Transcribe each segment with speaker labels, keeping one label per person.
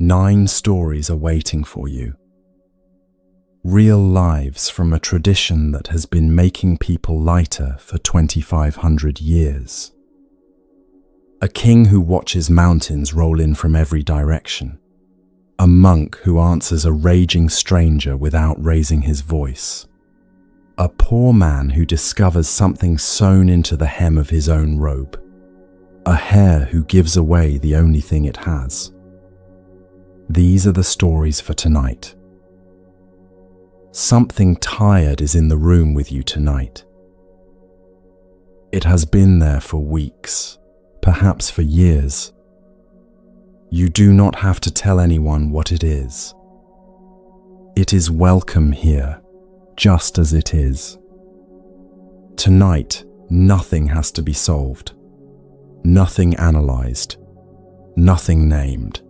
Speaker 1: 9 stories are waiting for you. Real lives from a tradition that has been making people lighter for 2,500 years. A king who watches mountains roll in from every direction. A monk who answers a raging stranger without raising his voice. A poor man who discovers something sewn into the hem of his own robe. A hare who gives away the only thing it has. These are the stories for tonight. Something tired is in the room with you tonight. It has been there for weeks, perhaps for years. You do not have to tell anyone what it is. It is welcome here, just as it is. Tonight, nothing has to be solved, nothing analyzed, nothing named.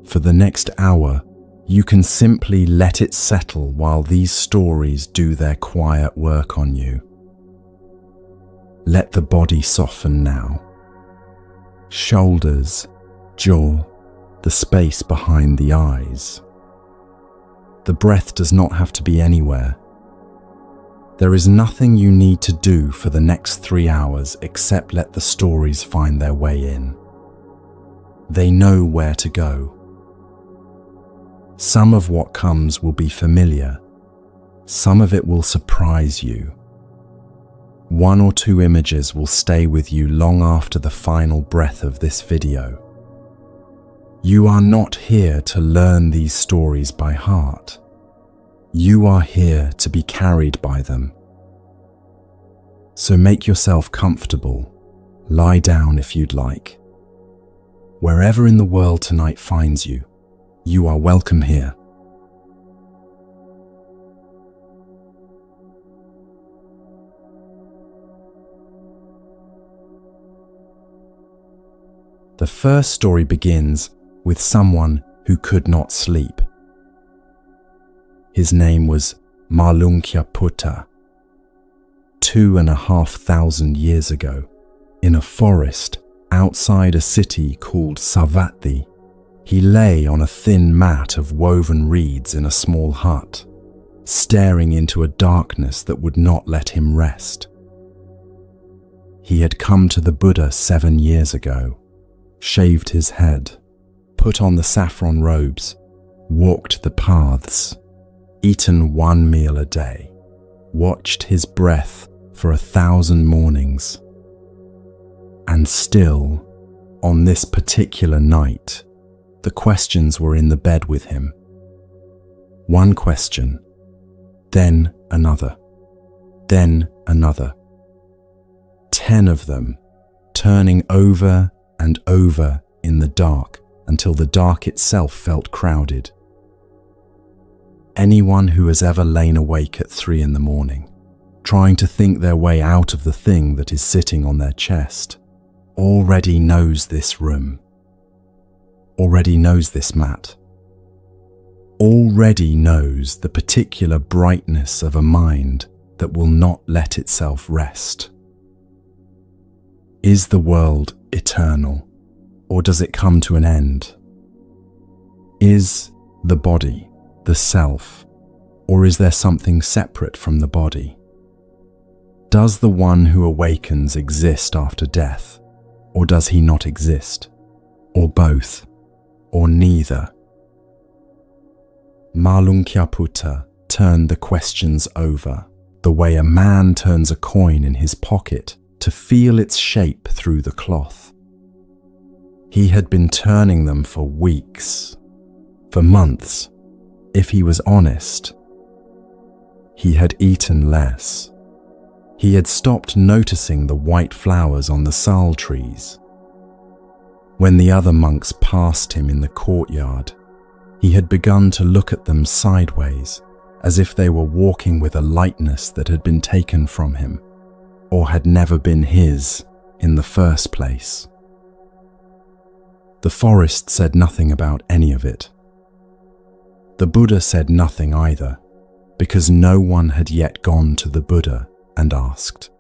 Speaker 1: For the next hour, you can simply let it settle while these stories do their quiet work on you. Let the body soften now. Shoulders, jaw, the space behind the eyes. The breath does not have to be anywhere. There is nothing you need to do for the next 3 hours except let the stories find their way in. They know where to go. Some of what comes will be familiar. Some of it will surprise you. 1 or 2 images will stay with you long after the final breath of this video. You are not here to learn these stories by heart. You are here to be carried by them. So make yourself comfortable. Lie down if you'd like. Wherever in the world tonight finds you, you are welcome here. The first story begins with someone who could not sleep. His name was Malunkyaputta. 2,500 years ago, in a forest outside a city called Savatthi, he lay on a thin mat of woven reeds in a small hut, staring into a darkness that would not let him rest. He had come to the Buddha 7 years ago, shaved his head, put on the saffron robes, walked the paths, eaten 1 meal a day, watched his breath for 1,000 mornings. And still, on this particular night, the questions were in the bed with him. One question, then another, then another. 10 of them, turning over and over in the dark until the dark itself felt crowded. Anyone who has ever lain awake at 3 in the morning, trying to think their way out of the thing that is sitting on their chest, already knows this room, already knows this mat, already knows the particular brightness of a mind that will not let itself rest. Is the world eternal, or does it come to an end? Is the body the self, or is there something separate from the body? Does the one who awakens exist after death, or does he not exist? Or both, or neither? Malunkyaputta turned the questions over, the way a man turns a coin in his pocket to feel its shape through the cloth. He had been turning them for weeks, for months. If he was honest, he had eaten less. He had stopped noticing the white flowers on the sal trees. When the other monks passed him in the courtyard, he had begun to look at them sideways, as if they were walking with a lightness that had been taken from him, or had never been his in the first place. The forest said nothing about any of it. The Buddha said nothing either, because no one had yet gone to the Buddha and asked.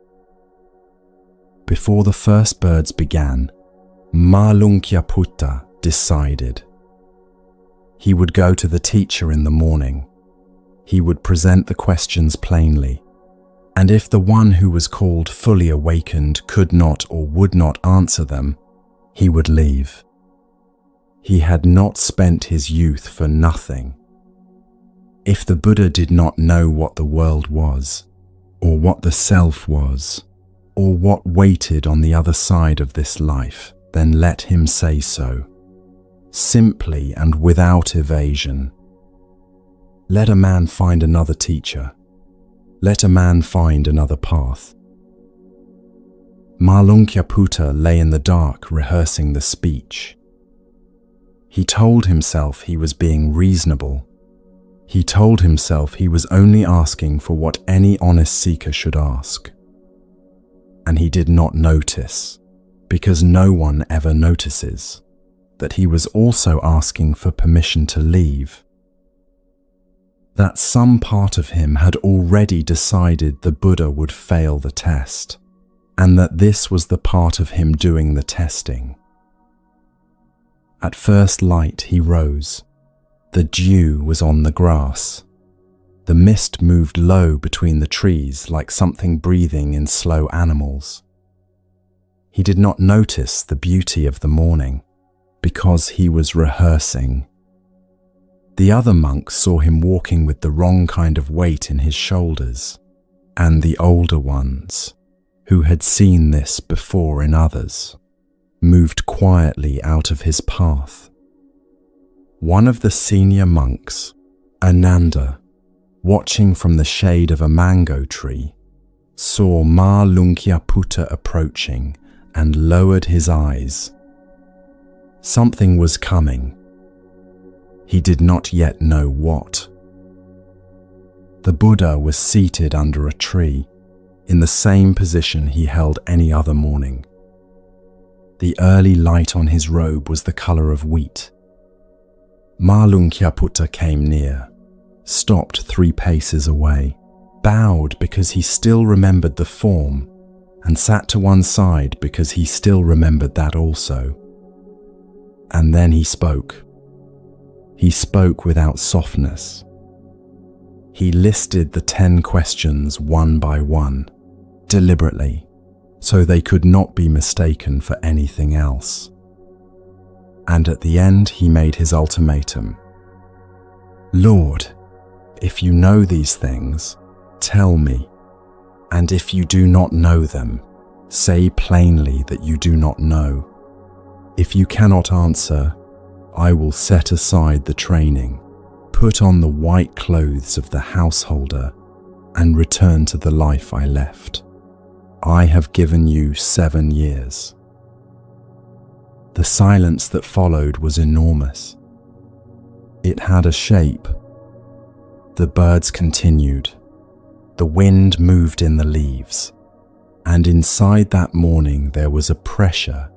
Speaker 1: Before the first birds began, Malunkyaputta decided He would go to the teacher in the morning. He would present the questions plainly, and if the one who was called fully awakened could not or would not answer them, he would leave. He had not spent his youth for nothing. If the Buddha did not know what the world was, or what the self was, or what waited on the other side of this life, then let him say so, simply and without evasion. Let a man find another teacher. Let a man find another path. Malunkyaputta lay in the dark rehearsing the speech. He told himself he was being reasonable. He told himself he was only asking for what any honest seeker should ask. And he did not notice, because no one ever notices, that he was also asking for permission to leave. That some part of him had already decided the Buddha would fail the test, and that this was the part of him doing the testing. At first light he rose. The dew was on the grass. The mist moved low between the trees like something breathing in slow animals. He did not notice the beauty of the morning because he was rehearsing. The other monks saw him walking with the wrong kind of weight in his shoulders, and the older ones, who had seen this before in others, moved quietly out of his path. One of the senior monks, Ananda, watching from the shade of a mango tree, saw Malunkyaputta approaching and lowered his eyes. Something was coming. He did not yet know what. The Buddha was seated under a tree, in the same position he held any other morning. The early light on his robe was the color of wheat. Malunkyaputta came near, stopped 3 paces away, bowed because he still remembered the form, and sat to one side because he still remembered that also. And then he spoke. He spoke without softness. He listed the 10 questions one by one, deliberately, so they could not be mistaken for anything else. And at the end he made his ultimatum. Lord, if you know these things, tell me, and if you do not know them, say plainly that you do not know. If you cannot answer, I will set aside the training, put on the white clothes of the householder, and return to the life I left. I have given you 7 years. The silence that followed was enormous. It had a shape. The birds continued. The wind moved in the leaves. And inside that morning there was a pressure,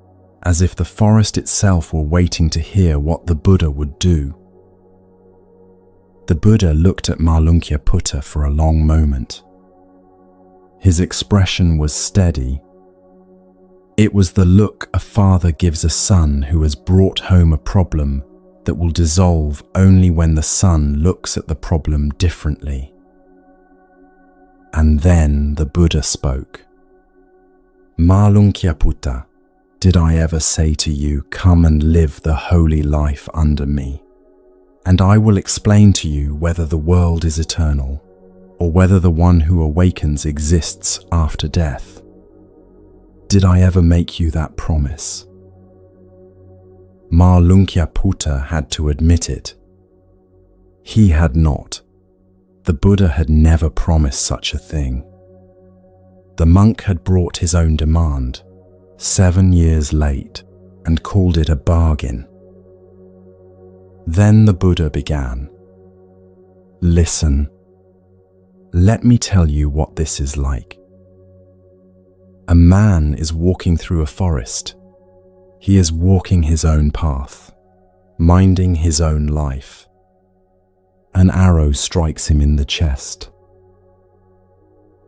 Speaker 1: as if the forest itself were waiting to hear what the Buddha would do. The Buddha looked at Malunkyaputta for a long moment. His expression was steady. It was the look a father gives a son who has brought home a problem that will dissolve only when the son looks at the problem differently. And then the Buddha spoke. Malunkyaputta, did I ever say to you, come and live the holy life under me, and I will explain to you whether the world is eternal, or whether the one who awakens exists after death? Did I ever make you that promise? Malunkyaputta had to admit it. He had not. The Buddha had never promised such a thing. The monk had brought his own demand, 7 years late, and called it a bargain. Then the Buddha began. Listen. Let me tell you what this is like. A man is walking through a forest. He is walking his own path, minding his own life. An arrow strikes him in the chest.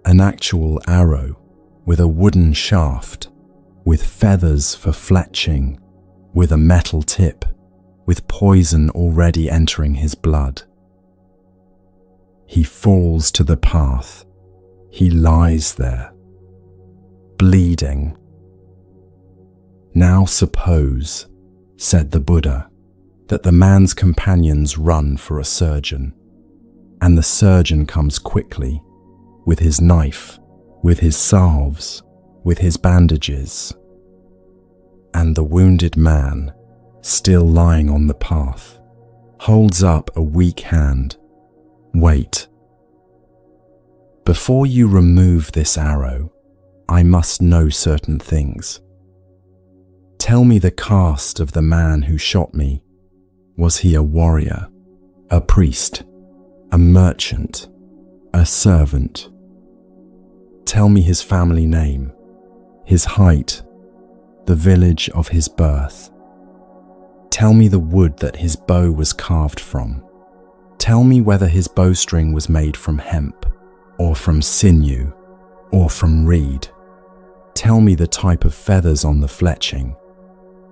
Speaker 1: An actual arrow with a wooden shaft, with feathers for fletching, with a metal tip, with poison already entering his blood. He falls to the path. He lies there, bleeding. "Now suppose," said the Buddha, "that the man's companions run for a surgeon, and the surgeon comes quickly, with his knife, with his salves, with his bandages, and the wounded man, still lying on the path, holds up a weak hand. Wait. Before you remove this arrow, I must know certain things. Tell me the caste of the man who shot me. Was he a warrior, a priest, a merchant, a servant? Tell me his family name, his height, the village of his birth. Tell me the wood that his bow was carved from. Tell me whether his bowstring was made from hemp, or from sinew, or from reed. Tell me the type of feathers on the fletching.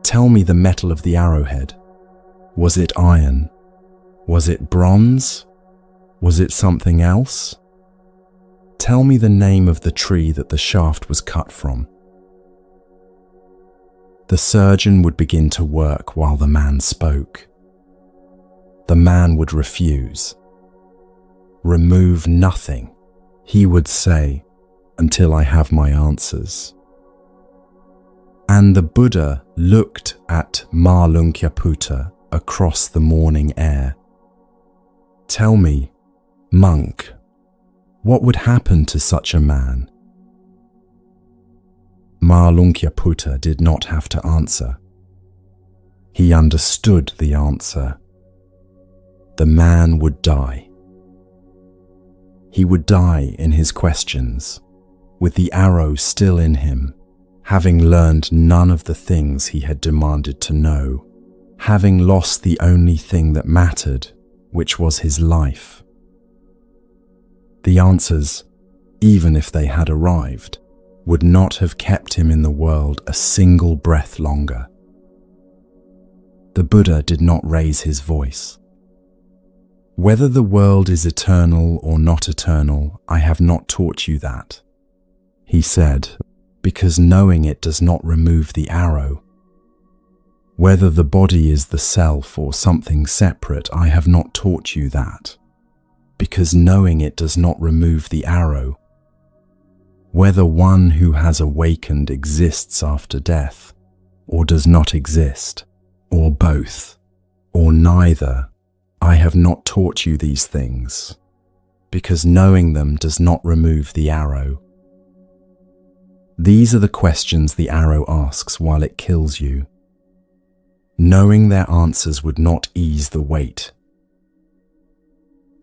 Speaker 1: Tell me the metal of the arrowhead. Was it iron? Was it bronze? Was it something else? Tell me the name of the tree that the shaft was cut from." The surgeon would begin to work while the man spoke. The man would refuse. "Remove nothing," he would say, "until I have my answers." And the Buddha looked at Malunkyaputta across the morning air. "Tell me, monk, what would happen to such a man?" Malunkyaputta did not have to answer. He understood the answer. The man would die. He would die in his questions, with the arrow still in him, having learned none of the things he had demanded to know, having lost the only thing that mattered, which was his life. The answers, even if they had arrived, would not have kept him in the world a single breath longer. The Buddha did not raise his voice. "Whether the world is eternal or not eternal, I have not taught you that," he said, "because knowing it does not remove the arrow. Whether the body is the self or something separate, I have not taught you that, because knowing it does not remove the arrow. Whether one who has awakened exists after death, or does not exist, or both, or neither, I have not taught you these things, because knowing them does not remove the arrow. These are the questions the arrow asks while it kills you. Knowing their answers would not ease the weight."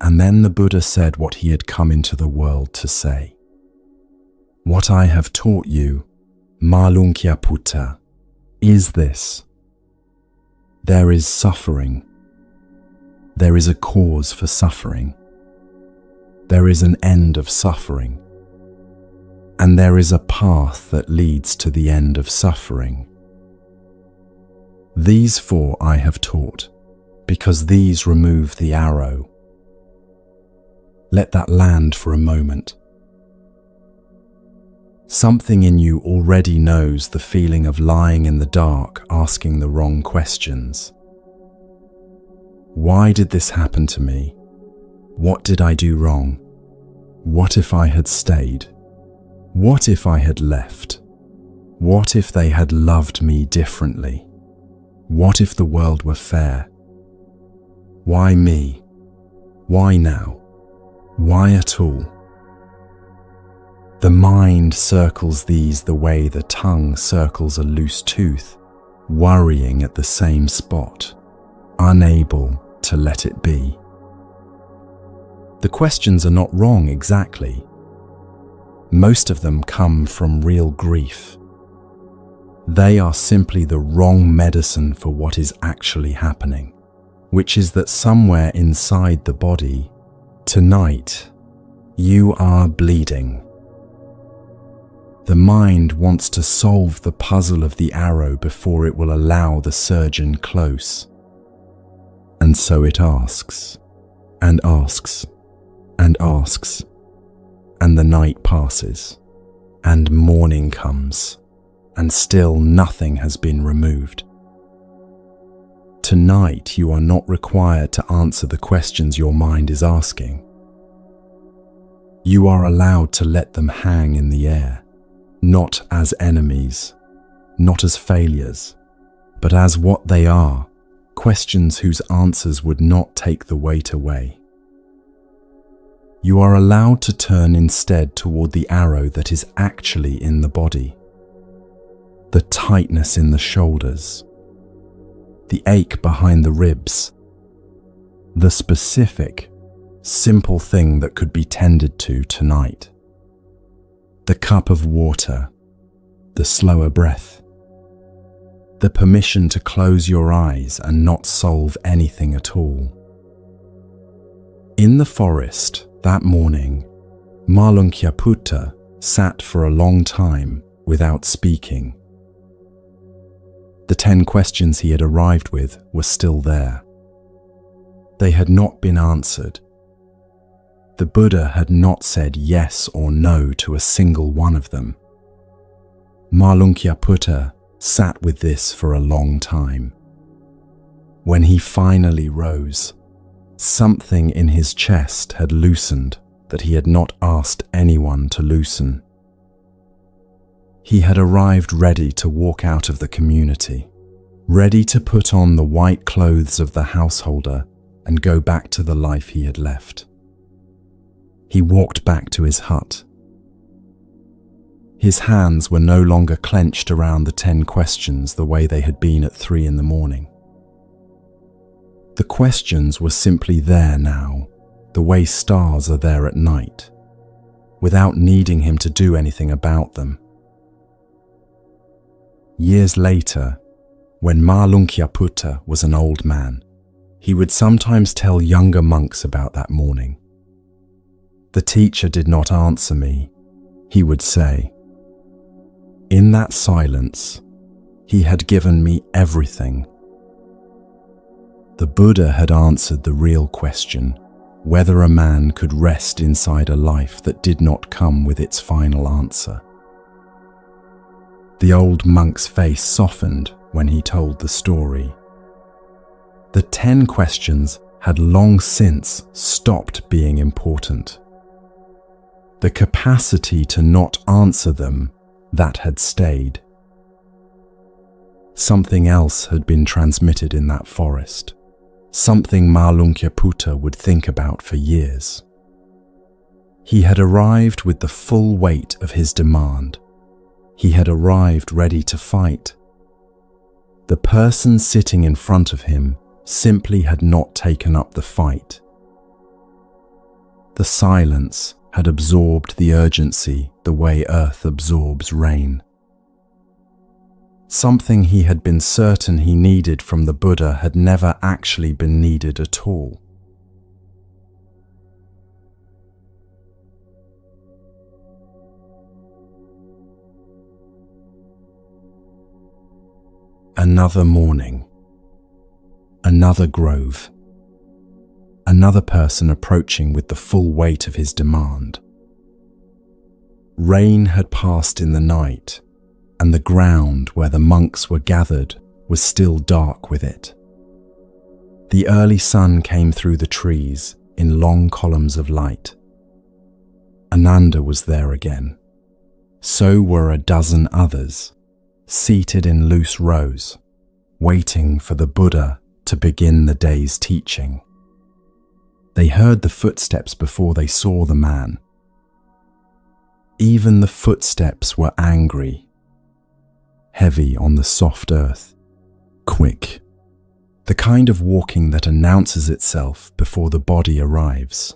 Speaker 1: And then the Buddha said what he had come into the world to say. "What I have taught you, Malunkyaputta, is this. There is suffering. There is a cause for suffering. There is an end of suffering. And there is a path that leads to the end of suffering. These four I have taught, because these remove the arrow." Let that land for a moment. Something in you already knows the feeling of lying in the dark, asking the wrong questions. Why did this happen to me? What did I do wrong? What if I had stayed? What if I had left? What if they had loved me differently? What if the world were fair? Why me? Why now? Why at all? The mind circles these the way the tongue circles a loose tooth, worrying at the same spot, unable to let it be. The questions are not wrong exactly. Most of them come from real grief. They are simply the wrong medicine for what is actually happening, which is that somewhere inside the body, tonight, you are bleeding. The mind wants to solve the puzzle of the arrow before it will allow the surgeon close. And so it asks, and asks, and asks, and the night passes, and morning comes, and still nothing has been removed. Tonight you are not required to answer the questions your mind is asking. You are allowed to let them hang in the air, not as enemies, not as failures, but as what they are, questions whose answers would not take the weight away. You are allowed to turn instead toward the arrow that is actually in the body, the tightness in the shoulders, the ache behind the ribs, the specific, simple thing that could be tended to tonight. The cup of water, the slower breath, the permission to close your eyes and not solve anything at all. In the forest that morning, Malunkyaputta sat for a long time without speaking. The 10 questions he had arrived with were still there. They had not been answered. The Buddha had not said yes or no to a single one of them. Malunkyaputta sat with this for a long time. When he finally rose, something in his chest had loosened that he had not asked anyone to loosen. He had arrived ready to walk out of the community, ready to put on the white clothes of the householder and go back to the life he had left. He walked back to his hut. His hands were no longer clenched around the 10 questions the way they had been at 3 in the morning. The questions were simply there now, the way stars are there at night, without needing him to do anything about them. Years later, when Malunkyaputta was an old man, he would sometimes tell younger monks about that morning. The teacher did not answer me, he would say. In that silence, he had given me everything. The Buddha had answered the real question, whether a man could rest inside a life that did not come with its final answer. The old monk's face softened when he told the story. The 10 questions had long since stopped being important. The capacity to not answer them, that had stayed. Something else had been transmitted in that forest, something Malunkyaputta would think about for years. He had arrived with the full weight of his demand. He had arrived ready to fight. The person sitting in front of him simply had not taken up the fight. The silence had absorbed the urgency the way earth absorbs rain. Something he had been certain he needed from the Buddha had never actually been needed at all. Another morning, another grove, another person approaching with the full weight of his demand. Rain had passed in the night, and the ground where the monks were gathered was still dark with it. The early sun came through the trees in long columns of light. Ananda was there again. So were a dozen others, seated in loose rows, waiting for the Buddha to begin the day's teaching. They heard the footsteps before they saw the man. Even the footsteps were angry, heavy on the soft earth, quick, the kind of walking that announces itself before the body arrives.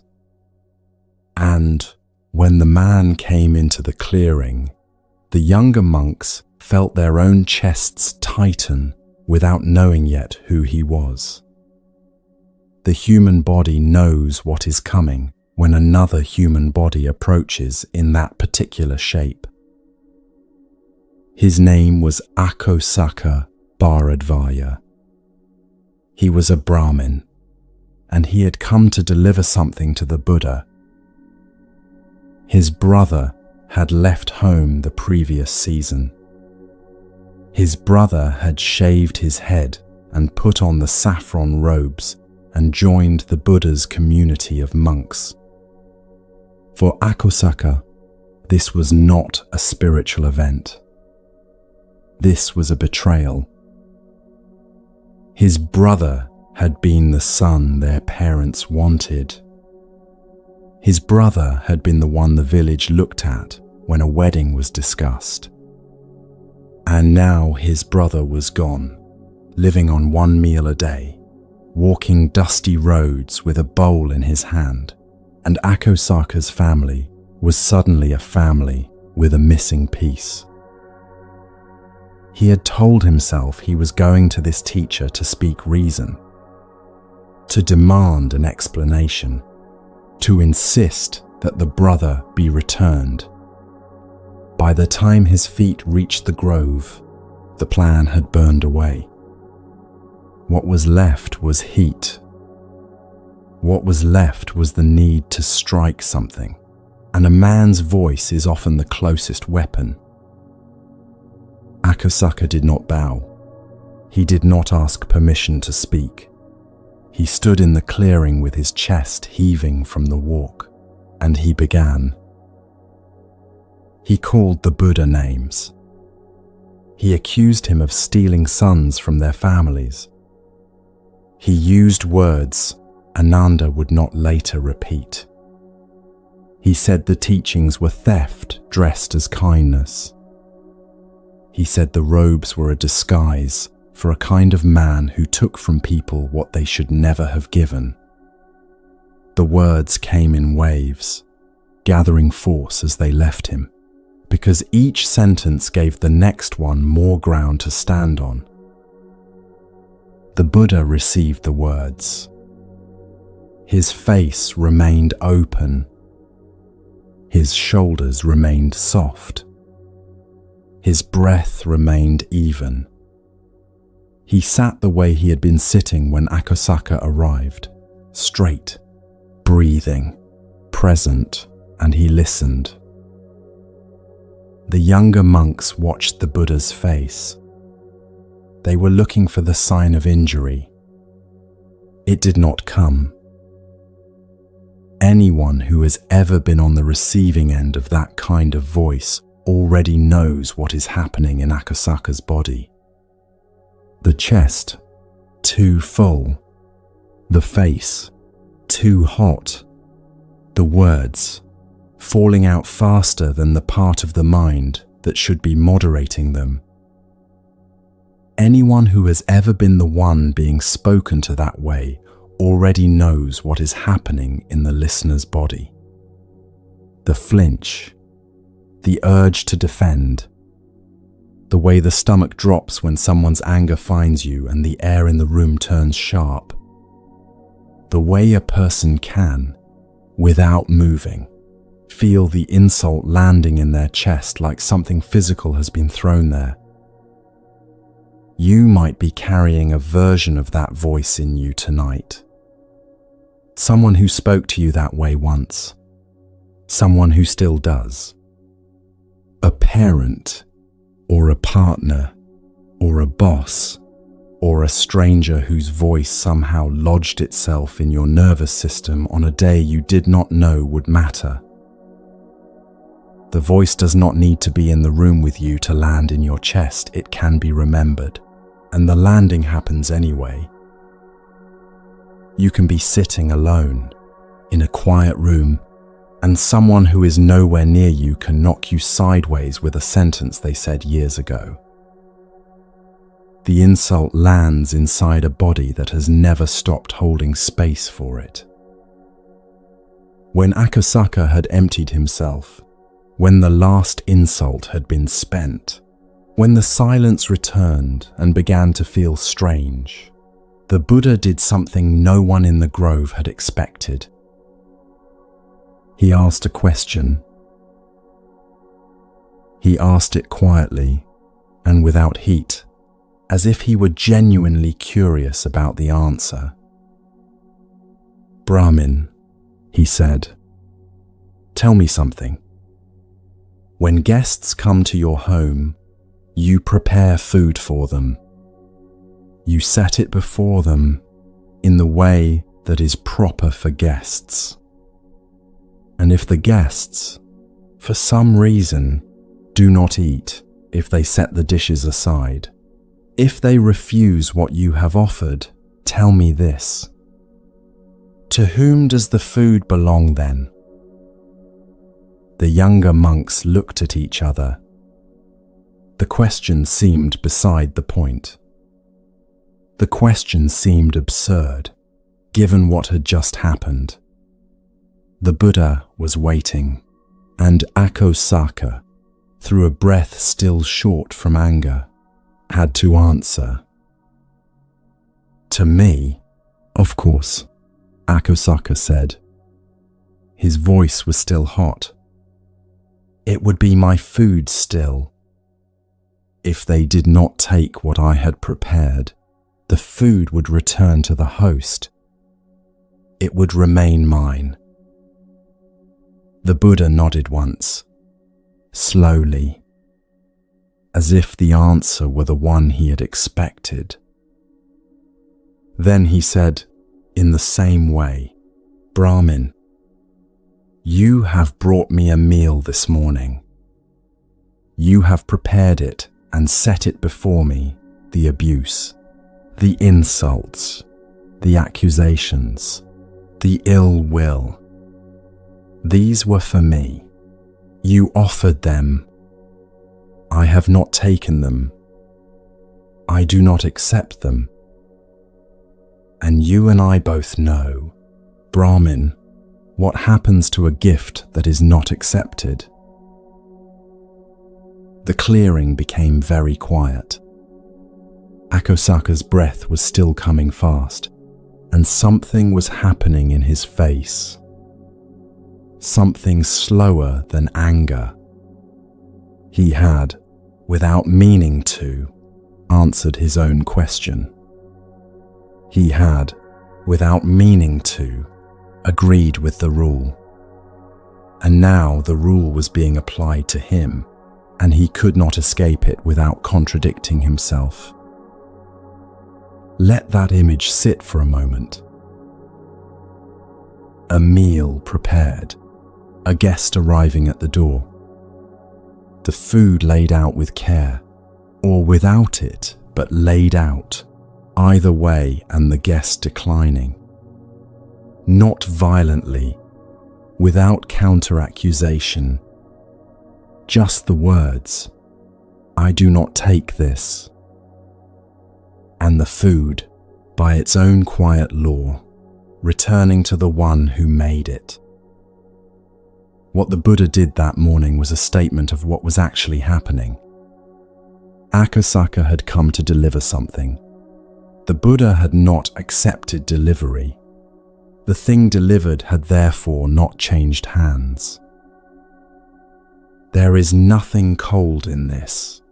Speaker 1: And when the man came into the clearing, the younger monks felt their own chests tighten without knowing yet who he was. The human body knows what is coming when another human body approaches in that particular shape. His name was Akosaka Bharadvaya. He was a Brahmin, and he had come to deliver something to the Buddha. His brother had left home the previous season. His brother had shaved his head and put on the saffron robes and joined the Buddha's community of monks. For Akosaka, this was not a spiritual event. This was a betrayal. His brother had been the son their parents wanted. His brother had been the one the village looked at when a wedding was discussed. And now his brother was gone, living on one meal a day, walking dusty roads with a bowl in his hand, and Akosaka's family was suddenly a family with a missing piece. He had told himself he was going to this teacher to speak reason, to demand an explanation, to insist that the brother be returned. By the time his feet reached the grove, the plan had burned away. What was left was heat. What was left was the need to strike something, and a man's voice is often the closest weapon. Akosaka did not bow. He did not ask permission to speak. He stood in the clearing with his chest heaving from the walk, and he began. He called the Buddha names. He accused him of stealing sons from their families. He used words Ananda would not later repeat. He said the teachings were theft dressed as kindness. He said the robes were a disguise for a kind of man who took from people what they should never have given. The words came in waves, gathering force as they left him, because each sentence gave the next one more ground to stand on. The Buddha received the words. His face remained open. His shoulders remained soft. His breath remained even. He sat the way he had been sitting when Akosaka arrived, straight, breathing, present, and he listened. The younger monks watched the Buddha's face. They were looking for the sign of injury. It did not come. Anyone who has ever been on the receiving end of that kind of voice already knows what is happening in Akosaka's body. The chest, too full. The face, too hot. The words, falling out faster than the part of the mind that should be moderating them. Anyone who has ever been the one being spoken to that way already knows what is happening in the listener's body. The flinch, the urge to defend, the way the stomach drops when someone's anger finds you and the air in the room turns sharp, the way a person can, without moving, feel the insult landing in their chest like something physical has been thrown there. You might be carrying a version of that voice in you tonight. Someone who spoke to you that way once. Someone who still does. A parent, or a partner, or a boss, or a stranger whose voice somehow lodged itself in your nervous system on a day you did not know would matter. The voice does not need to be in the room with you to land in your chest. It can be remembered, and the landing happens anyway. You can be sitting alone, in a quiet room, and someone who is nowhere near you can knock you sideways with a sentence they said years ago. The insult lands inside a body that has never stopped holding space for it. When Akosaka had emptied himself, when the last insult had been spent, when the silence returned and began to feel strange, the Buddha did something no one in the grove had expected. He asked a question. He asked it quietly and without heat, as if he were genuinely curious about the answer. Brahmin, he said, tell me something. When guests come to your home, you prepare food for them. You set it before them in the way that is proper for guests. And if the guests, for some reason, do not eat if they set the dishes aside, if they refuse what you have offered, tell me this. To whom does the food belong then? The younger monks looked at each other. The question seemed beside the point. The question seemed absurd, given what had just happened. The Buddha was waiting, and Akosaka, through a breath still short from anger, had to answer. To me, of course, Akosaka said. His voice was still hot. It would be my food still. If they did not take what I had prepared, the food would return to the host. It would remain mine. The Buddha nodded once, slowly, as if the answer were the one he had expected. Then he said, in the same way, Brahmin, you have brought me a meal this morning. You have prepared it and set it before me, the abuse, the insults, the accusations, the ill will. These were for me. You offered them. I have not taken them. I do not accept them. And you and I both know, Brahmin, what happens to a gift that is not accepted. The clearing became very quiet. Akosaka's breath was still coming fast, and something was happening in his face. Something slower than anger. He had, without meaning to, answered his own question. He had, without meaning to, agreed with the rule. And now the rule was being applied to him, and he could not escape it without contradicting himself. Let that image sit for a moment. A meal prepared, a guest arriving at the door. The food laid out with care, or without it, but laid out, either way, and the guest declining. Not violently, without counter-accusation. Just the words, I do not take this. And the food, by its own quiet law, returning to the one who made it. What the Buddha did that morning was a statement of what was actually happening. Akosaka had come to deliver something. The Buddha had not accepted delivery. The thing delivered had therefore not changed hands. There is nothing cold in this.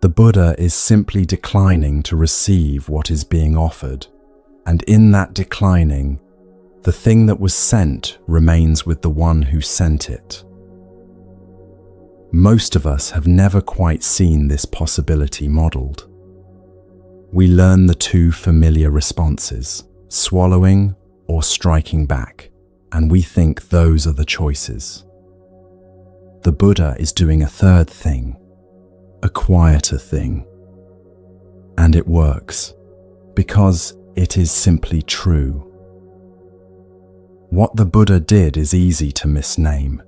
Speaker 1: The Buddha is simply declining to receive what is being offered, and in that declining, the thing that was sent remains with the one who sent it. Most of us have never quite seen this possibility modeled. We learn the two familiar responses, swallowing or striking back, and we think those are the choices. The Buddha is doing a third thing, a quieter thing. And it works, because it is simply true. What the Buddha did is easy to misname.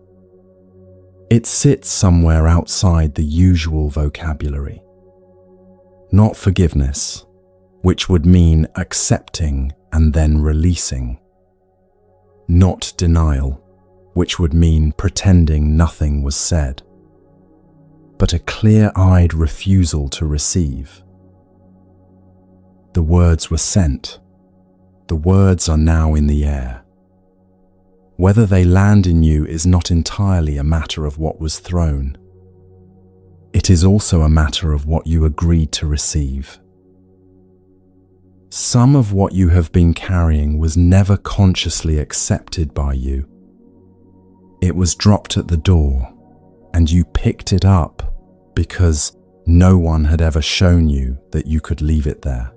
Speaker 1: It sits somewhere outside the usual vocabulary. Not forgiveness, which would mean accepting and then releasing. Not denial, which would mean pretending nothing was said. But a clear-eyed refusal to receive. The words were sent. The words are now in the air. Whether they land in you is not entirely a matter of what was thrown. It is also a matter of what you agreed to receive. Some of what you have been carrying was never consciously accepted by you. It was dropped at the door, and you picked it up because no one had ever shown you that you could leave it there.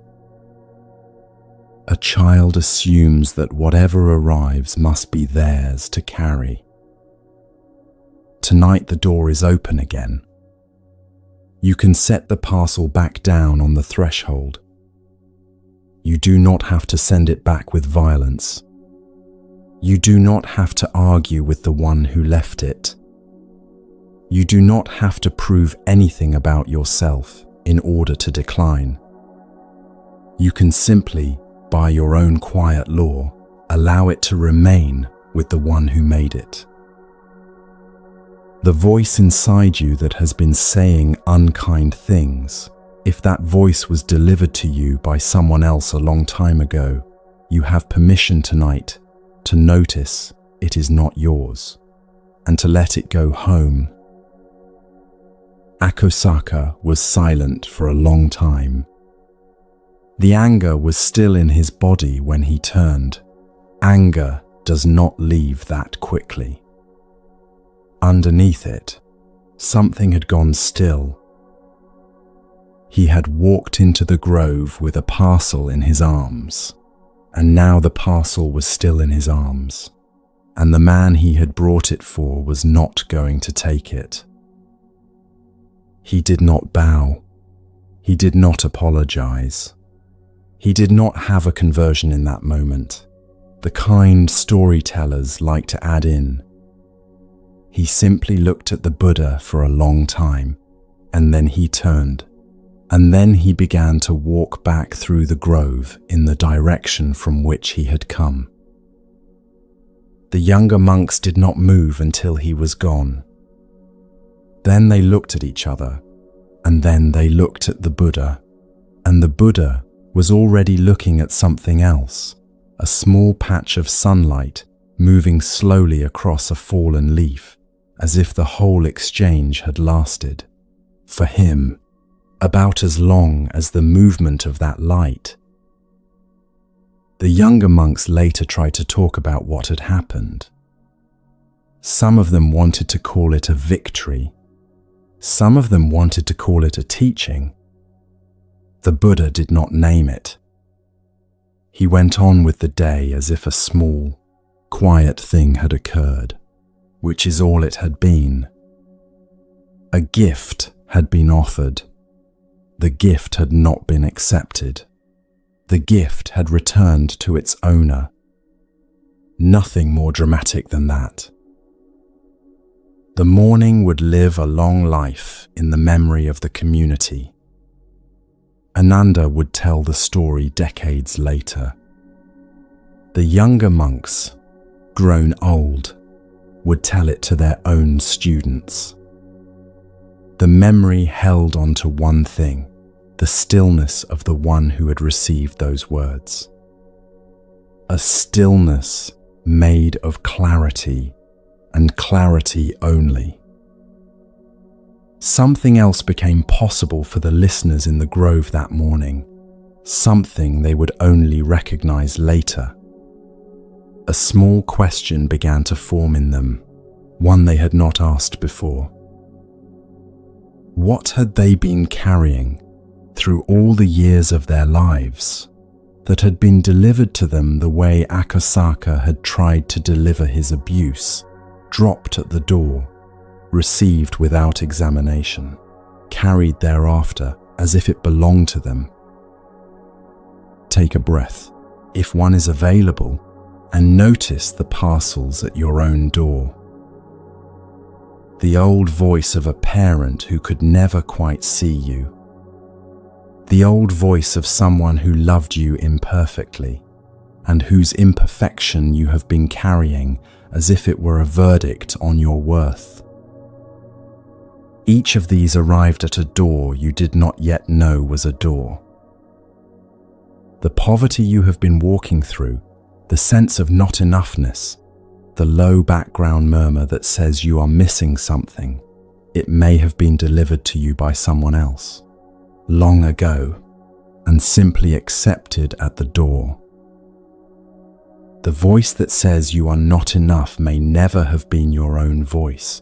Speaker 1: A child assumes that whatever arrives must be theirs to carry. Tonight the door is open again. You can set the parcel back down on the threshold. You do not have to send it back with violence. You do not have to argue with the one who left it. You do not have to prove anything about yourself in order to decline. You can simply, by your own quiet law, allow it to remain with the one who made it. The voice inside you that has been saying unkind things, if that voice was delivered to you by someone else a long time ago, you have permission tonight to notice it is not yours and to let it go home. Akosaka was silent for a long time. The anger was still in his body when he turned. Anger does not leave that quickly. Underneath it, something had gone still. He had walked into the grove with a parcel in his arms, and now the parcel was still in his arms, and the man he had brought it for was not going to take it. He did not bow. He did not apologize. He did not have a conversion in that moment. The kind storytellers like to add in. He simply looked at the Buddha for a long time, and then he turned, and then he began to walk back through the grove in the direction from which he had come. The younger monks did not move until he was gone. Then they looked at each other, and then they looked at the Buddha, and the Buddha was already looking at something else, a small patch of sunlight moving slowly across a fallen leaf, as if the whole exchange had lasted, for him, about as long as the movement of that light. The younger monks later tried to talk about what had happened. Some of them wanted to call it a victory. Some of them wanted to call it a teaching. The Buddha did not name it. He went on with the day as if a small, quiet thing had occurred, which is all it had been. A gift had been offered. The gift had not been accepted. The gift had returned to its owner. Nothing more dramatic than that. The morning would live a long life in the memory of the community. Ananda would tell the story decades later. The younger monks, grown old, would tell it to their own students. The memory held on to one thing, the stillness of the one who had received those words. A stillness made of clarity, and clarity only. Something else became possible for the listeners in the grove that morning, something they would only recognize later. A small question began to form in them, one they had not asked before. What had they been carrying through all the years of their lives that had been delivered to them the way Akosaka had tried to deliver his abuse, dropped at the door, received without examination, carried thereafter as if it belonged to them? Take a breath, if one is available, and notice the parcels at your own door. The old voice of a parent who could never quite see you. The old voice of someone who loved you imperfectly, and whose imperfection you have been carrying as if it were a verdict on your worth. Each of these arrived at a door you did not yet know was a door. The poverty you have been walking through, the sense of not enoughness, the low background murmur that says you are missing something, it may have been delivered to you by someone else, long ago, and simply accepted at the door. The voice that says you are not enough may never have been your own voice.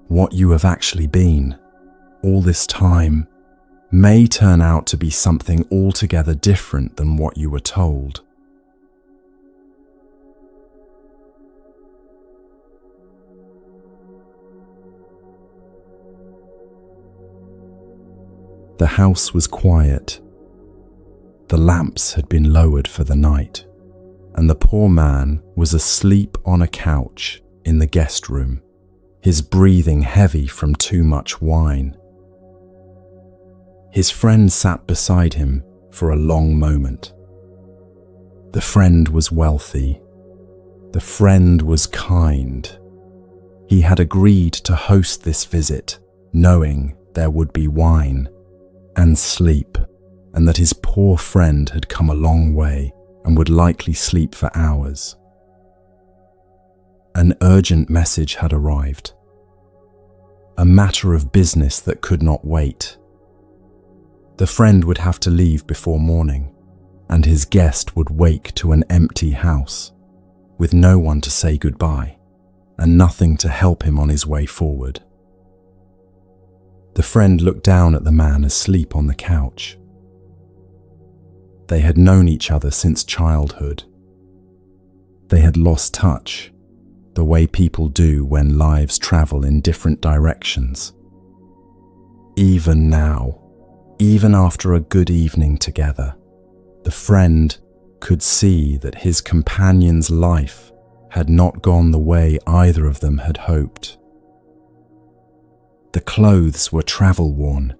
Speaker 1: What you have actually been, all this time, may turn out to be something altogether different than what you were told. The house was quiet. The lamps had been lowered for the night, and the poor man was asleep on a couch in the guest room, his breathing heavy from too much wine. His friend sat beside him for a long moment. The friend was wealthy. The friend was kind. He had agreed to host this visit, knowing there would be wine and sleep, and that his poor friend had come a long way and would likely sleep for hours. An urgent message had arrived. A matter of business that could not wait. The friend would have to leave before morning, and his guest would wake to an empty house, with no one to say goodbye, and nothing to help him on his way forward. The friend looked down at the man asleep on the couch. They had known each other since childhood. They had lost touch, the way people do when lives travel in different directions. Even now, even after a good evening together, the friend could see that his companion's life had not gone the way either of them had hoped. The clothes were travel-worn.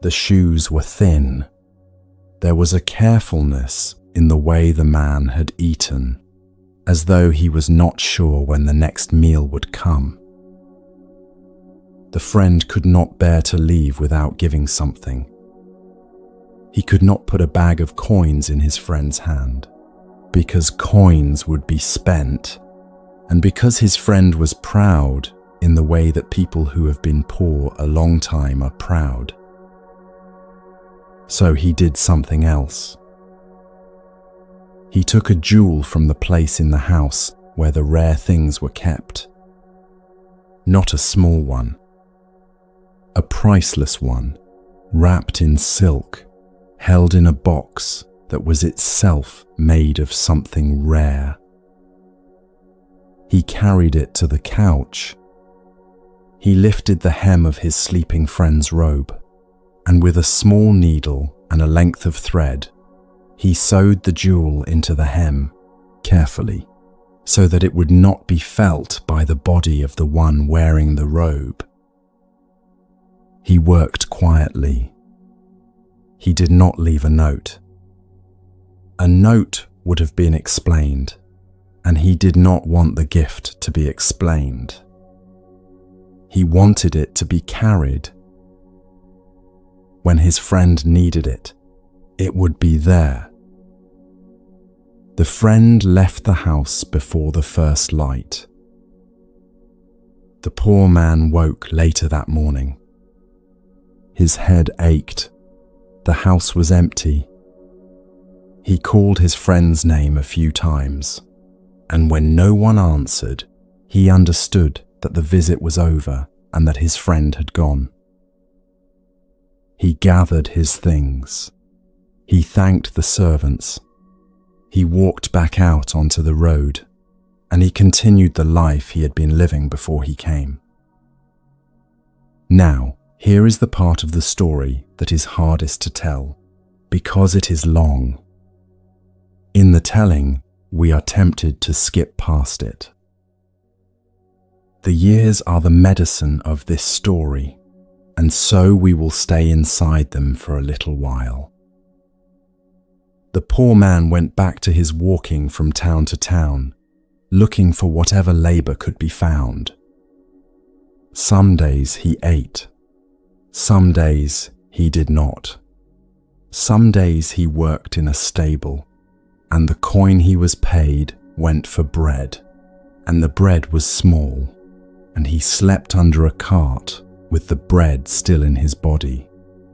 Speaker 1: The shoes were thin. There was a carefulness in the way the man had eaten, as though he was not sure when the next meal would come. The friend could not bear to leave without giving something. He could not put a bag of coins in his friend's hand, because coins would be spent, and because his friend was proud in the way that people who have been poor a long time are proud. So he did something else. He took a jewel from the place in the house where the rare things were kept. Not a small one, a priceless one, wrapped in silk, held in a box that was itself made of something rare. He carried it to the couch. He lifted the hem of his sleeping friend's robe, and with a small needle and a length of thread, he sewed the jewel into the hem, carefully, so that it would not be felt by the body of the one wearing the robe. He worked quietly. He did not leave a note. A note would have been explained, and he did not want the gift to be explained. He wanted it to be carried. When his friend needed it, it would be there. The friend left the house before the first light. The poor man woke later that morning. His head ached. The house was empty. He called his friend's name a few times, and when no one answered, he understood that the visit was over and that his friend had gone. He gathered his things. He thanked the servants. He walked back out onto the road, and he continued the life he had been living before he came. Now, here is the part of the story that is hardest to tell, because it is long. In the telling, we are tempted to skip past it. The years are the medicine of this story, and so we will stay inside them for a little while. The poor man went back to his walking from town to town, looking for whatever labor could be found. Some days he ate. Some days he did not. Some days he worked in a stable, and the coin he was paid went for bread, and the bread was small, and he slept under a cart with the bread still in his body,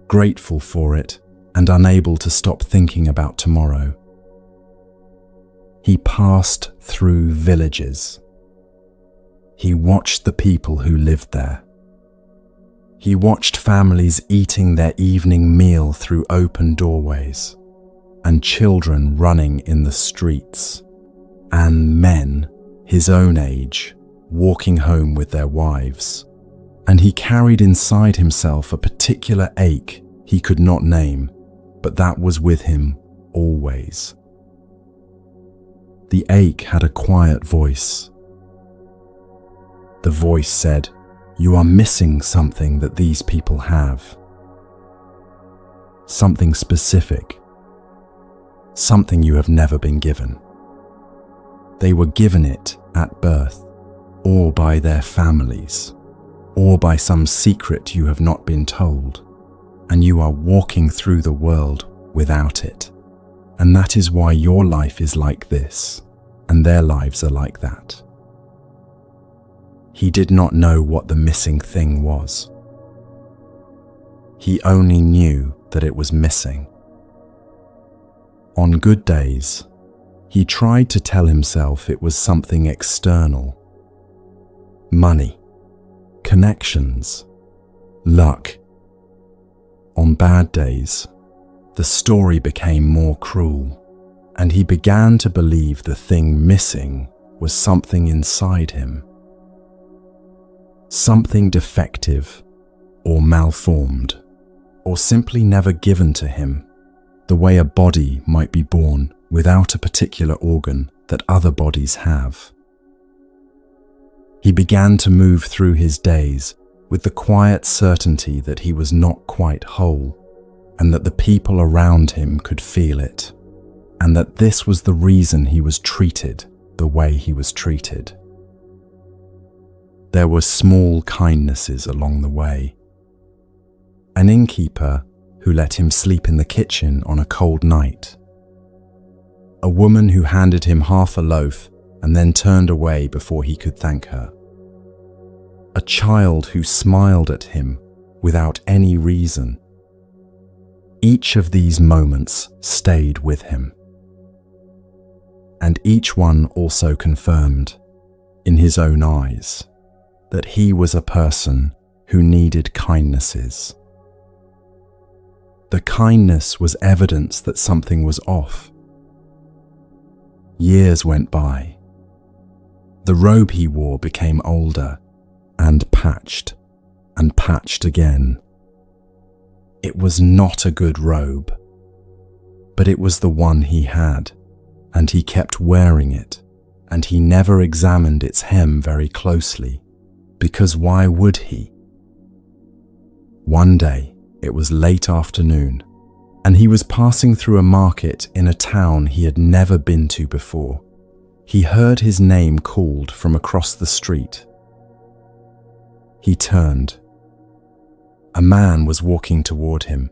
Speaker 1: grateful for it and unable to stop thinking about tomorrow. He passed through villages. He watched the people who lived there. He watched families eating their evening meal through open doorways, and children running in the streets, and men his own age walking home with their wives. And he carried inside himself a particular ache he could not name, but that was with him always. The ache had a quiet voice. The voice said, "You are missing something that these people have. Something specific. Something you have never been given. They were given it at birth, or by their families, or by some secret you have not been told, and you are walking through the world without it. And that is why your life is like this, and their lives are like that." He did not know what the missing thing was. He only knew that it was missing. On good days, he tried to tell himself it was something external. Money, connections, luck. On bad days, the story became more cruel, and he began to believe the thing missing was something inside him. Something defective or malformed, or simply never given to him, the way a body might be born without a particular organ that other bodies have. He began to move through his days with the quiet certainty that he was not quite whole, and that the people around him could feel it, and that this was the reason he was treated the way he was treated. There were small kindnesses along the way. An innkeeper who let him sleep in the kitchen on a cold night. A woman who handed him half a loaf and then turned away before he could thank her. A child who smiled at him without any reason. Each of these moments stayed with him. And each one also confirmed, in his own eyes, that he was a person who needed kindnesses. The kindness was evidence that something was off. Years went by. The robe he wore became older and patched again. It was not a good robe, but it was the one he had, and he kept wearing it, and he never examined its hem very closely, because why would he? One day, it was late afternoon, and he was passing through a market in a town he had never been to before. He heard his name called from across the street. He turned. A man was walking toward him,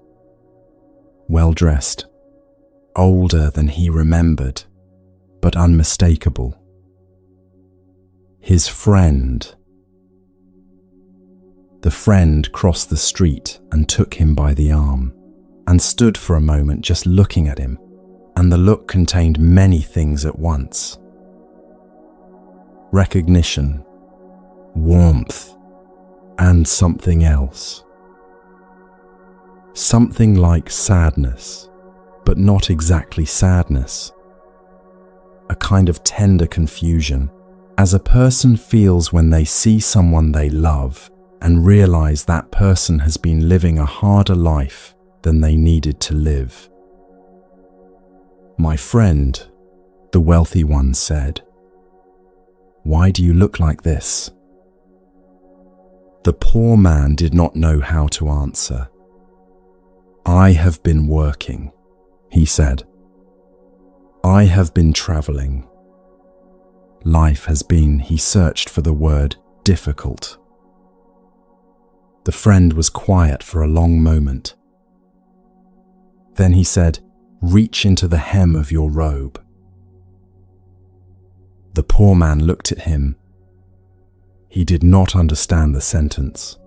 Speaker 1: well-dressed, older than he remembered, but unmistakable. His friend. The friend crossed the street and took him by the arm, and stood for a moment just looking at him, and the look contained many things at once. Recognition, warmth, and something else. Something like sadness, but not exactly sadness. A kind of tender confusion, as a person feels when they see someone they love and realize that person has been living a harder life than they needed to live. "My friend," the wealthy one said, "why do you look like this?" The poor man did not know how to answer. "I have been working," he said. "I have been traveling. Life has been," he searched for the word, "difficult." The friend was quiet for a long moment. Then he said, "Reach into the hem of your robe." The poor man looked at him. He did not understand the sentence.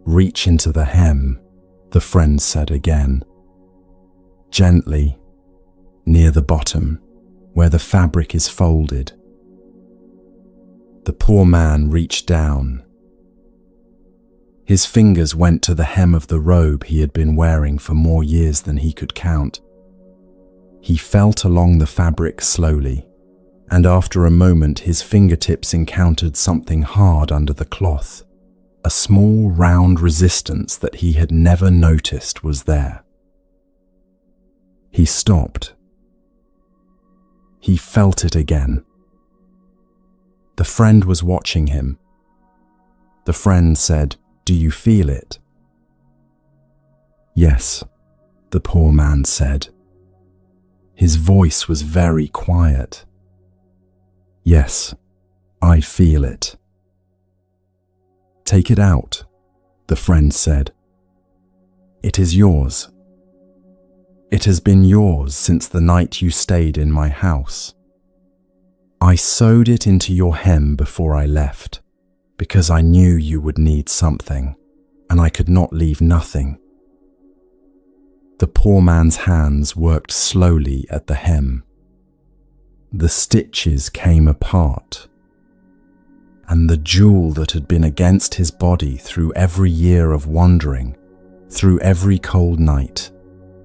Speaker 1: "Reach into the hem," the friend said again. Gently, near the bottom, where the fabric is folded. The poor man reached down. His fingers went to the hem of the robe he had been wearing for more years than he could count. He felt along the fabric slowly, and after a moment his fingertips encountered something hard under the cloth, a small round resistance that he had never noticed was there. He stopped. He felt it again. The friend was watching him. The friend said, "Do you feel it?" "Yes," the poor man said. His voice was very quiet. "Yes, I feel it." "Take it out," the friend said. "It is yours. It has been yours since the night you stayed in my house. I sewed it into your hem before I left, because I knew you would need something, and I could not leave nothing." The poor man's hands worked slowly at the hem. The stitches came apart, and the jewel that had been against his body through every year of wandering, through every cold night,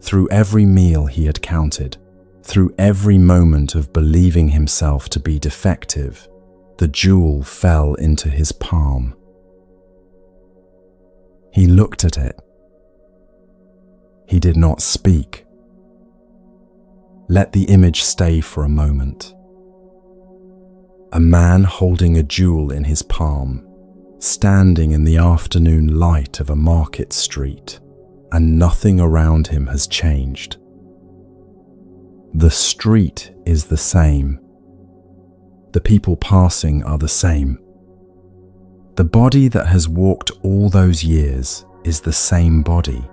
Speaker 1: through every meal he had counted, through every moment of believing himself to be defective, the jewel fell into his palm. He looked at it. He did not speak. Let the image stay for a moment. A man holding a jewel in his palm, standing in the afternoon light of a market street, and nothing around him has changed. The street is the same. The people passing are the same. The body that has walked all those years is the same body.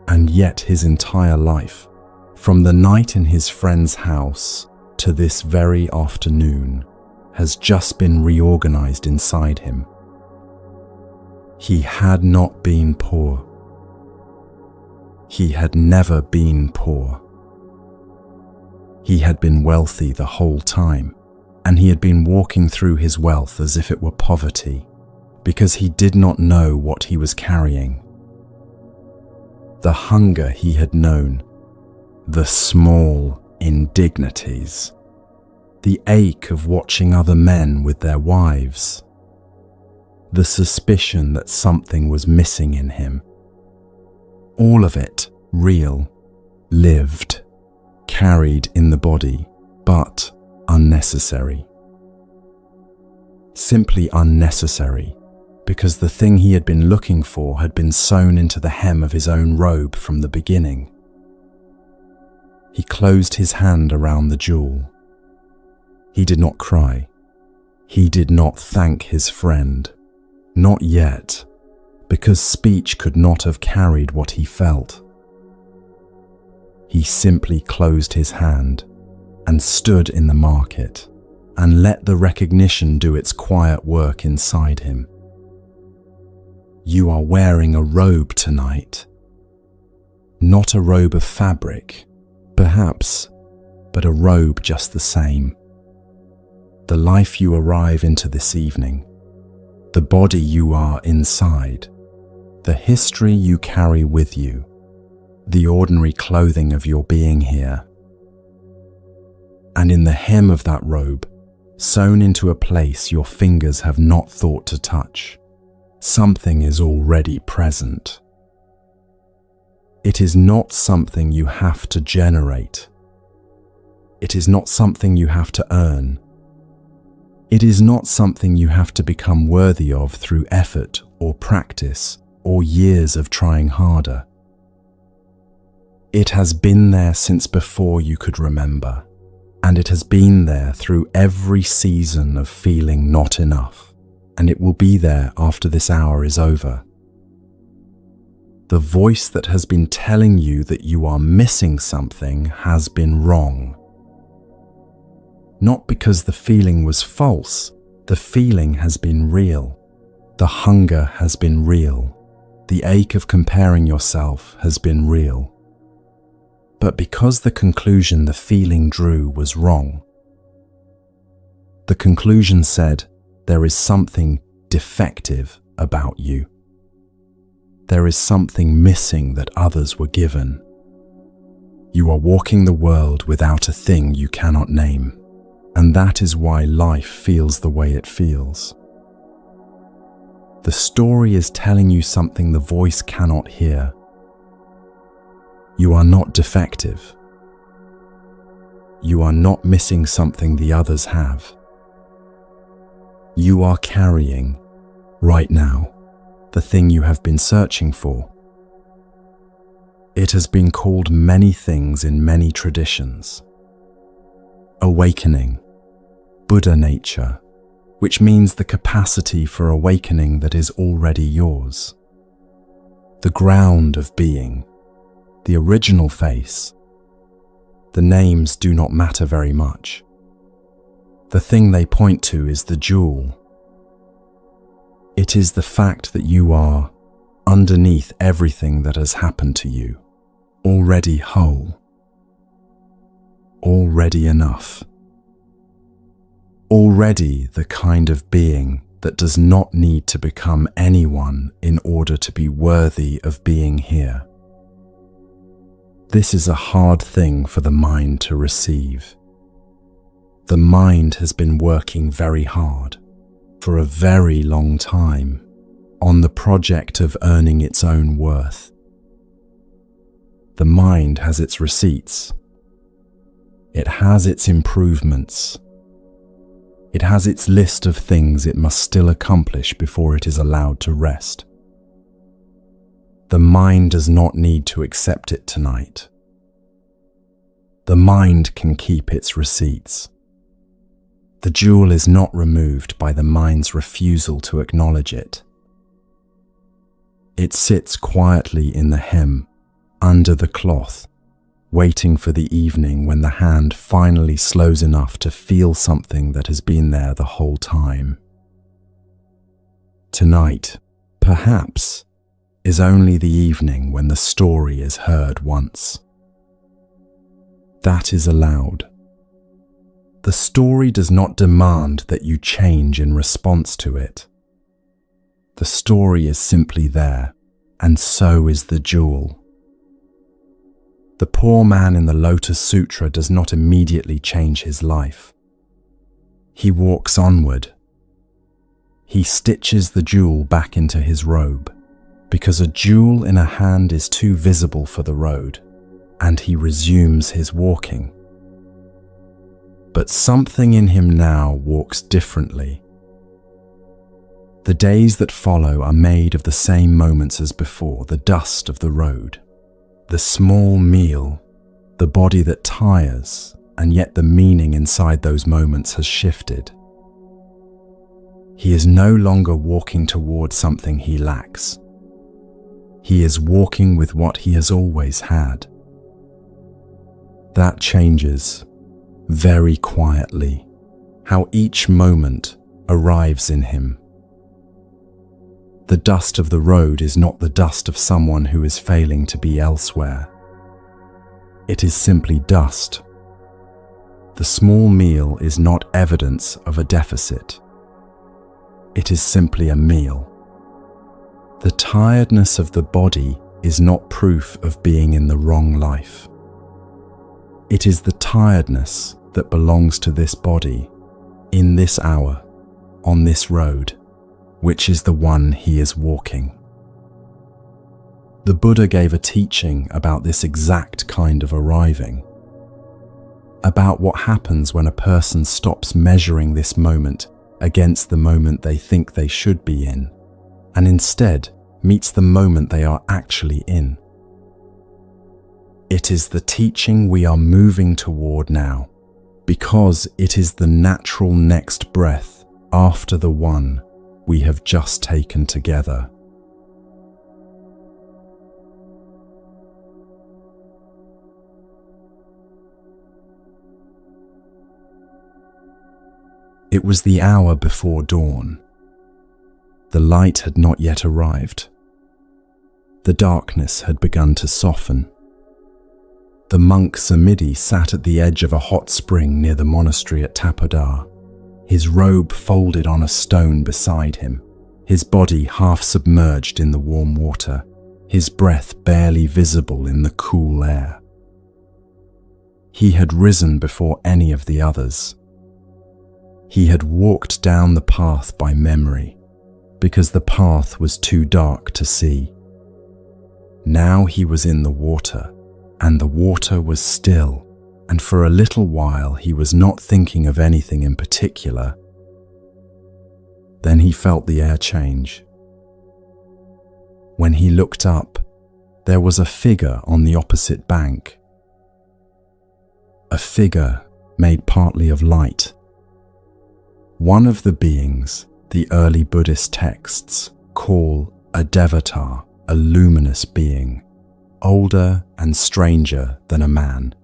Speaker 1: And yet his entire life, from the night in his friend's house to this very afternoon, has just been reorganized inside him. He had not been poor. He had never been poor. He had been wealthy the whole time, and he had been walking through his wealth as if it were poverty, because he did not know what he was carrying. The hunger he had known, the small indignities, the ache of watching other men with their wives, the suspicion that something was missing in him. All of it real, lived, carried in the body, but unnecessary. Simply unnecessary, because the thing he had been looking for had been sewn into the hem of his own robe from the beginning. He closed his hand around the jewel. He did not cry. He did not thank his friend. Not yet, because speech could not have carried what he felt. He simply closed his hand and stood in the market and let the recognition do its quiet work inside him. You are wearing a robe tonight. Not a robe of fabric, perhaps, but a robe just the same. The life you arrive into this evening, the body you are inside, the history you carry with you, the ordinary clothing of your being here. And in the hem of that robe, sewn into a place your fingers have not thought to touch, something is already present. It is not something you have to generate. It is not something you have to earn. It is not something you have to become worthy of through effort or practice or years of trying harder. It has been there since before you could remember, and it has been there through every season of feeling not enough, and it will be there after this hour is over. The voice that has been telling you that you are missing something has been wrong. Not because the feeling was false, the feeling has been real. The hunger has been real. The ache of comparing yourself has been real. But because the conclusion the feeling drew was wrong, the conclusion said there is something defective about you. There is something missing that others were given. You are walking the world without a thing you cannot name, and that is why life feels the way it feels. The story is telling you something the voice cannot hear. You are not defective. You are not missing something the others have. You are carrying, right now, the thing you have been searching for. It has been called many things in many traditions. Awakening, Buddha nature, which means the capacity for awakening that is already yours. The ground of being, the original face. The names do not matter very much. The thing they point to is the jewel. It is the fact that you are, underneath everything that has happened to you, already whole, already enough, already the kind of being that does not need to become anyone in order to be worthy of being here. This is a hard thing for the mind to receive. The mind has been working very hard, for a very long time, on the project of earning its own worth. The mind has its receipts. It has its improvements. It has its list of things it must still accomplish before it is allowed to rest. The mind does not need to accept it tonight. The mind can keep its receipts. The jewel is not removed by the mind's refusal to acknowledge it. It sits quietly in the hem, under the cloth, waiting for the evening when the hand finally slows enough to feel something that has been there the whole time. Tonight, perhaps, is only the evening when the story is heard once. That is allowed. The story does not demand that you change in response to it. The story is simply there, and so is the jewel. The poor man in the Lotus Sutra does not immediately change his life. He walks onward. He stitches the jewel back into his robe, because a jewel in a hand is too visible for the road, and he resumes his walking. But something in him now walks differently. The days that follow are made of the same moments as before, the dust of the road, the small meal, the body that tires, and yet the meaning inside those moments has shifted. He is no longer walking towards something he lacks. He is walking with what he has always had. That changes, very quietly, how each moment arrives in him. The dust of the road is not the dust of someone who is failing to be elsewhere. It is simply dust. The small meal is not evidence of a deficit. It is simply a meal. The tiredness of the body is not proof of being in the wrong life. It is the tiredness that belongs to this body, in this hour, on this road, which is the one he is walking. The Buddha gave a teaching about this exact kind of arriving, about what happens when a person stops measuring this moment against the moment they think they should be in, and instead meets the moment they are actually in. It is the teaching we are moving toward now, because it is the natural next breath after the one we have just taken together. It was the hour before dawn. The light had not yet arrived. The darkness had begun to soften. The monk Samidi sat at the edge of a hot spring near the monastery at Tapodar, his robe folded on a stone beside him, his body half submerged in the warm water, his breath barely visible in the cool air. He had risen before any of the others. He had walked down the path by memory, because the path was too dark to see. Now he was in the water, and the water was still, and for a little while he was not thinking of anything in particular. Then he felt the air change. When he looked up, there was a figure on the opposite bank. A figure made partly of light. One of the beings the early Buddhist texts call a devata, a luminous being, older and stranger than a man,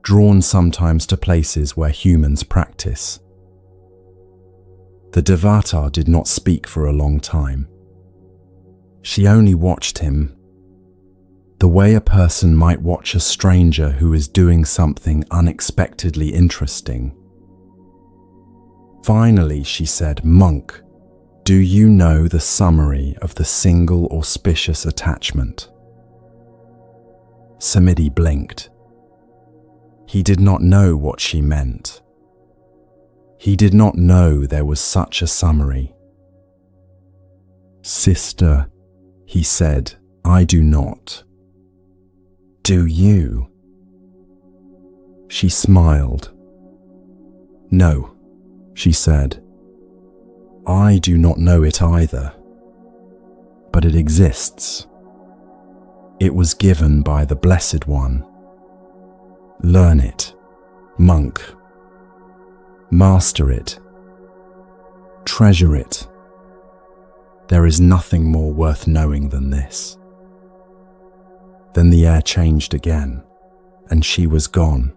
Speaker 1: drawn sometimes to places where humans practice. The devata did not speak for a long time. She only watched him, the way a person might watch a stranger who is doing something unexpectedly interesting. Finally, she said, "Monk, do you know the summary of the single auspicious attachment?" Samidi blinked. He did not know what she meant. He did not know there was such a summary. "Sister," he said, "I do not." "Do you?" She smiled. "No," she said. "I do not know it either. But it exists. It was given by the Blessed One. Learn it, monk. Master it. Treasure it. There is nothing more worth knowing than this." Then the air changed again, and she was gone,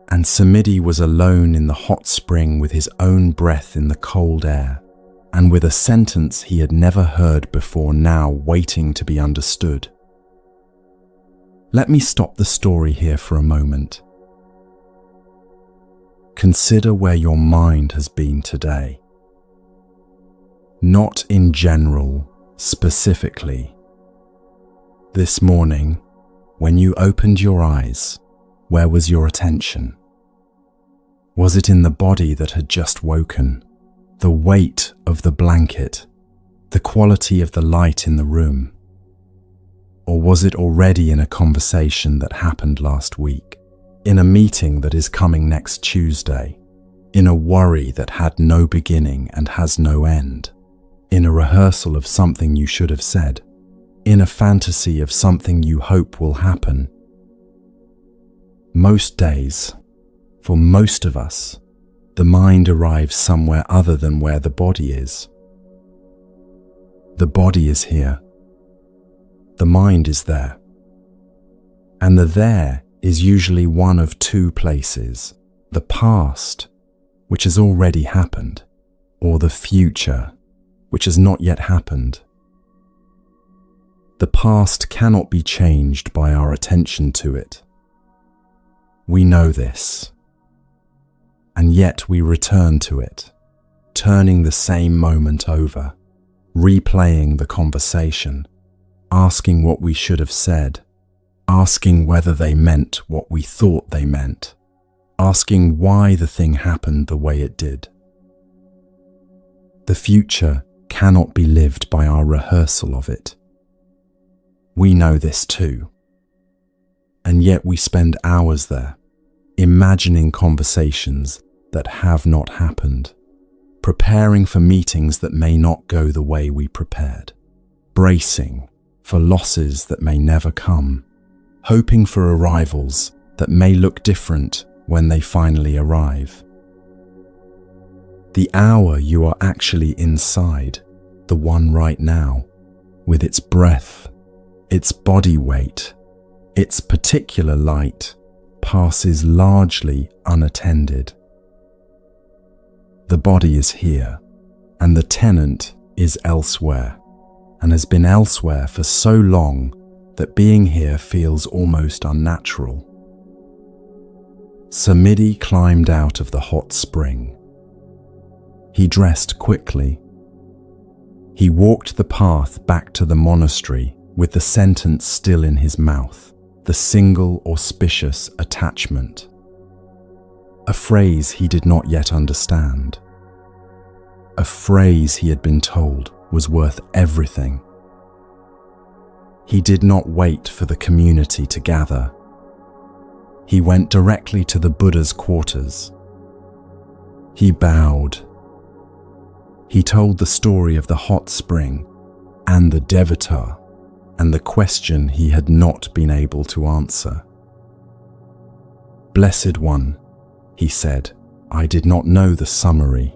Speaker 1: and Samidi was alone in the hot spring with his own breath in the cold air, and with a sentence he had never heard before now waiting to be understood. Let me stop the story here for a moment. Consider where your mind has been today. Not in general, specifically. This morning, when you opened your eyes, where was your attention? Was it in the body that had just woken, the weight of the blanket, the quality of the light in the room? Or was it already in a conversation that happened last week, in a meeting that is coming next Tuesday, in a worry that had no beginning and has no end, in a rehearsal of something you should have said, in a fantasy of something you hope will happen? Most days, for most of us, the mind arrives somewhere other than where the body is. The body is here. The mind is there. And the there is usually one of two places: the past, which has already happened, or the future, which has not yet happened. The past cannot be changed by our attention to it. We know this. And yet we return to it, turning the same moment over, replaying the conversation, asking what we should have said, asking whether they meant what we thought they meant, asking why the thing happened the way it did. The future cannot be lived by our rehearsal of it. We know this too. And yet we spend hours there, imagining conversations that have not happened, preparing for meetings that may not go the way we prepared, bracing for losses that may never come, hoping for arrivals that may look different when they finally arrive. The hour you are actually inside, the one right now, with its breath, its body weight, its particular light, passes largely unattended. The body is here, and the tenant is elsewhere, and has been elsewhere for so long that being here feels almost unnatural. Samadhi climbed out of the hot spring. He dressed quickly. He walked the path back to the monastery with the sentence still in his mouth, the single auspicious attachment. A phrase he did not yet understand. A phrase he had been told was worth everything. He did not wait for the community to gather. He went directly to the Buddha's quarters. He bowed. He told the story of the hot spring and the Devata and the question he had not been able to answer. "Blessed One," he said, "I did not know the summary.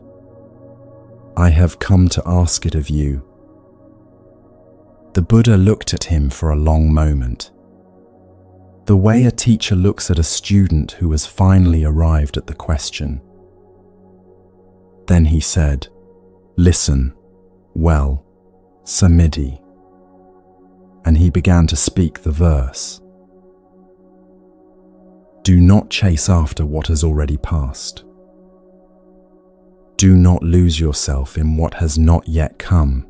Speaker 1: I have come to ask it of you." The Buddha looked at him for a long moment. The way a teacher looks at a student who has finally arrived at the question. Then he said, "Listen, well, Samadhi." And he began to speak the verse. Do not chase after what has already passed. Do not lose yourself in what has not yet come.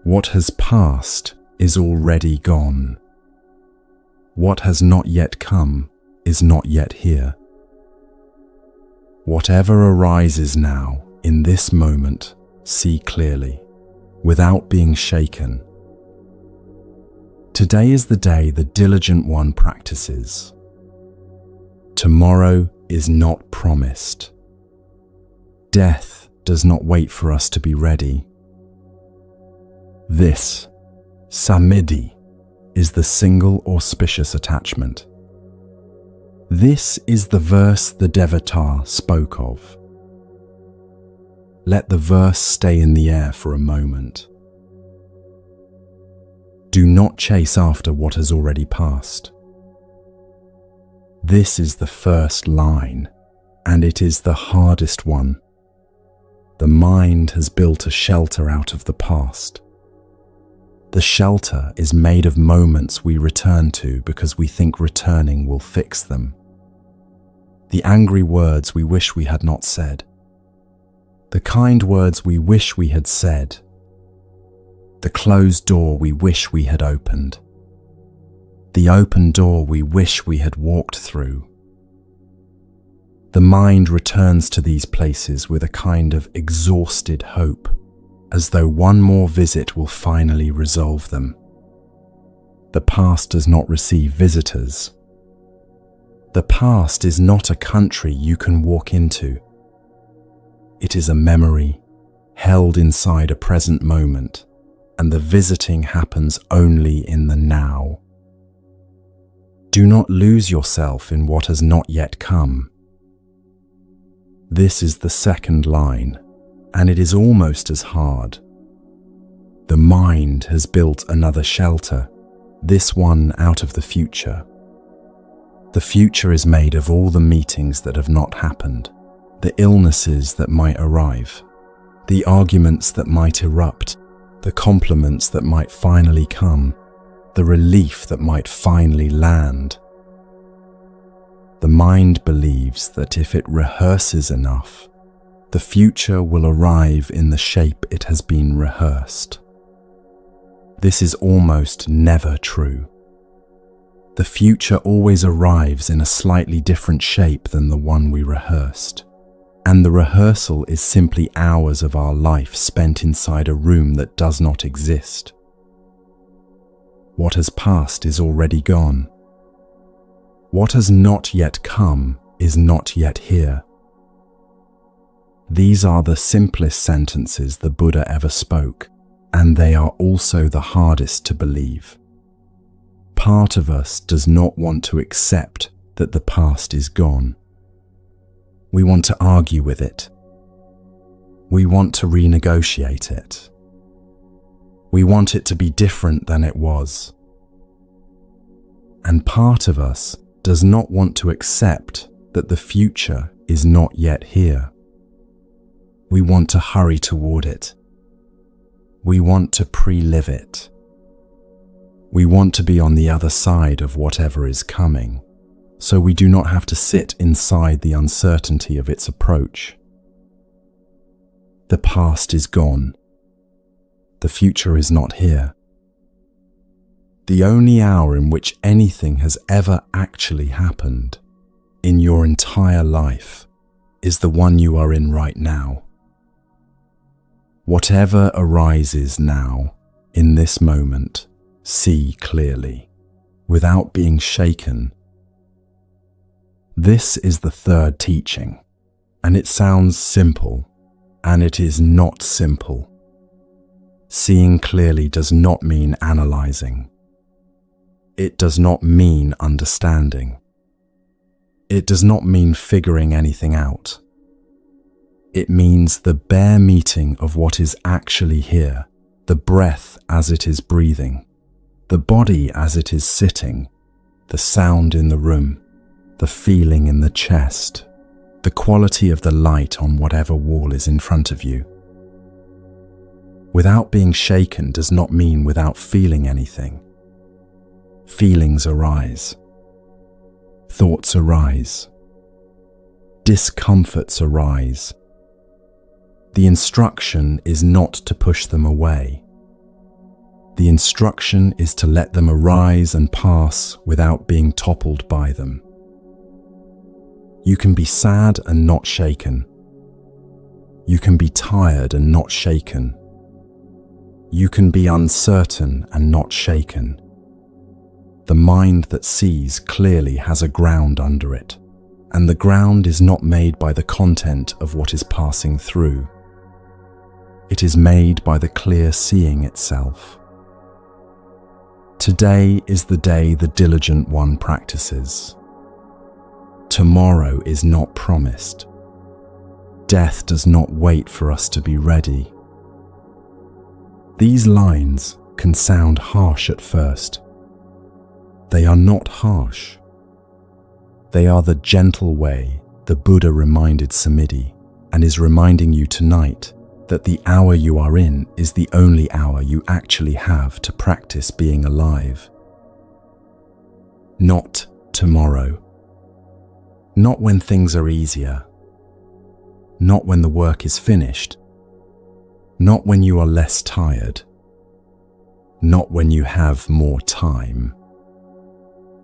Speaker 1: What has passed is already gone. What has not yet come is not yet here. Whatever arises now, in this moment, see clearly, without being shaken. Today is the day the diligent one practices. Tomorrow is not promised. Death does not wait for us to be ready. This, Samadhi, is the single auspicious attachment. This is the verse the Devata spoke of. Let the verse stay in the air for a moment. Do not chase after what has already passed. This is the first line, and it is the hardest one. The mind has built a shelter out of the past. The shelter is made of moments we return to because we think returning will fix them. The angry words we wish we had not said. The kind words we wish we had said. The closed door we wish we had opened. The open door we wish we had walked through. The mind returns to these places with a kind of exhausted hope, as though one more visit will finally resolve them. The past does not receive visitors. The past is not a country you can walk into. It is a memory held inside a present moment, and the visiting happens only in the now. Do not lose yourself in what has not yet come. This is the second line, and it is almost as hard. The mind has built another shelter, this one out of the future. The future is made of all the meetings that have not happened, the illnesses that might arrive, the arguments that might erupt, the compliments that might finally come, the relief that might finally land. The mind believes that if it rehearses enough, the future will arrive in the shape it has been rehearsed. This is almost never true. The future always arrives in a slightly different shape than the one we rehearsed, and the rehearsal is simply hours of our life spent inside a room that does not exist. What has passed is already gone. What has not yet come is not yet here. These are the simplest sentences the Buddha ever spoke, and they are also the hardest to believe. Part of us does not want to accept that the past is gone. We want to argue with it. We want to renegotiate it. We want it to be different than it was. And part of us does not want to accept that the future is not yet here. We want to hurry toward it. We want to pre-live it. We want to be on the other side of whatever is coming, so we do not have to sit inside the uncertainty of its approach. The past is gone. The future is not here. The only hour in which anything has ever actually happened in your entire life is the one you are in right now. Whatever arises now, in this moment, see clearly, without being shaken. This is the third teaching, and it sounds simple, and it is not simple. Seeing clearly does not mean analyzing. It does not mean understanding. It does not mean figuring anything out. It means the bare meeting of what is actually here, the breath as it is breathing, the body as it is sitting, the sound in the room, the feeling in the chest, the quality of the light on whatever wall is in front of you. Without being shaken does not mean without feeling anything. Feelings arise. Thoughts arise. Discomforts arise. The instruction is not to push them away. The instruction is to let them arise and pass without being toppled by them. You can be sad and not shaken. You can be tired and not shaken. You can be uncertain and not shaken. The mind that sees clearly has a ground under it, and the ground is not made by the content of what is passing through. It is made by the clear seeing itself. Today is the day the diligent one practices. Tomorrow is not promised. Death does not wait for us to be ready. These lines can sound harsh at first. They are not harsh. They are the gentle way the Buddha reminded Samidhi and is reminding you tonight that the hour you are in is the only hour you actually have to practice being alive. Not tomorrow. Not when things are easier. Not when the work is finished. Not when you are less tired. Not when you have more time.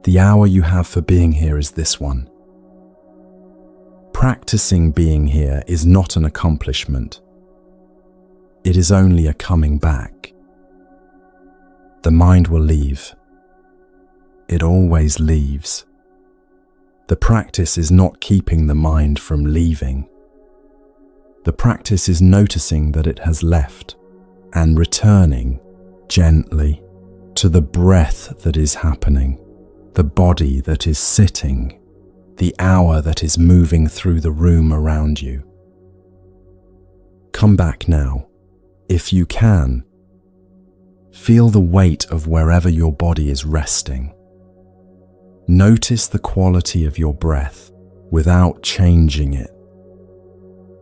Speaker 1: The hour you have for being here is this one. Practicing being here is not an accomplishment. It is only a coming back. The mind will leave. It always leaves. The practice is not keeping the mind from leaving. The practice is noticing that it has left and returning gently to the breath that is happening, the body that is sitting, the hour that is moving through the room around you. Come back now, if you can. Feel the weight of wherever your body is resting. Notice the quality of your breath without changing it.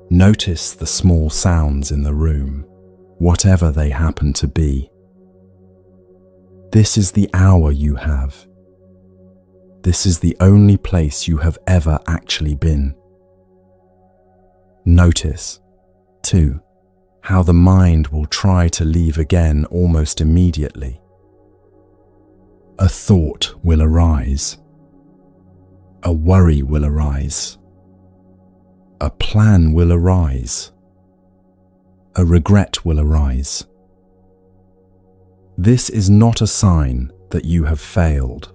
Speaker 1: Notice the small sounds in the room, whatever they happen to be. This is the hour you have. This is the only place you have ever actually been. Notice, too, how the mind will try to leave again almost immediately. A thought will arise. A worry will arise. A plan will arise. A regret will arise. This is not a sign that you have failed.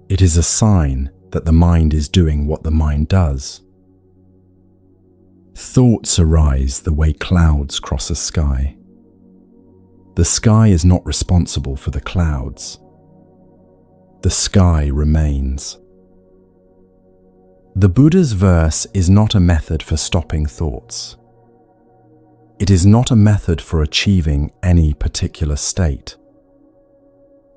Speaker 1: It is a sign that the mind is doing what the mind does. Thoughts arise the way clouds cross a sky. The sky is not responsible for the clouds. The sky remains. The Buddha's verse is not a method for stopping thoughts. It is not a method for achieving any particular state.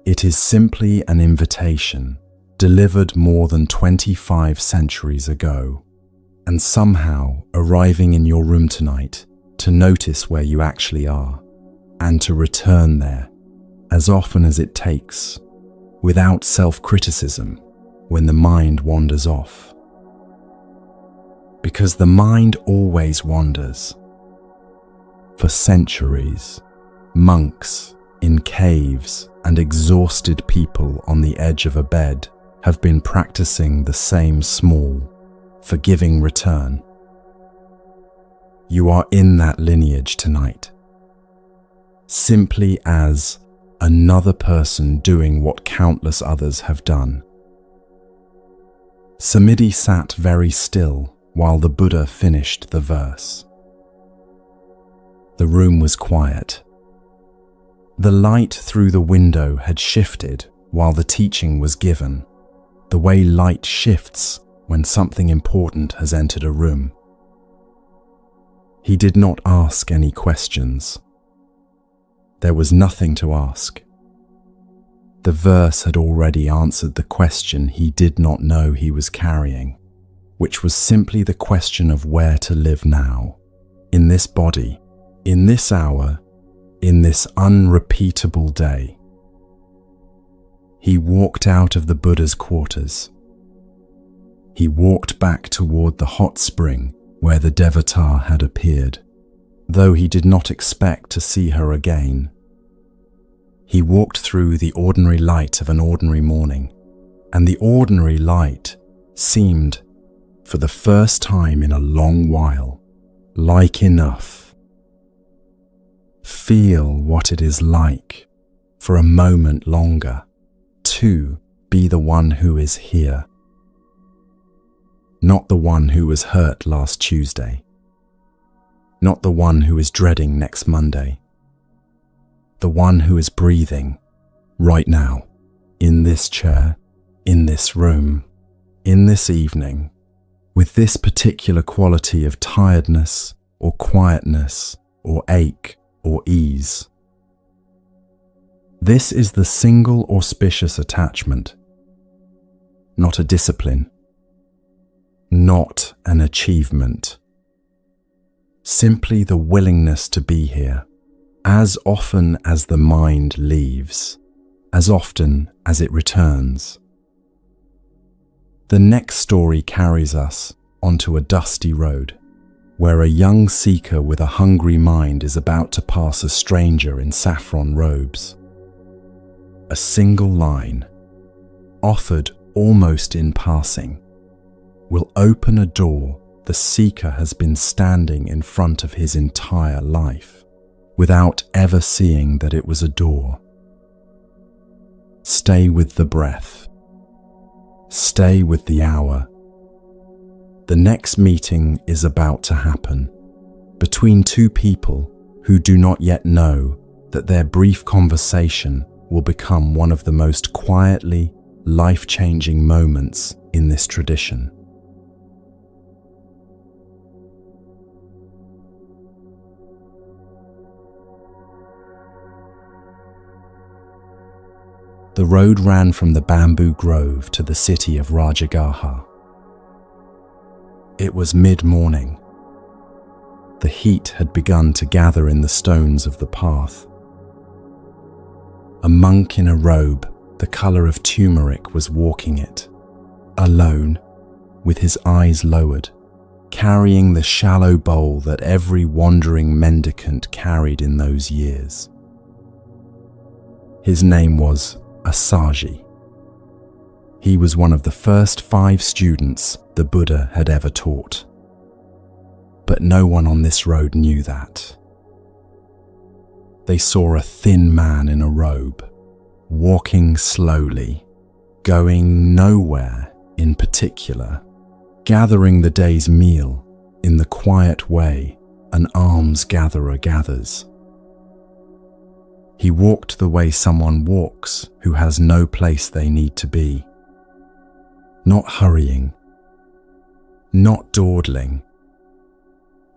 Speaker 1: It is simply an invitation delivered more than 25 centuries ago, and somehow arriving in your room tonight to notice where you actually are, and to return there, as often as it takes, without self-criticism when the mind wanders off. Because the mind always wanders. For centuries, monks in caves and exhausted people on the edge of a bed have been practicing the same small, forgiving return. You are in that lineage tonight, simply as another person doing what countless others have done. Samidhi sat very still while the Buddha finished the verse. The room was quiet. The light through the window had shifted while the teaching was given, the way light shifts when something important has entered a room. He did not ask any questions. There was nothing to ask. The verse had already answered the question he did not know he was carrying, which was simply the question of where to live now, in this body, in this hour, in this unrepeatable day. He walked out of the Buddha's quarters. He walked back toward the hot spring where the Devata had appeared, though he did not expect to see her again. He walked through the ordinary light of an ordinary morning, and the ordinary light seemed, for the first time in a long while, like enough. Feel what it is like, for a moment longer, to be the one who is here. Not the one who was hurt last Tuesday. Not the one who is dreading next Monday. The one who is breathing right now, in this chair, in this room, in this evening, with this particular quality of tiredness or quietness or ache or ease. This is the single auspicious attachment, not a discipline, not an achievement, simply the willingness to be here, as often as the mind leaves, as often as it returns. The next story carries us onto a dusty road, where a young seeker with a hungry mind is about to pass a stranger in saffron robes. A single line, offered almost in passing, will open a door the seeker has been standing in front of his entire life, without ever seeing that it was a door. Stay with the breath. Stay with the hour. The next meeting is about to happen between two people who do not yet know that their brief conversation will become one of the most quietly life-changing moments in this tradition. The road ran from the bamboo grove to the city of Rajagaha. It was mid-morning. The heat had begun to gather in the stones of the path. A monk in a robe, the color of turmeric, was walking it, alone, with his eyes lowered, carrying the shallow bowl that every wandering mendicant carried in those years. His name was Asaji. He was one of the first 5 students the Buddha had ever taught. But no one on this road knew that. They saw a thin man in a robe, walking slowly, going nowhere in particular, gathering the day's meal in the quiet way an alms-gatherer gathers. He walked the way someone walks who has no place they need to be. Not hurrying, not dawdling,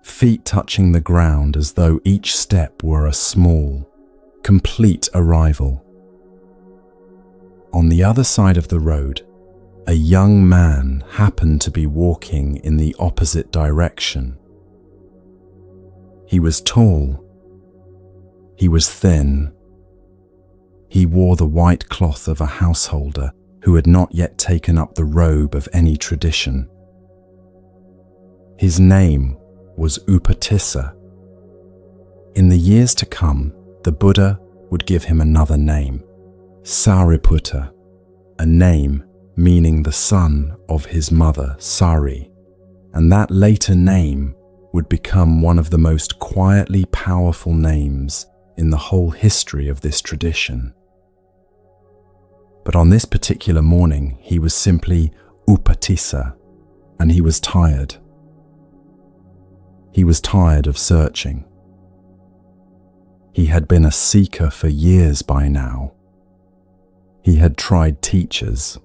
Speaker 1: feet touching the ground as though each step were a small, complete arrival. On the other side of the road, a young man happened to be walking in the opposite direction. He was tall. He was thin. He wore the white cloth of a householder who had not yet taken up the robe of any tradition. His name was Upatissa. In the years to come, the Buddha would give him another name, Sariputta, a name meaning the son of his mother, Sari, and that later name would become one of the most quietly powerful names in the whole history of this tradition. But on this particular morning, he was simply Upatissa, and he was tired. He was tired of searching. He had been a seeker for years by now. He had tried teachers.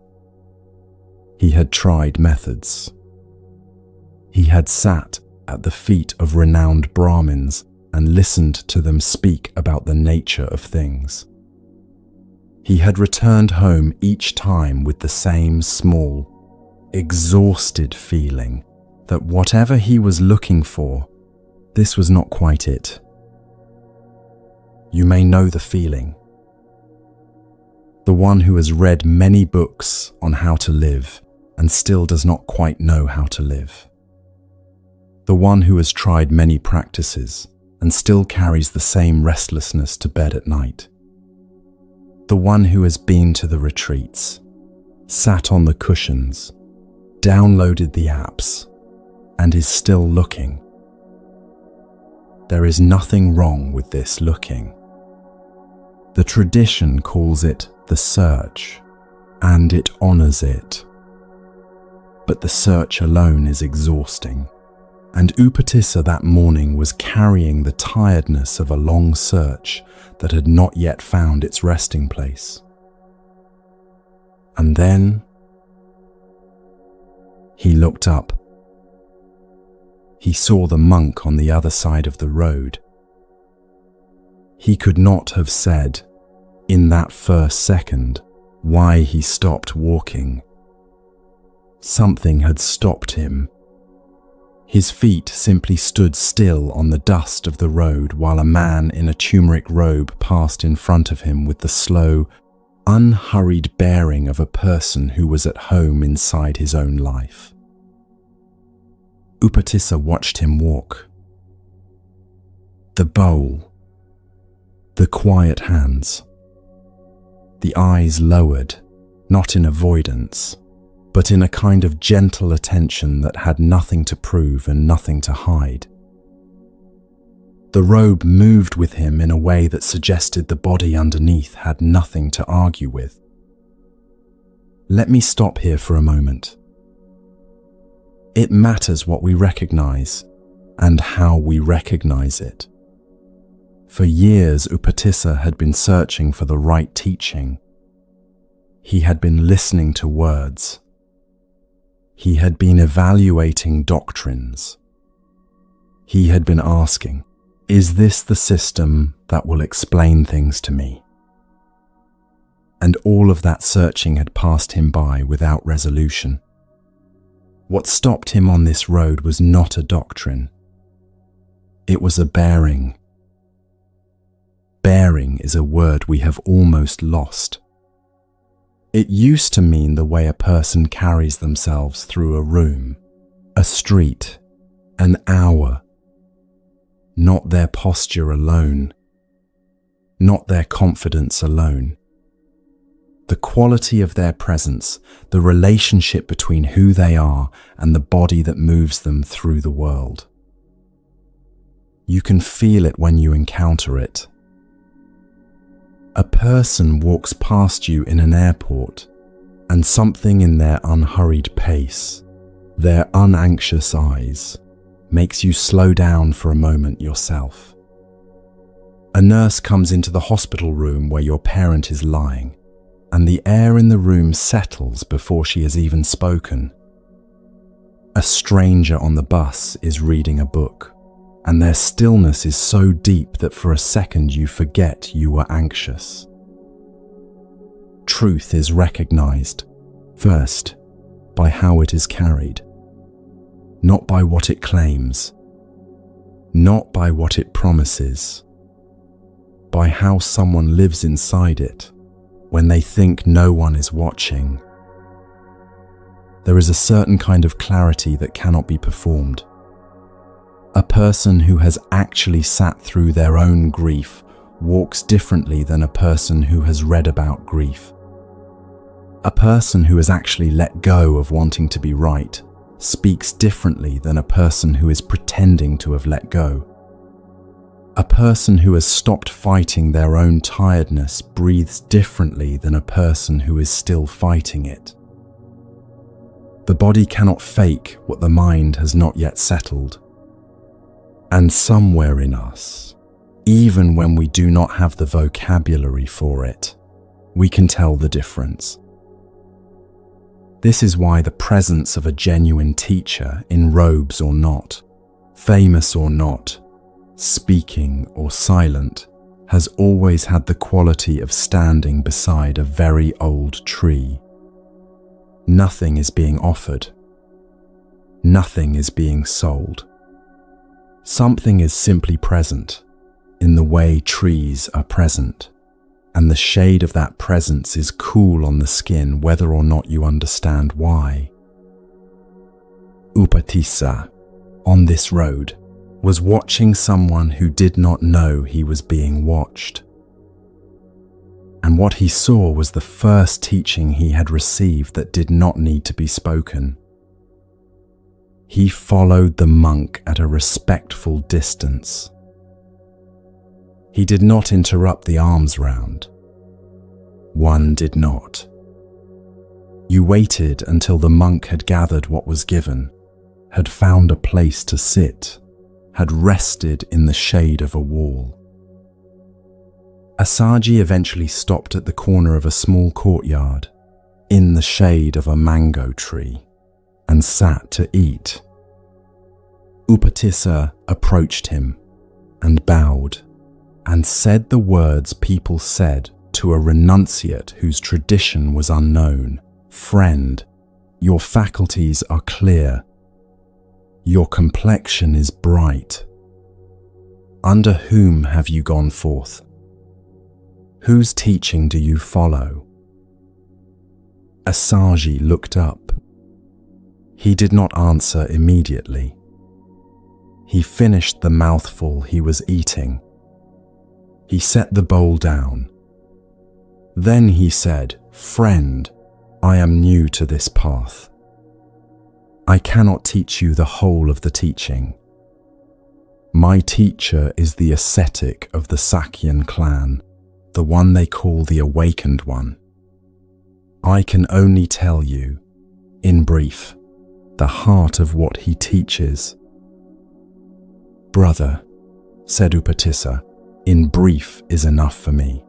Speaker 1: He had tried methods. He had sat at the feet of renowned Brahmins and listened to them speak about the nature of things. He had returned home each time with the same small, exhausted feeling that whatever he was looking for, this was not quite it. You may know the feeling. The one who has read many books on how to live and still does not quite know how to live. The one who has tried many practices and still carries the same restlessness to bed at night. The one who has been to the retreats, sat on the cushions, downloaded the apps, and is still looking. There is nothing wrong with this looking. The tradition calls it the search, and it honors it. But the search alone is exhausting, and Upatissa that morning was carrying the tiredness of a long search that had not yet found its resting place. And then he looked up. He saw the monk on the other side of the road. He could not have said, in that first second, why he stopped walking. Something had stopped him. His feet simply stood still on the dust of the road while a man in a turmeric robe passed in front of him with the slow, unhurried bearing of a person who was at home inside his own life. Upatissa watched him walk. The bowl, the quiet hands, the eyes lowered, not in avoidance, but in a kind of gentle attention that had nothing to prove and nothing to hide. The robe moved with him in a way that suggested the body underneath had nothing to argue with. Let me stop here for a moment. It matters what we recognize and how we recognize it. For years, Upatissa had been searching for the right teaching. He had been listening to words. He had been evaluating doctrines. He had been asking, is this the system that will explain things to me? And all of that searching had passed him by without resolution. What stopped him on this road was not a doctrine. It was a bearing. Bearing is a word we have almost lost. It used to mean the way a person carries themselves through a room, a street, an hour. Not their posture alone, not their confidence alone. The quality of their presence, the relationship between who they are and the body that moves them through the world. You can feel it when you encounter it. A person walks past you in an airport, and something in their unhurried pace, their unanxious eyes, makes you slow down for a moment yourself. A nurse comes into the hospital room where your parent is lying, and the air in the room settles before she has even spoken. A stranger on the bus is reading a book, and their stillness is so deep that for a second you forget you were anxious. Truth is recognized, first, by how it is carried, not by what it claims, not by what it promises, by how someone lives inside it. when they think no one is watching. There is a certain kind of clarity that cannot be performed. A person who has actually sat through their own grief walks differently than a person who has read about grief. A person who has actually let go of wanting to be right speaks differently than a person who is pretending to have let go. A person who has stopped fighting their own tiredness breathes differently than a person who is still fighting it. The body cannot fake what the mind has not yet settled. And somewhere in us, even when we do not have the vocabulary for it, we can tell the difference. This is why the presence of a genuine teacher, in robes or not, famous or not, speaking or silent, has always had the quality of standing beside a very old tree. Nothing is being offered. Nothing is being sold. Something is simply present, in the way trees are present, and the shade of that presence is cool on the skin whether or not you understand why. Upatissa, on this road, was watching someone who did not know he was being watched. And what he saw was the first teaching he had received that did not need to be spoken. He followed the monk at a respectful distance. He did not interrupt the alms round. One did not. You waited until the monk had gathered what was given, had found a place to sit, had rested in the shade of a wall. Assaji eventually stopped at the corner of a small courtyard, in the shade of a mango tree, and sat to eat. Upatissa approached him and bowed and said the words people said to a renunciate whose tradition was unknown. Friend, your faculties are clear. Your complexion is bright. Under whom have you gone forth? Whose teaching do you follow? Assaji looked up. He did not answer immediately. He finished the mouthful he was eating. He set the bowl down. Then he said, "Friend, I am new to this path. I cannot teach you the whole of the teaching. My teacher is the ascetic of the Sakyan clan, the one they call the awakened one. I can only tell you, in brief, the heart of what he teaches." "Brother," said Upatissa, "in brief is enough for me.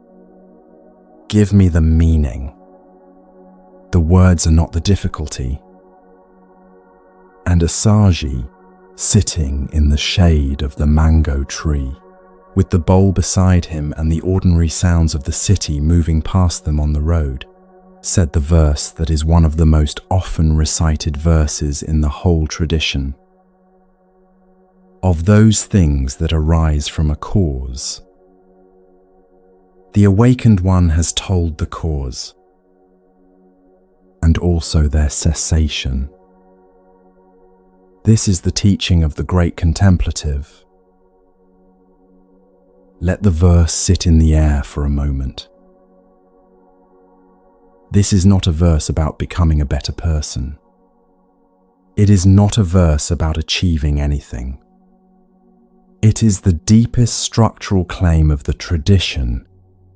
Speaker 1: Give me the meaning. The words are not the difficulty." And Assaji, sitting in the shade of the mango tree, with the bowl beside him and the ordinary sounds of the city moving past them on the road, said the verse that is one of the most often recited verses in the whole tradition. Of those things that arise from a cause, the awakened one has told the cause, and also their cessation. This is the teaching of the great contemplative. Let the verse sit in the air for a moment. This is not a verse about becoming a better person. It is not a verse about achieving anything. It is the deepest structural claim of the tradition,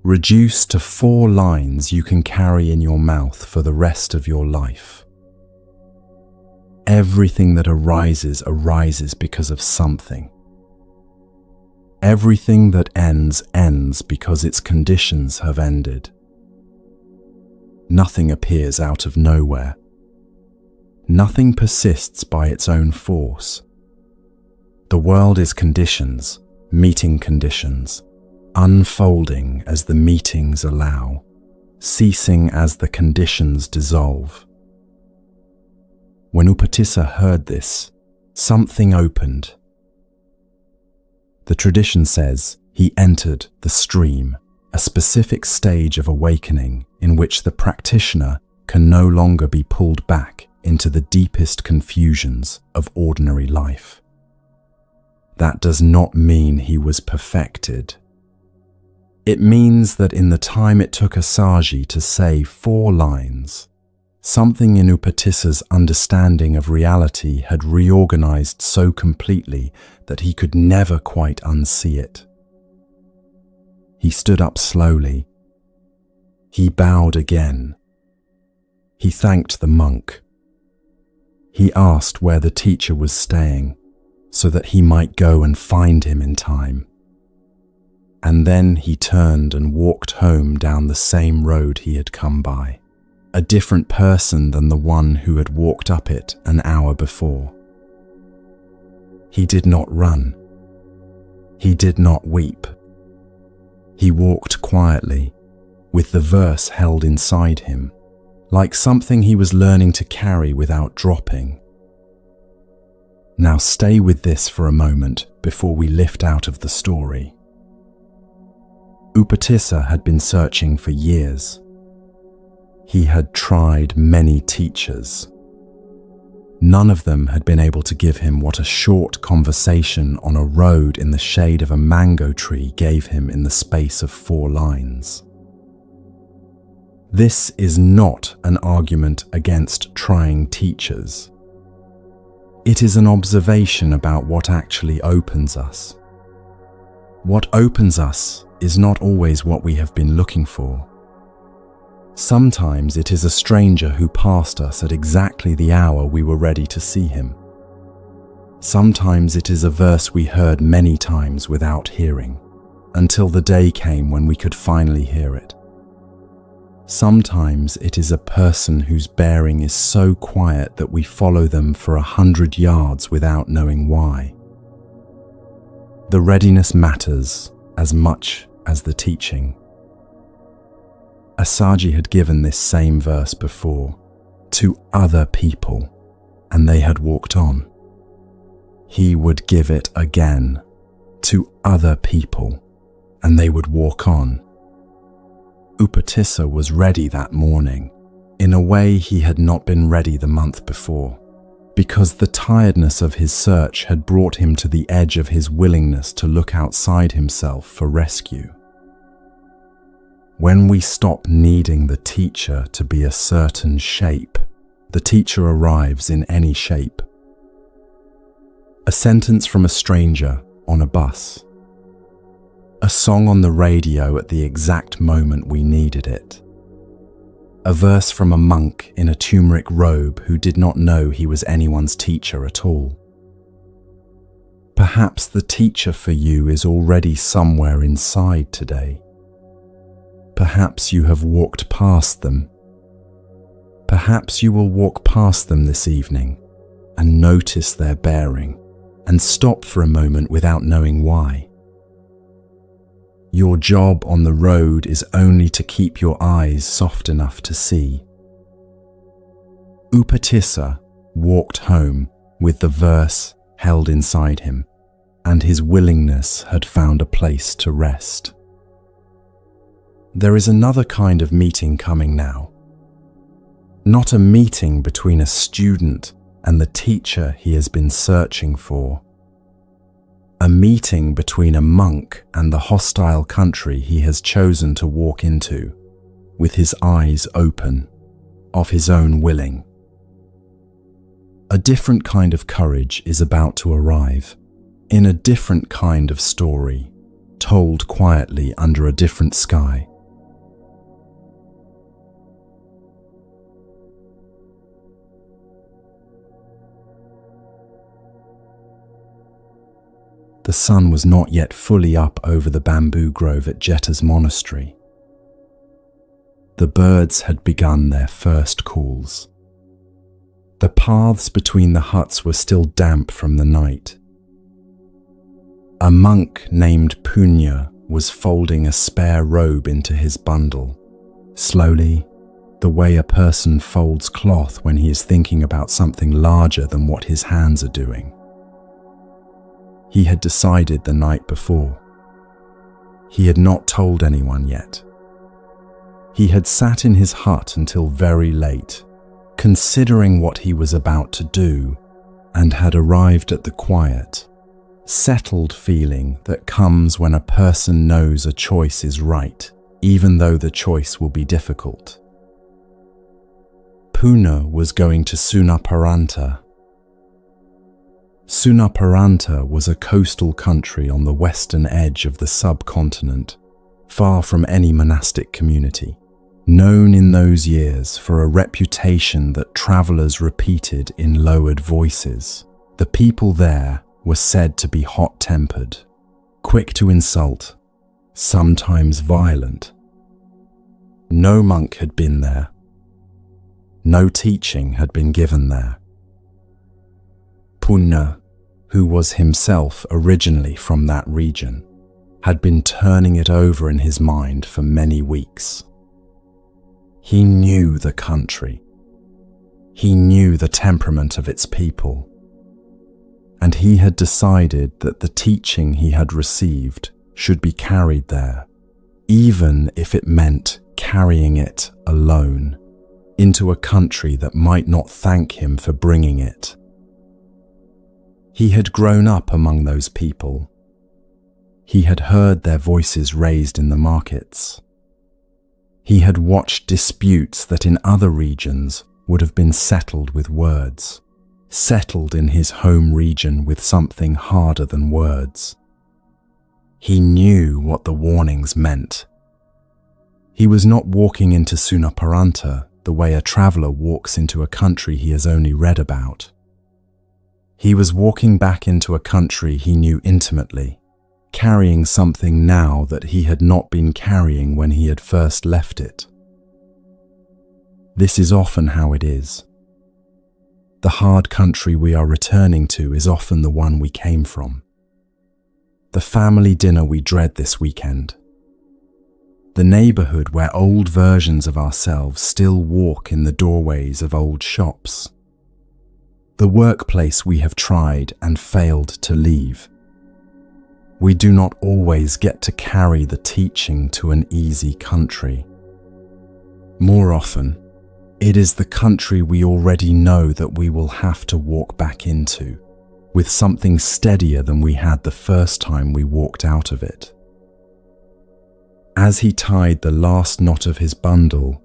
Speaker 1: reduced to 4 lines you can carry in your mouth for the rest of your life. Everything that arises because of something. Everything that ends because its conditions have ended. Nothing appears out of nowhere. Nothing persists by its own force. The world is conditions, meeting conditions, unfolding as the meetings allow, ceasing as the conditions dissolve. When Upatissa heard this, something opened. The tradition says he entered the stream a specific stage of awakening in which the practitioner can no longer be pulled back into the deepest confusions of ordinary life. That does not mean he was perfected. It means that in the time it took Assaji to say 4 lines, something in Upatissa's understanding of reality had reorganized so completely that he could never quite unsee it. He stood up slowly. He bowed again. He thanked the monk. He asked where the teacher was staying so that he might go and find him in time. And then he turned and walked home down the same road he had come by, a different person than the one who had walked up it an hour before. He did not run. He did not weep. He walked quietly, with the verse held inside him, like something he was learning to carry without dropping. Now stay with this for a moment before we lift out of the story. Upatissa had been searching for years. He had tried many teachers. None of them had been able to give him what a short conversation on a road in the shade of a mango tree gave him in the space of 4 lines. This is not an argument against trying teachers. It is an observation about what actually opens us. What opens us is not always what we have been looking for. Sometimes it is a stranger who passed us at exactly the hour we were ready to see him. Sometimes it is a verse we heard many times without hearing, until the day came when we could finally hear it. Sometimes it is a person whose bearing is so quiet that we follow them for 100 yards without knowing why. The readiness matters as much as the teaching. Assaji had given this same verse before to other people, and they had walked on. He would give it again to other people, and they would walk on. Upatissa was ready that morning, in a way he had not been ready the month before, because the tiredness of his search had brought him to the edge of his willingness to look outside himself for rescue. When we stop needing the teacher to be a certain shape, the teacher arrives in any shape. A sentence from a stranger on a bus. A song on the radio at the exact moment we needed it. A verse from a monk in a turmeric robe who did not know he was anyone's teacher at all. Perhaps the teacher for you is already somewhere inside today. Perhaps you have walked past them. Perhaps you will walk past them this evening and notice their bearing and stop for a moment without knowing why. Your job on the road is only to keep your eyes soft enough to see. Upatissa walked home with the verse held inside him, and his willingness had found a place to rest. There is another kind of meeting coming now. Not a meeting between a student and the teacher he has been searching for. A meeting between a monk and the hostile country he has chosen to walk into, with his eyes open, of his own willing. A different kind of courage is about to arrive, in a different kind of story, told quietly under a different sky. The sun was not yet fully up over the bamboo grove at Jetta's monastery. The birds had begun their first calls. The paths between the huts were still damp from the night. A monk named Punya was folding a spare robe into his bundle, slowly, the way a person folds cloth when he is thinking about something larger than what his hands are doing. He had decided the night before. He had not told anyone yet. He had sat in his hut until very late, considering what he was about to do, and had arrived at the quiet, settled feeling that comes when a person knows a choice is right, even though the choice will be difficult. Puna was going to Sunaparanta. Sunaparanta was a coastal country on the western edge of the subcontinent, far from any monastic community, known in those years for a reputation that travelers repeated in lowered voices. The people there were said to be hot-tempered, quick to insult, sometimes violent. No monk had been there. No teaching had been given there. Puna, who was himself originally from that region, had been turning it over in his mind for many weeks. He knew the country. He knew the temperament of its people. And he had decided that the teaching he had received should be carried there, even if it meant carrying it alone into a country that might not thank him for bringing it. He had grown up among those people. He had heard their voices raised in the markets. He had watched disputes that in other regions would have been settled with words, settled in his home region with something harder than words. He knew what the warnings meant. He was not walking into Sunaparanta the way a traveler walks into a country he has only read about. He was walking back into a country he knew intimately, carrying something now that he had not been carrying when he had first left it. This is often how it is. The hard country we are returning to is often the one we came from. The family dinner we dread this weekend. The neighborhood where old versions of ourselves still walk in the doorways of old shops. The workplace we have tried and failed to leave. We do not always get to carry the teaching to an easy country. More often, it is the country we already know that we will have to walk back into, with something steadier than we had the first time we walked out of it. As he tied the last knot of his bundle,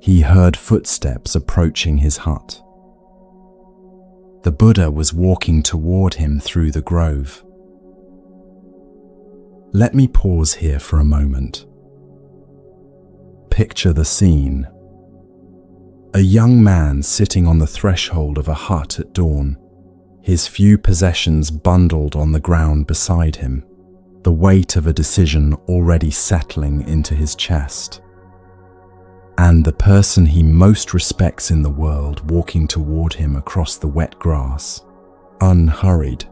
Speaker 1: he heard footsteps approaching his hut. The Buddha was walking toward him through the grove. Let me pause here for a moment. Picture the scene. A young man sitting on the threshold of a hut at dawn, his few possessions bundled on the ground beside him, the weight of a decision already settling into his chest. And the person he most respects in the world walking toward him across the wet grass, unhurried,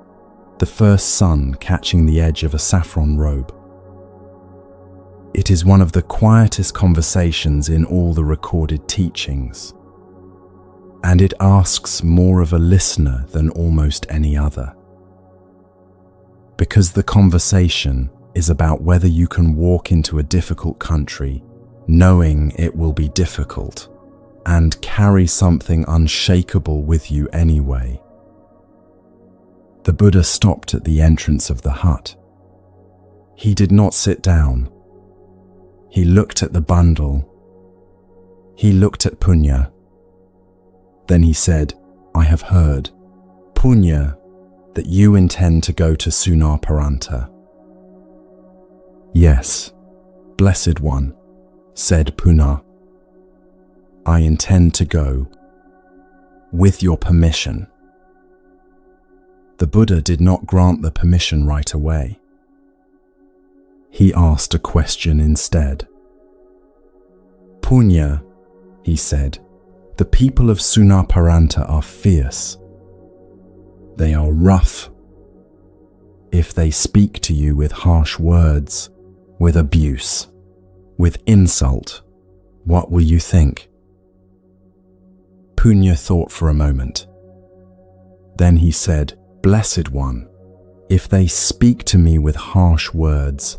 Speaker 1: the first sun catching the edge of a saffron robe. It is one of the quietest conversations in all the recorded teachings, and it asks more of a listener than almost any other. Because the conversation is about whether you can walk into a difficult country knowing it will be difficult and carry something unshakable with you anyway. The Buddha stopped at the entrance of the hut. He did not sit down. He looked at the bundle. He looked at Punya. Then he said, "I have heard, Punya, that you intend to go to Sunaparanta." "Yes, Blessed One," said Puna. "I intend to go, with your permission." The Buddha did not grant the permission right away. He asked a question instead. "Punya," he said, "the people of Sunaparanta are fierce. They are rough. If they speak to you with harsh words, with abuse, with insult, what will you think?" Punya thought for a moment. Then he said, "Blessed One, if they speak to me with harsh words,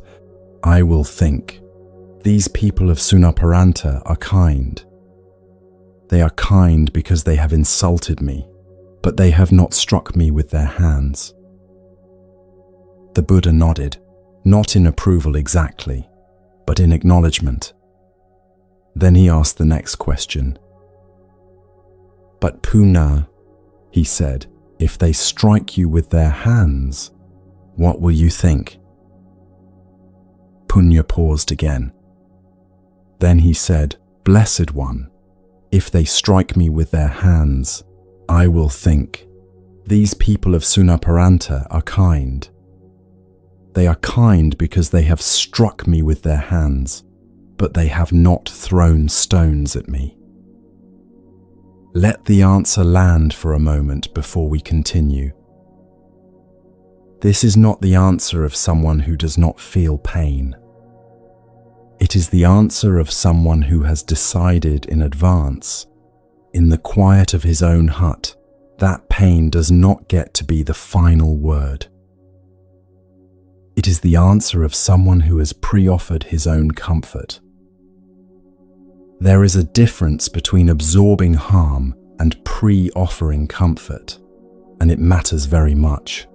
Speaker 1: I will think. These people of Sunaparanta are kind. They are kind because they have insulted me, but they have not struck me with their hands. The Buddha nodded, not in approval exactly, but in acknowledgement. Then he asked the next question. But Puna, he said, if they strike you with their hands, what will you think? Punya paused again. Then he said, Blessed One, if they strike me with their hands, I will think, these people of Sunaparanta are kind. They are kind because they have struck me with their hands, but they have not thrown stones at me. Let the answer land for a moment before we continue. This is not the answer of someone who does not feel pain. It is the answer of someone who has decided in advance, in the quiet of his own hut, that pain does not get to be the final word. It is the answer of someone who has pre-offered his own comfort. There is a difference between absorbing harm and pre-offering comfort, and it matters very much.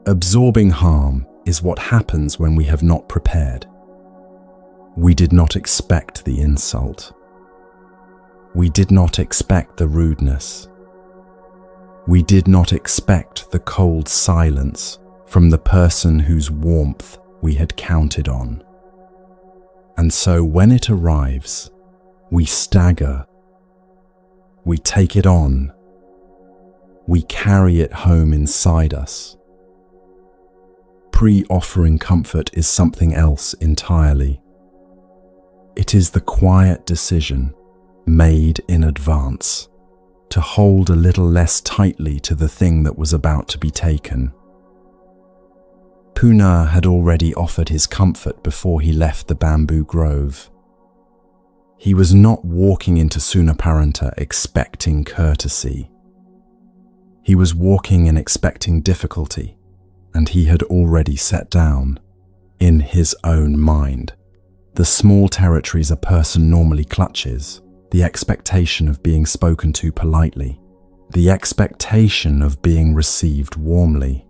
Speaker 1: Absorbing harm is what happens when we have not prepared. We did not expect the insult. We did not expect the rudeness. We did not expect the cold silence from the person whose warmth we had counted on. And so when it arrives, we stagger. We take it on. We carry it home inside us. Pre-offering comfort is something else entirely. It is the quiet decision made in advance to hold a little less tightly to the thing that was about to be taken. Puna had already offered his comfort before he left the bamboo grove. He was not walking into Sunaparanta expecting courtesy. He was walking and expecting difficulty, and he had already set down, in his own mind, the small territories a person normally clutches, the expectation of being spoken to politely, the expectation of being received warmly,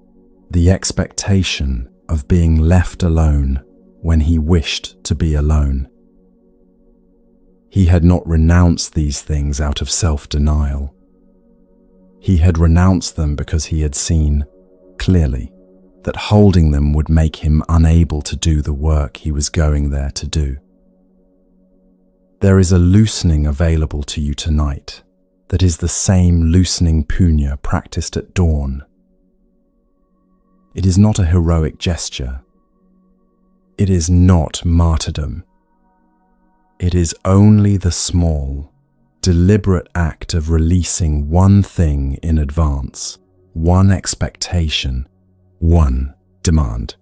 Speaker 1: the expectation of being left alone when he wished to be alone. He had not renounced these things out of self-denial. He had renounced them because he had seen, clearly, that holding them would make him unable to do the work he was going there to do. There is a loosening available to you tonight that is the same loosening punya practiced at dawn. It is not a heroic gesture. It is not martyrdom. It is only the small, deliberate act of releasing one thing in advance, one expectation, one demand,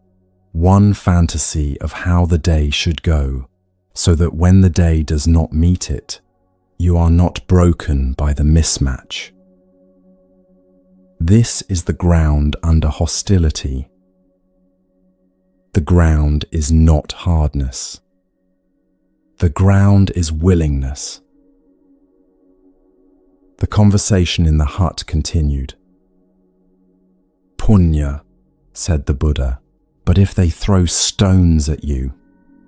Speaker 1: one fantasy of how the day should go, so that when the day does not meet it, you are not broken by the mismatch. This is the ground under hostility. The ground is not hardness. The ground is willingness. The conversation in the hut continued. Punya, said the Buddha, but if they throw stones at you,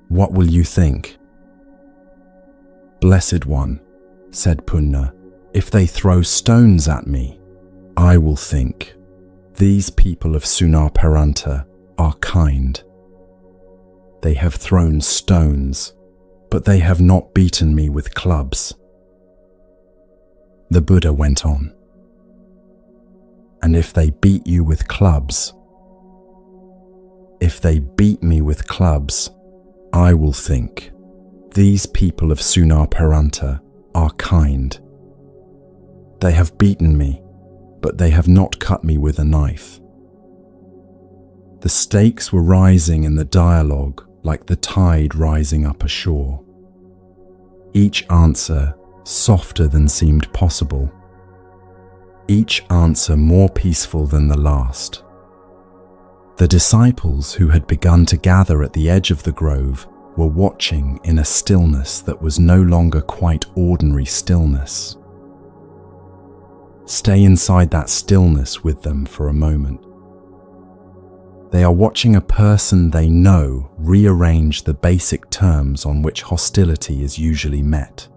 Speaker 1: what will you think? Blessed One, said Punya, if they throw stones at me, I will think, these people of Sunaparanta are kind. They have thrown stones, but they have not beaten me with clubs. The Buddha went on. And if they beat you with clubs, if they beat me with clubs, I will think, these people of Sunaparanta are kind. They have beaten me, but they have not cut me with a knife. The stakes were rising in the dialogue like the tide rising up ashore. Each answer softer than seemed possible. Each answer more peaceful than the last. The disciples who had begun to gather at the edge of the grove were watching in a stillness that was no longer quite ordinary stillness. Stay inside that stillness with them for a moment. They are watching a person they know rearrange the basic terms on which hostility is usually met.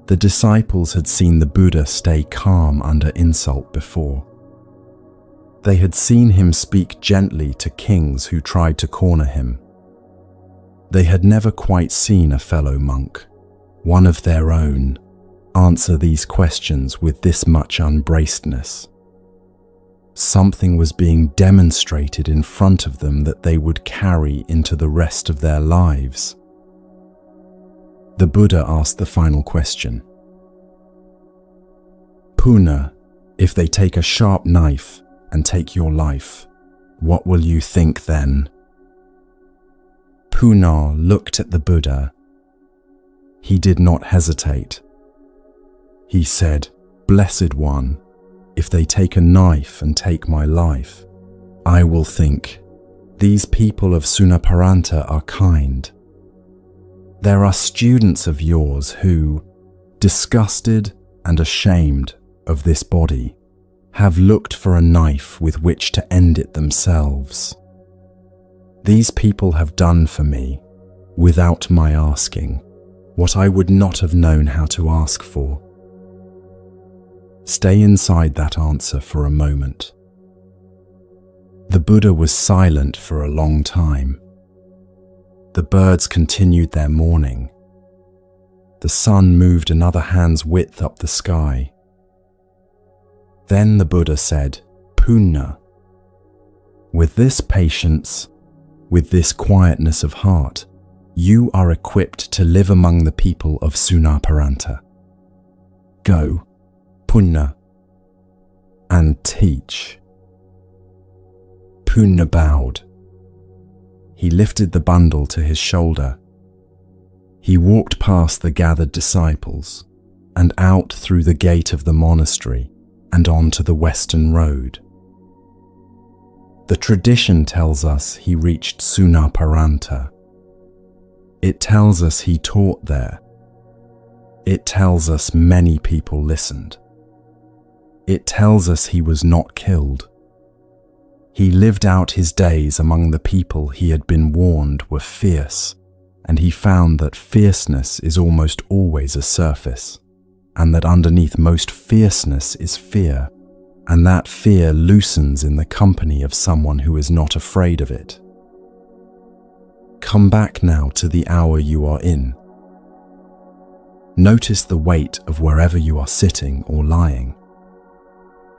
Speaker 1: The disciples had seen the Buddha stay calm under insult before. They had seen him speak gently to kings who tried to corner him. They had never quite seen a fellow monk, one of their own, answer these questions with this much unbracedness. Something was being demonstrated in front of them that they would carry into the rest of their lives. The Buddha asked the final question. Puna, if they take a sharp knife and take your life, what will you think then? Puna looked at the Buddha. He did not hesitate. He said, "Blessed One, if they take a knife and take my life, I will think, these people of Sunaparanta are kind. There are students of yours who, disgusted and ashamed of this body, have looked for a knife with which to end it themselves. These people have done for me, without my asking, what I would not have known how to ask for." Stay inside that answer for a moment. The Buddha was silent for a long time. The birds continued their mourning. The sun moved another hand's width up the sky. Then the Buddha said, "Puna, with this patience, with this quietness of heart, you are equipped to live among the people of Sunaparanta. Go, Puna, and teach." Puna bowed. He lifted the bundle to his shoulder. He walked past the gathered disciples and out through the gate of the monastery and onto the western road. The tradition tells us he reached Sunaparanta. It tells us he taught there. It tells us many people listened. It tells us he was not killed. He lived out his days among the people he had been warned were fierce, and he found that fierceness is almost always a surface, and that underneath most fierceness is fear, and that fear loosens in the company of someone who is not afraid of it. Come back now to the hour you are in. Notice the weight of wherever you are sitting or lying.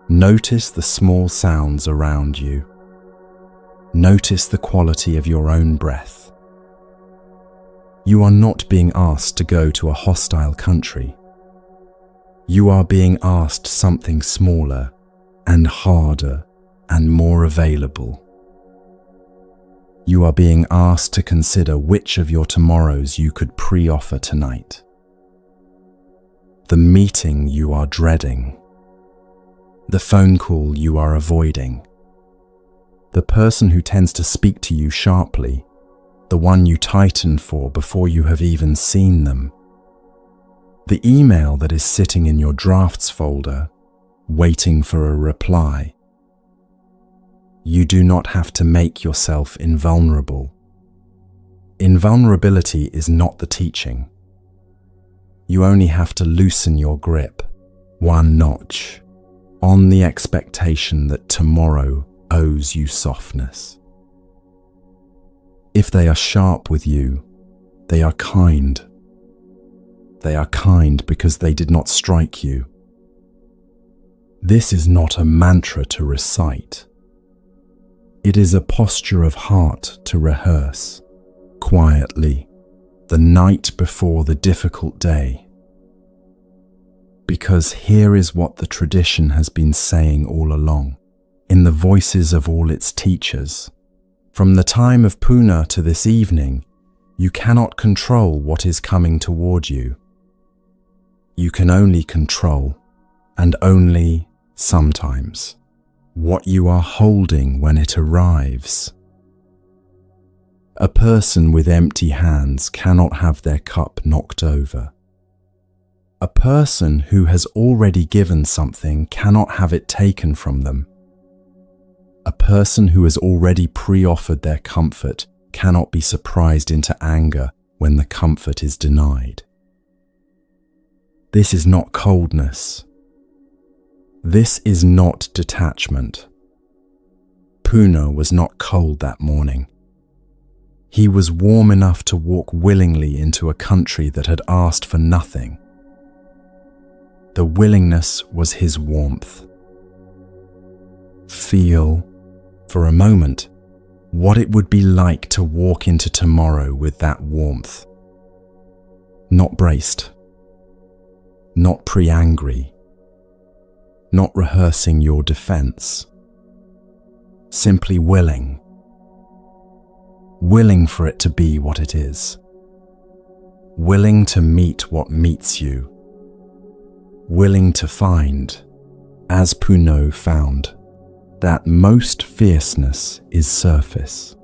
Speaker 1: Notice the small sounds around you. Notice the quality of your own breath. You are not being asked to go to a hostile country. You are being asked something smaller and harder and more available. You are being asked to consider which of your tomorrows you could pre-offer tonight. The meeting you are dreading. The phone call you are avoiding. The person who tends to speak to you sharply. The one you tighten for before you have even seen them. The email that is sitting in your drafts folder, waiting for a reply. You do not have to make yourself invulnerable. Invulnerability is not the teaching. You only have to loosen your grip, one notch, on the expectation that tomorrow owes you softness. If they are sharp with you, they are kind. They are kind because they did not strike you. This is not a mantra to recite. It is a posture of heart to rehearse, quietly, the night before the difficult day. Because here is what the tradition has been saying all along, in the voices of all its teachers. From the time of Puna to this evening, you cannot control what is coming toward you. You can only control, and only sometimes, what you are holding when it arrives. A person with empty hands cannot have their cup knocked over. A person who has already given something cannot have it taken from them. A person who has already pre-offered their comfort cannot be surprised into anger when the comfort is denied. This is not coldness. This is not detachment. Puna was not cold that morning. He was warm enough to walk willingly into a country that had asked for nothing. The willingness was his warmth. Feel, for a moment, what it would be like to walk into tomorrow with that warmth. Not braced, not pre-angry, not rehearsing your defense. Simply willing. Willing for it to be what it is. Willing to meet what meets you. Willing to find, as Puno found, that most fierceness is surface,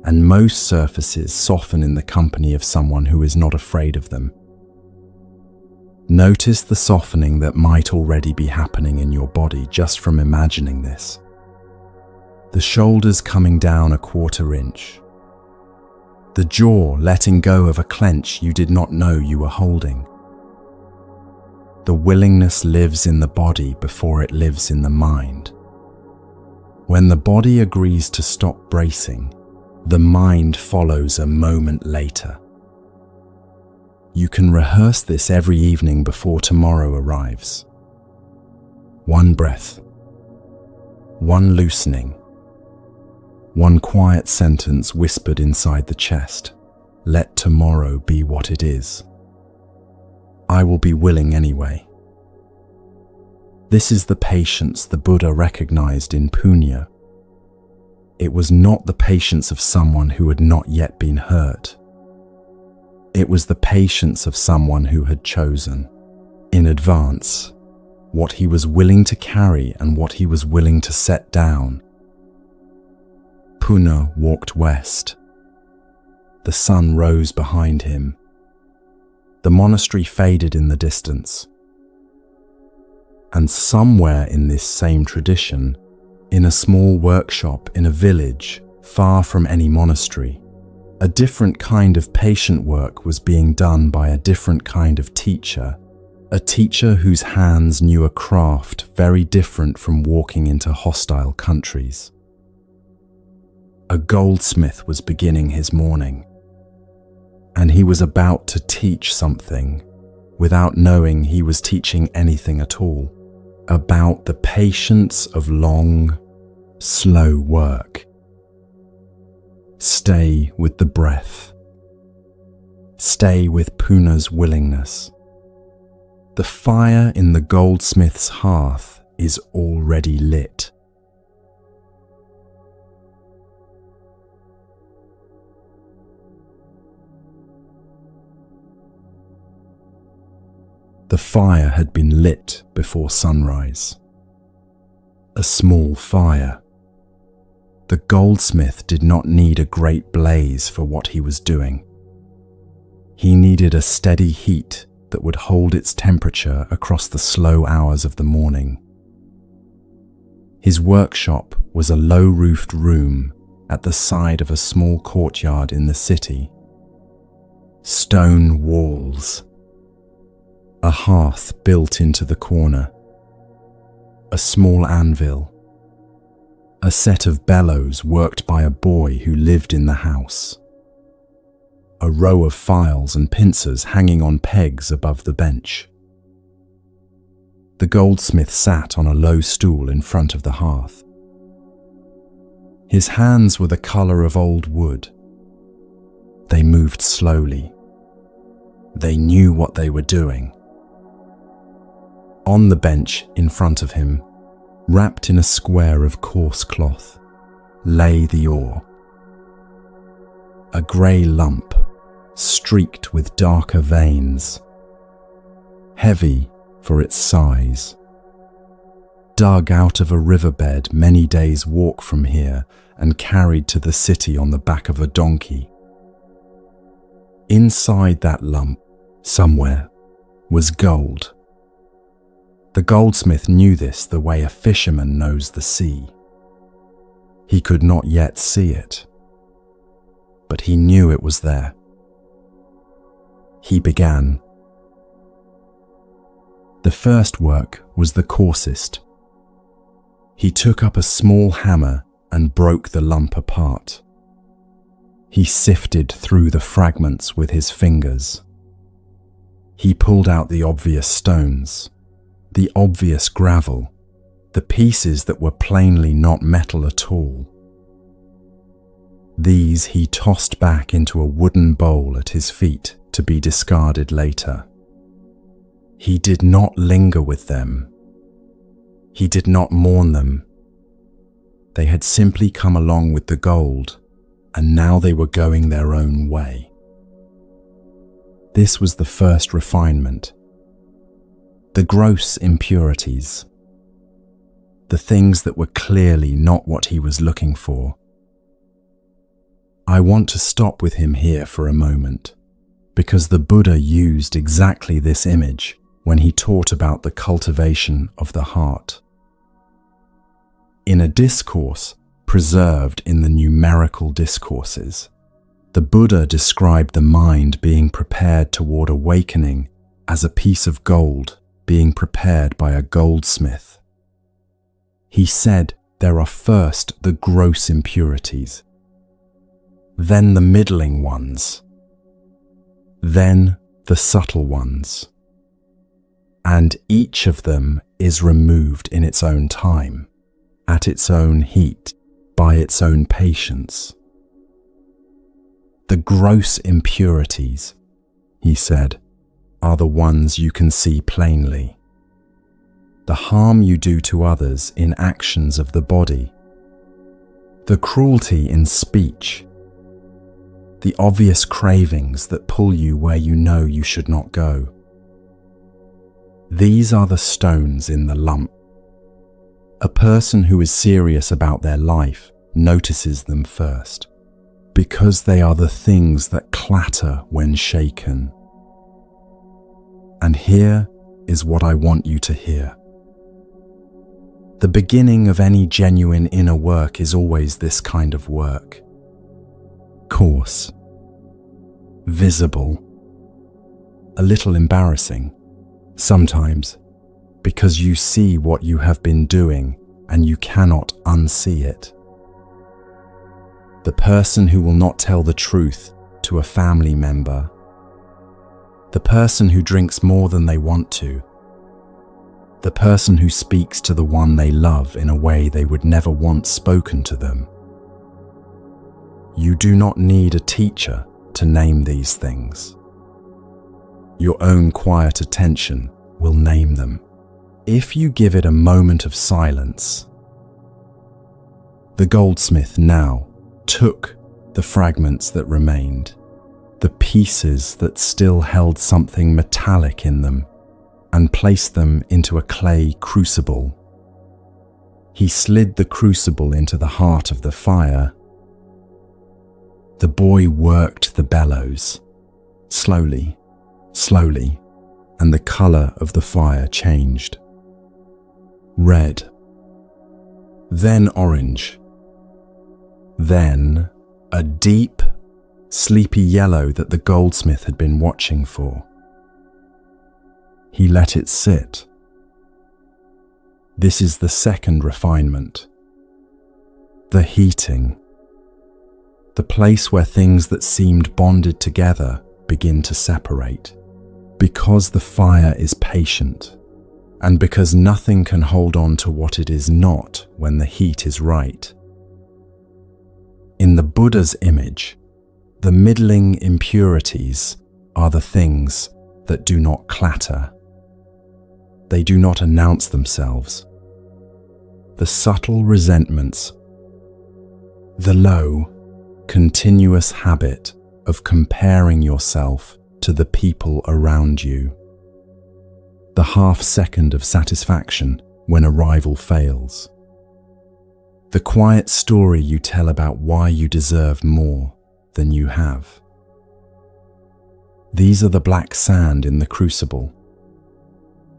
Speaker 1: and most surfaces soften in the company of someone who is not afraid of them. Notice the softening that might already be happening in your body just from imagining this. The shoulders coming down a 1/4 inch. The jaw letting go of a clench you did not know you were holding. The willingness lives in the body before it lives in the mind. When the body agrees to stop bracing, the mind follows a moment later. You can rehearse this every evening before tomorrow arrives. One breath, one loosening, one quiet sentence whispered inside the chest. Let tomorrow be what it is. I will be willing anyway. This is the patience the Buddha recognized in Punya. It was not the patience of someone who had not yet been hurt. It was the patience of someone who had chosen, in advance, what he was willing to carry and what he was willing to set down. Puna walked west. The sun rose behind him. The monastery faded in the distance. And somewhere in this same tradition, in a small workshop in a village far from any monastery, a different kind of patient work was being done by a different kind of teacher, a teacher whose hands knew a craft very different from walking into hostile countries. A goldsmith was beginning his morning, and he was about to teach something without knowing he was teaching anything at all, about the patience of long, slow work. Stay with the breath. Stay with Puna's willingness. The fire in the goldsmith's hearth is already lit. The fire had been lit before sunrise. A small fire. The goldsmith did not need a great blaze for what he was doing. He needed a steady heat that would hold its temperature across the slow hours of the morning. His workshop was a low-roofed room at the side of a small courtyard in the city. Stone walls. A hearth built into the corner. A small anvil. A set of bellows worked by a boy who lived in the house. A row of files and pincers hanging on pegs above the bench. The goldsmith sat on a low stool in front of the hearth. His hands were the color of old wood. They moved slowly. They knew what they were doing. On the bench in front of him, wrapped in a square of coarse cloth, lay the ore. A grey lump, streaked with darker veins, heavy for its size. dug out of a riverbed many days' walk from here and carried to the city on the back of a donkey. Inside that lump, somewhere, was gold. The goldsmith knew this the way a fisherman knows the sea. He could not yet see it, but he knew it was there. He began. The first work was the coarsest. He took up a small hammer and broke the lump apart. He sifted through the fragments with his fingers. He pulled out the obvious stones, the obvious gravel, the pieces that were plainly not metal at all. These he tossed back into a wooden bowl at his feet to be discarded later. He did not linger with them. He did not mourn them. They had simply come along with the gold, and now they were going their own way. This was the first refinement. The gross impurities. The things that were clearly not what he was looking for. I want to stop with him here for a moment, because the Buddha used exactly this image when he taught about the cultivation of the heart. In a discourse preserved in the numerical discourses, the Buddha described the mind being prepared toward awakening as a piece of gold being prepared by a goldsmith. He said there are first the gross impurities, then the middling ones, then the subtle ones, and each of them is removed in its own time, at its own heat, by its own patience. The gross impurities, he said, are the ones you can see plainly. The harm you do to others in actions of the body, the cruelty in speech, the obvious cravings that pull you where you know you should not go. These are the stones in the lump. A person who is serious about their life notices them first, because they are the things that clatter when shaken. And here is what I want you to hear. The beginning of any genuine inner work is always this kind of work. Coarse, visible, a little embarrassing, sometimes, because you see what you have been doing and you cannot unsee it. The person who will not tell the truth to a family member, the person who drinks more than they want to, the person who speaks to the one they love in a way they would never want spoken to them. You do not need a teacher to name these things. Your own quiet attention will name them, if you give it a moment of silence. The goldsmith now took the fragments that remained, the pieces that still held something metallic in them, and placed them into a clay crucible. He slid the crucible into the heart of the fire. The boy worked the bellows, slowly, slowly, and the color of the fire changed. Red, then orange, then a deep, sleepy yellow that the goldsmith had been watching for. He let it sit. This is the second refinement. The heating. The place where things that seemed bonded together begin to separate, because the fire is patient, and because nothing can hold on to what it is not when the heat is right. In the Buddha's image, the middling impurities are the things that do not clatter. They do not announce themselves. The subtle resentments, the low, continuous habit of comparing yourself to the people around you, the half second of satisfaction when a rival fails. The quiet story you tell about why you deserve more than you have. These are the black sand in the crucible.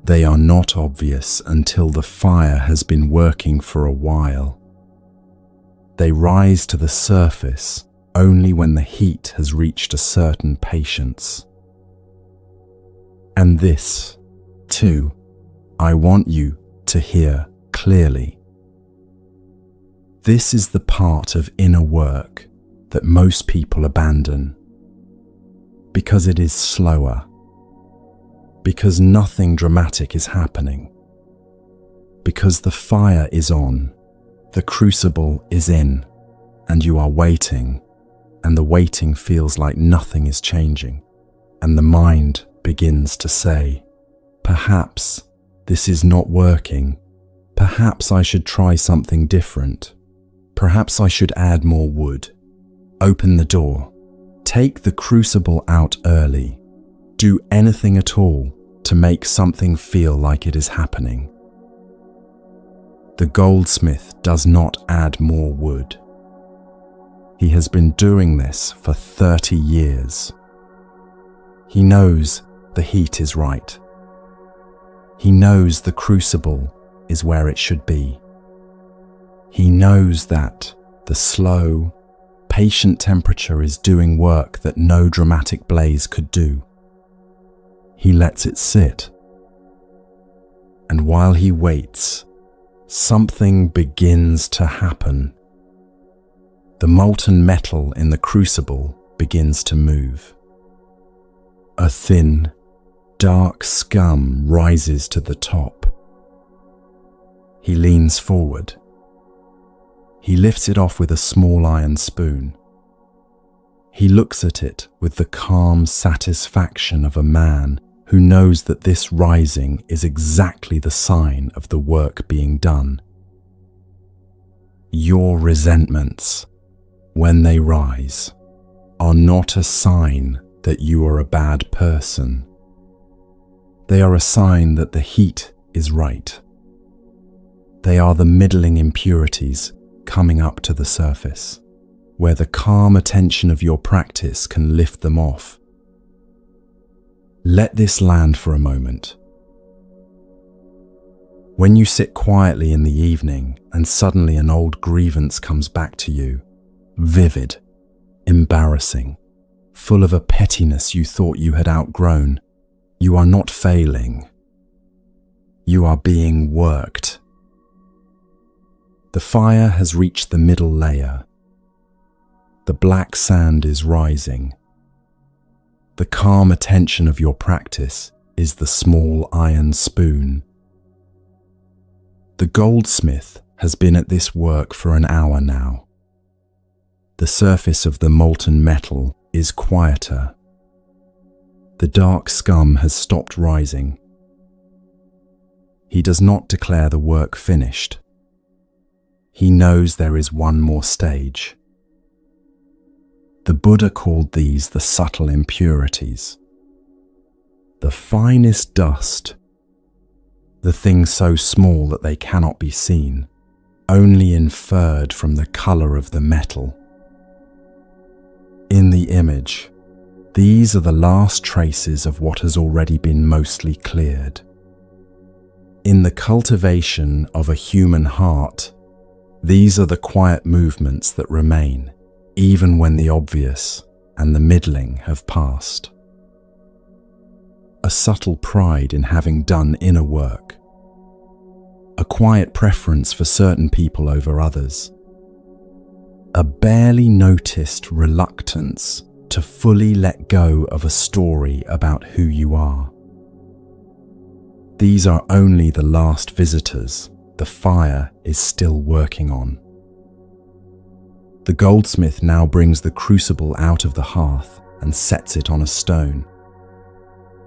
Speaker 1: They are not obvious until the fire has been working for a while. They rise to the surface only when the heat has reached a certain patience. And this, too, I want you to hear clearly. This is the part of inner work that most people abandon, because it is slower, because nothing dramatic is happening, because the fire is on, the crucible is in, and you are waiting, and the waiting feels like nothing is changing, and the mind begins to say, perhaps this is not working, perhaps I should try something different, perhaps I should add more wood, open the door, take the crucible out early, do anything at all to make something feel like it is happening. The goldsmith does not add more wood. He has been doing this for 30 years. He knows the heat is right. He knows the crucible is where it should be. He knows that the slow, patient temperature is doing work that no dramatic blaze could do. He lets it sit. And while he waits, something begins to happen. The molten metal in the crucible begins to move. A thin, dark scum rises to the top. He leans forward. He lifts it off with a small iron spoon. He looks at it with the calm satisfaction of a man who knows that this rising is exactly the sign of the work being done. Your resentments, when they rise, are not a sign that you are a bad person. They are a sign that the heat is right. They are the middling impurities coming up to the surface, where the calm attention of your practice can lift them off. Let this land for a moment. When you sit quietly in the evening and suddenly an old grievance comes back to you, vivid, embarrassing, full of a pettiness you thought you had outgrown, you are not failing. You are being worked. The fire has reached the middle layer. The black sand is rising. The calm attention of your practice is the small iron spoon. The goldsmith has been at this work for an hour now. The surface of the molten metal is quieter. The dark scum has stopped rising. He does not declare the work finished. He knows there is one more stage. The Buddha called these the subtle impurities. The finest dust, the things so small that they cannot be seen, only inferred from the color of the metal. In the image, these are the last traces of what has already been mostly cleared. In the cultivation of a human heart, these are the quiet movements that remain, even when the obvious and the middling have passed. A subtle pride in having done inner work. A quiet preference for certain people over others. A barely noticed reluctance to fully let go of a story about who you are. These are only the last visitors the fire is still working on. The goldsmith now brings the crucible out of the hearth and sets it on a stone.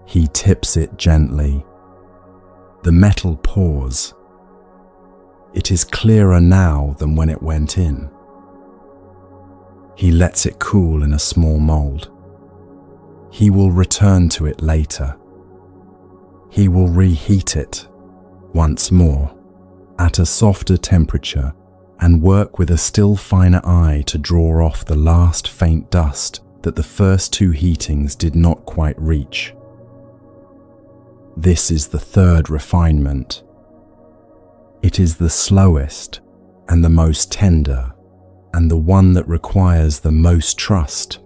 Speaker 1: He tips it gently. The metal pours. It is clearer now than when it went in. He lets it cool in a small mold. He will return to it later. He will reheat it once more. at a softer temperature and work with a still finer eye to draw off the last faint dust that the first two heatings did not quite reach. This is the third refinement. It is the slowest and the most tender, and the one that requires the most trust,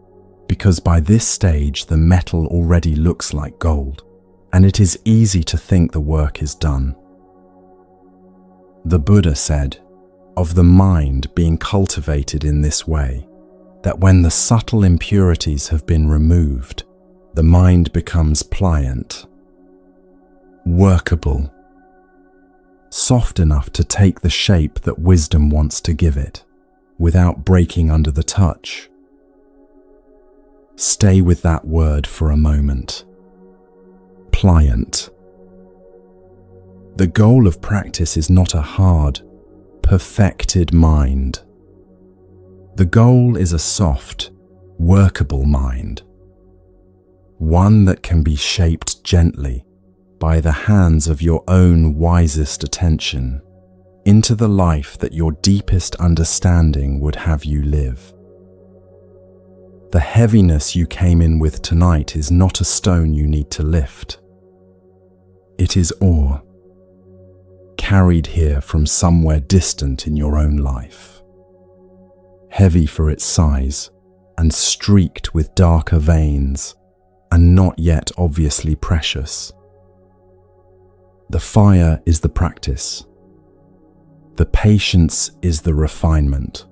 Speaker 1: because by this stage the metal already looks like gold, and it is easy to think the work is done. The Buddha said of the mind being cultivated in this way, that when the subtle impurities have been removed, the mind becomes pliant, workable, soft enough to take the shape that wisdom wants to give it, without breaking under the touch. Stay with that word for a moment. Pliant. The goal of practice is not a hard, perfected mind. The goal is a soft, workable mind, one that can be shaped gently by the hands of your own wisest attention into the life that your deepest understanding would have you live. The heaviness you came in with tonight is not a stone you need to lift. It is ore, carried here from somewhere distant in your own life, heavy for its size and streaked with darker veins and not yet obviously precious. The fire is the practice. The patience is the refinement.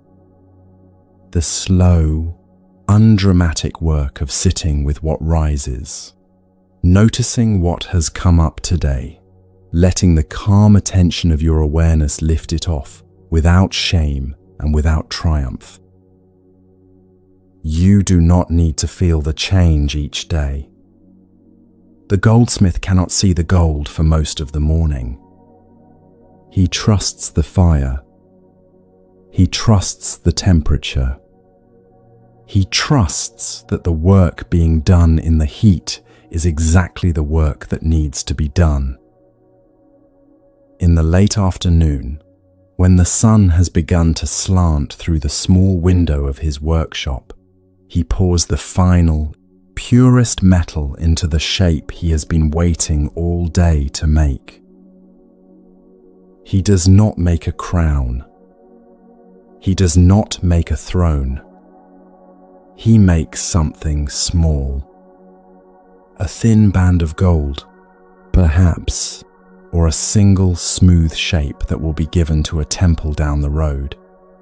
Speaker 1: The slow, undramatic work of sitting with what rises, noticing what has come up today, letting the calm attention of your awareness lift it off without shame and without triumph. You do not need to feel the change each day. The goldsmith cannot see the gold for most of the morning. He trusts the fire. He trusts the temperature. He trusts that the work being done in the heat is exactly the work that needs to be done. In the late afternoon, when the sun has begun to slant through the small window of his workshop, he pours the final, purest metal into the shape he has been waiting all day to make. He does not make a crown. He does not make a throne. He makes something small. A thin band of gold, perhaps, or a single smooth shape that will be given to a temple down the road,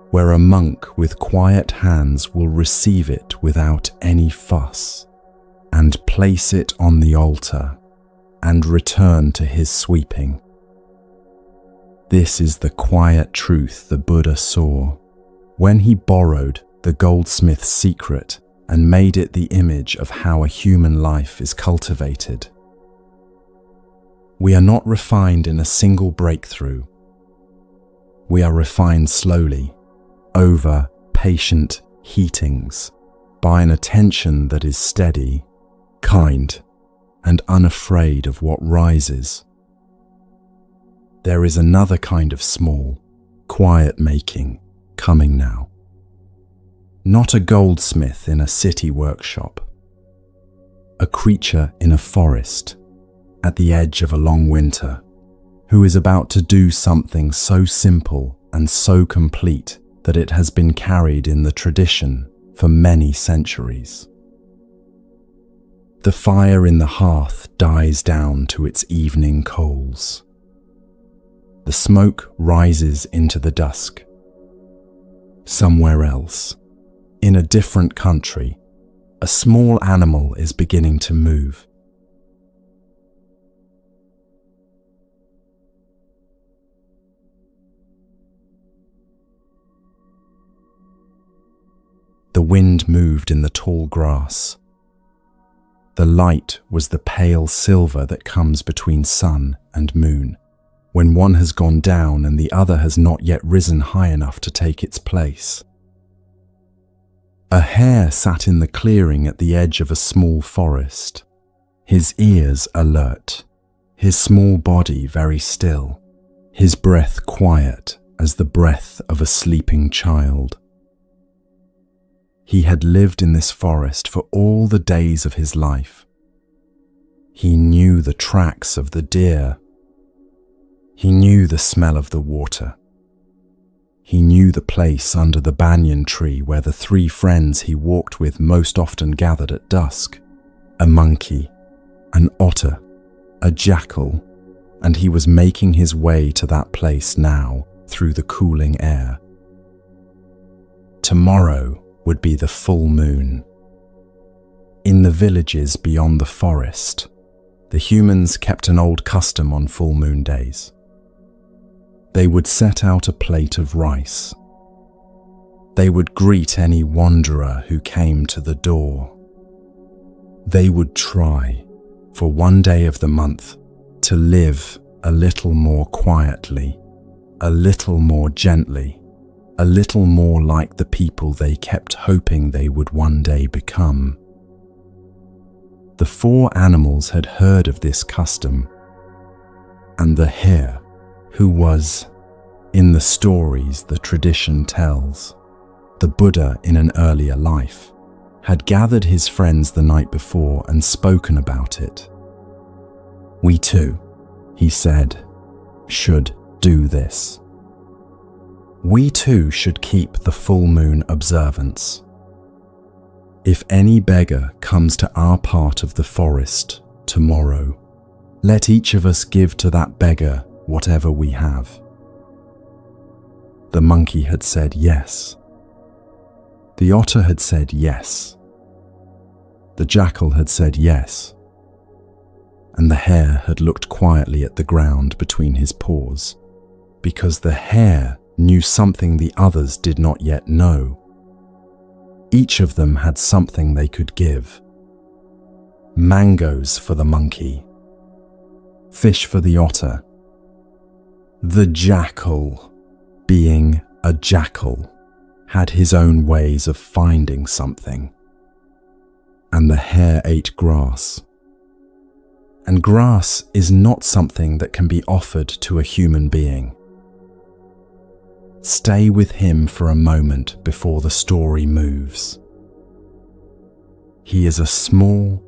Speaker 1: where a monk with quiet hands will receive it without any fuss, and place it on the altar, and return to his sweeping. This is the quiet truth the Buddha saw when he borrowed the goldsmith's secret and made it the image of how a human life is cultivated. We are not refined in a single breakthrough. We are refined slowly, over patient heatings, by an attention that is steady, kind, and unafraid of what rises. There is another kind of small, quiet making coming now. Not a goldsmith in a city workshop. A creature in a forest, at the edge of a long winter, who is about to do something so simple and so complete that it has been carried in the tradition for many centuries. The fire in the hearth dies down to its evening coals. The smoke rises into the dusk. Somewhere else, in a different country, a small animal is beginning to move. The wind moved in the tall grass. The light was the pale silver that comes between sun and moon, when one has gone down and the other has not yet risen high enough to take its place. A hare sat in the clearing at the edge of a small forest, his ears alert, his small body very still, his breath quiet as the breath of a sleeping child. He had lived in this forest for all the days of his life. He knew the tracks of the deer. He knew the smell of the water. He knew the place under the banyan tree where the 3 friends he walked with most often gathered at dusk. A monkey, an otter, a jackal, and he was making his way to that place now through the cooling air. Tomorrow would be the full moon. In the villages beyond the forest, the humans kept an old custom on full moon days. They would set out a plate of rice. They would greet any wanderer who came to the door. They would try, for one day of the month, to live a little more quietly, a little more gently, a little more like the people they kept hoping they would one day become. The 4 animals had heard of this custom, and the hare, who was, in the stories the tradition tells, the Buddha in an earlier life, had gathered his friends the night before and spoken about it. "We too," he said, "should do this. We too should keep the full moon observance. If any beggar comes to our part of the forest tomorrow, let each of us give to that beggar whatever we have." The monkey had said yes. The otter had said yes. The jackal had said yes. And the hare had looked quietly at the ground between his paws, because the hare knew something the others did not yet know. Each of them had something they could give. Mangoes for the monkey, fish for the otter. The jackal, being a jackal, had his own ways of finding something. And the hare ate grass. And grass is not something that can be offered to a human being. Stay with him for a moment before the story moves. He is a small,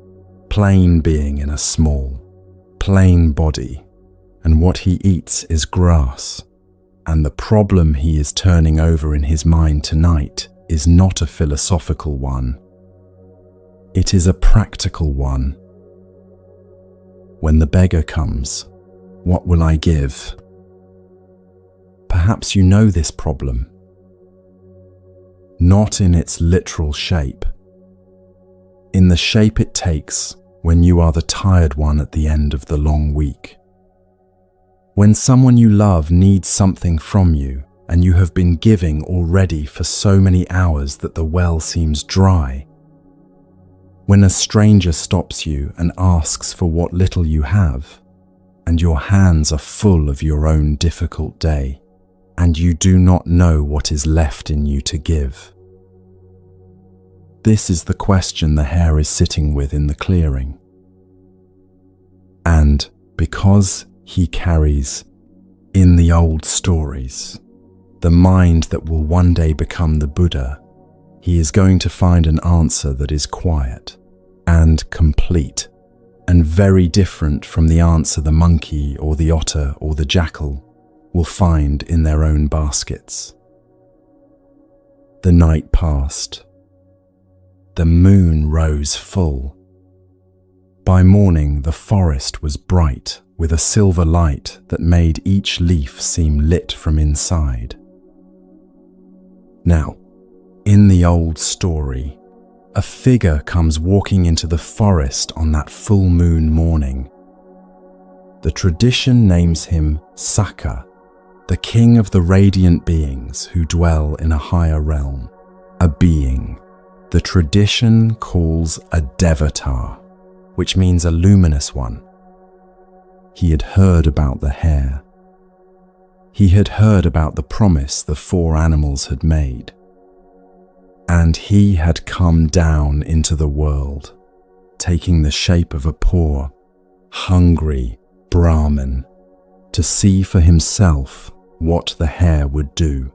Speaker 1: plain being in a small, plain body, and what he eats is grass. And the problem he is turning over in his mind tonight is not a philosophical one. It is a practical one. When the beggar comes, what will I give? Perhaps you know this problem. Not in its literal shape. In the shape it takes when you are the tired one at the end of the long week. When someone you love needs something from you and you have been giving already for so many hours that the well seems dry. When a stranger stops you and asks for what little you have, and your hands are full of your own difficult day, and you do not know what is left in you to give. This is the question the hare is sitting with in the clearing. And because he carries, in the old stories, the mind that will one day become the Buddha, he is going to find an answer that is quiet and complete and very different from the answer the monkey or the otter or the jackal will find in their own baskets. The night passed. The moon rose full. By morning, the forest was bright with a silver light that made each leaf seem lit from inside. Now, in the old story, a figure comes walking into the forest on that full moon morning. The tradition names him Saka, the king of the radiant beings who dwell in a higher realm, a being the tradition calls a Devatar, which means a luminous one. He had heard about the hare. He had heard about the promise the 4 animals had made. And he had come down into the world, taking the shape of a poor, hungry Brahmin, to see for himself what the hare would do.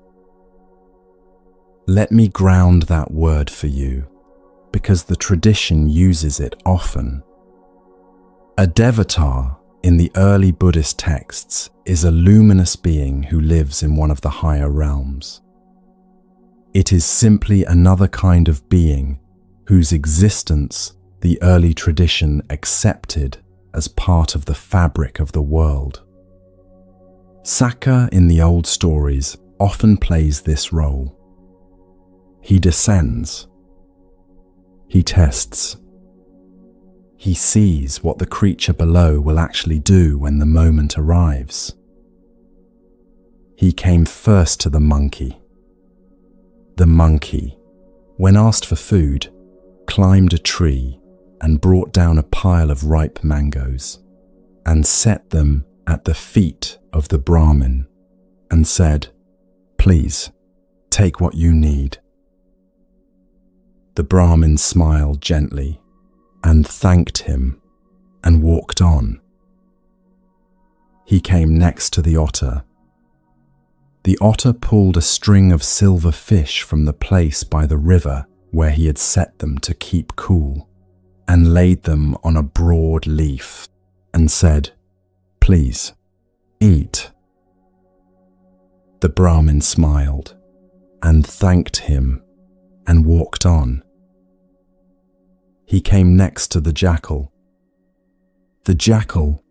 Speaker 1: Let me ground that word for you, because the tradition uses it often. A Devatar in the early Buddhist texts is a luminous being who lives in one of the higher realms. It is simply another kind of being whose existence the early tradition accepted as part of the fabric of the world. Saka in the old stories often plays this role. He descends. He tests. He sees what the creature below will actually do when the moment arrives. He came first to the monkey. The monkey, when asked for food, climbed a tree and brought down a pile of ripe mangoes and set them at the feet of the Brahmin and said, "Please, take what you need." The Brahmin smiled gently and thanked him and walked on. He came next to the otter. The otter pulled a string of silver fish from the place by the river where he had set them to keep cool and laid them on a broad leaf and said, "Please, eat." The Brahmin smiled and thanked him and walked on. He came next to the jackal. The jackal,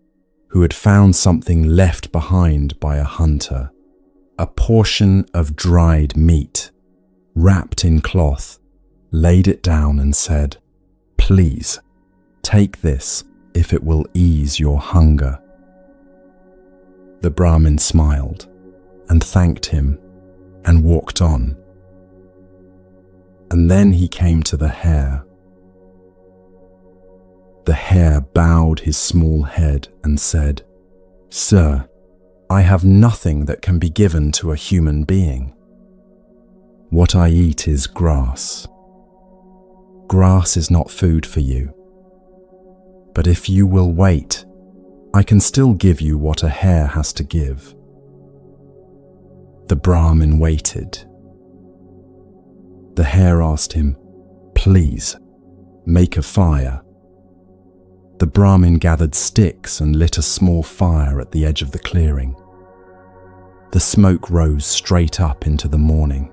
Speaker 1: who had found something left behind by a hunter, a portion of dried meat, wrapped in cloth, laid it down and said, "Please, take this if it will ease your hunger." The Brahmin smiled and thanked him and walked on. And then he came to the hare. The hare bowed his small head and said, "Sir, I have nothing that can be given to a human being. What I eat is grass. Grass is not food for you. But if you will wait, I can still give you what a hare has to give." The Brahmin waited. The hare asked him, "Please, make a fire." The Brahmin gathered sticks and lit a small fire at the edge of the clearing. The smoke rose straight up into the morning.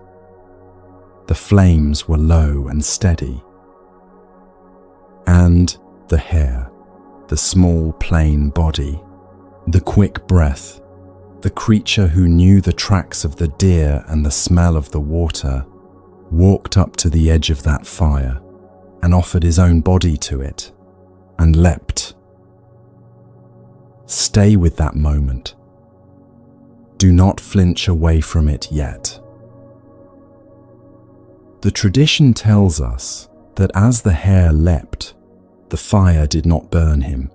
Speaker 1: The flames were low and steady. And the hare, the small plain body, the quick breath, the creature who knew the tracks of the deer and the smell of the water, walked up to the edge of that fire and offered his own body to it and leapt. Stay with that moment. Do not flinch away from it yet. The tradition tells us that as the hare leapt, the fire did not burn him.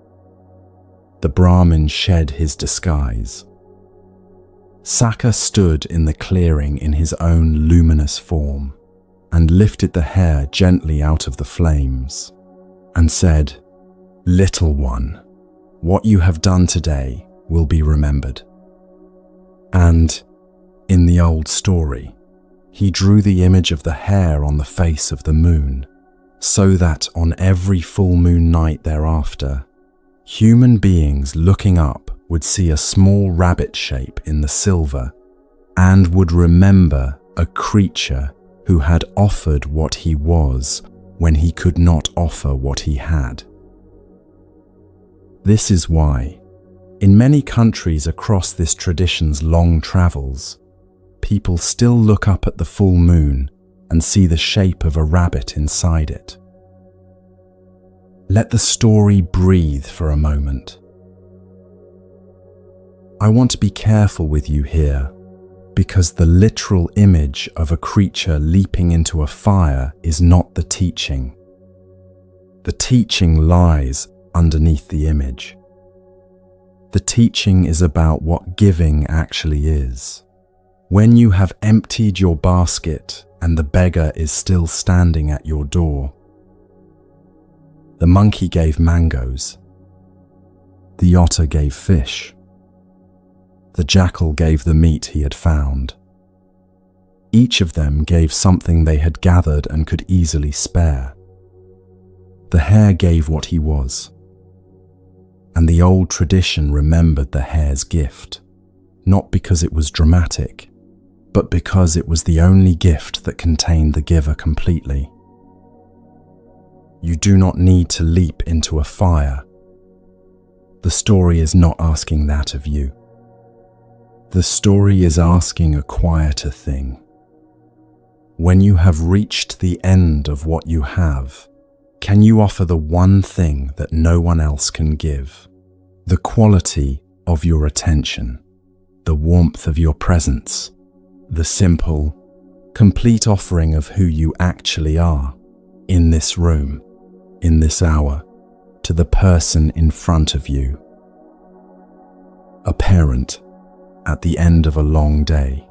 Speaker 1: The Brahmin shed his disguise. Saka stood in the clearing in his own luminous form and lifted the hare gently out of the flames and said, "Little one, what you have done today will be remembered." And, in the old story, he drew the image of the hare on the face of the moon, so that on every full moon night thereafter, human beings looking up would see a small rabbit shape in the silver and would remember a creature who had offered what he was when he could not offer what he had. This is why, in many countries across this tradition's long travels, people still look up at the full moon and see the shape of a rabbit inside it. Let the story breathe for a moment. I want to be careful with you here, because the literal image of a creature leaping into a fire is not the teaching. The teaching lies underneath the image. The teaching is about what giving actually is. When you have emptied your basket and the beggar is still standing at your door. The monkey gave mangoes. The otter gave fish. The jackal gave the meat he had found. Each of them gave something they had gathered and could easily spare. The hare gave what he was, and the old tradition remembered the hare's gift, not because it was dramatic, but because it was the only gift that contained the giver completely. You do not need to leap into a fire. The story is not asking that of you. The story is asking a quieter thing. When you have reached the end of what you have, can you offer the one thing that no one else can give? The quality of your attention, the warmth of your presence, the simple, complete offering of who you actually are in this room, in this hour, to the person in front of you. A parent, at the end of a long day,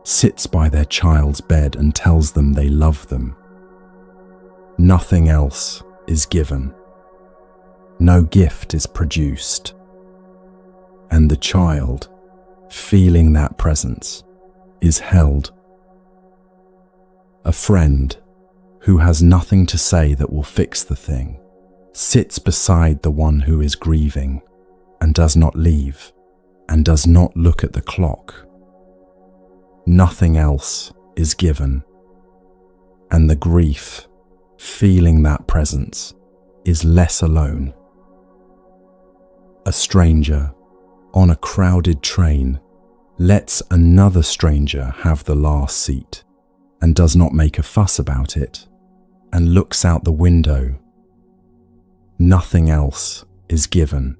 Speaker 1: sits by their child's bed and tells them they love them. Nothing else is given. No gift is produced. And the child, feeling that presence, is held. A friend, who has nothing to say that will fix the thing, sits beside the one who is grieving and does not leave and does not look at the clock. Nothing else is given, and the grief, feeling that presence, is less alone. A stranger, on a crowded train, lets another stranger have the last seat and does not make a fuss about it, and looks out the window. Nothing else is given,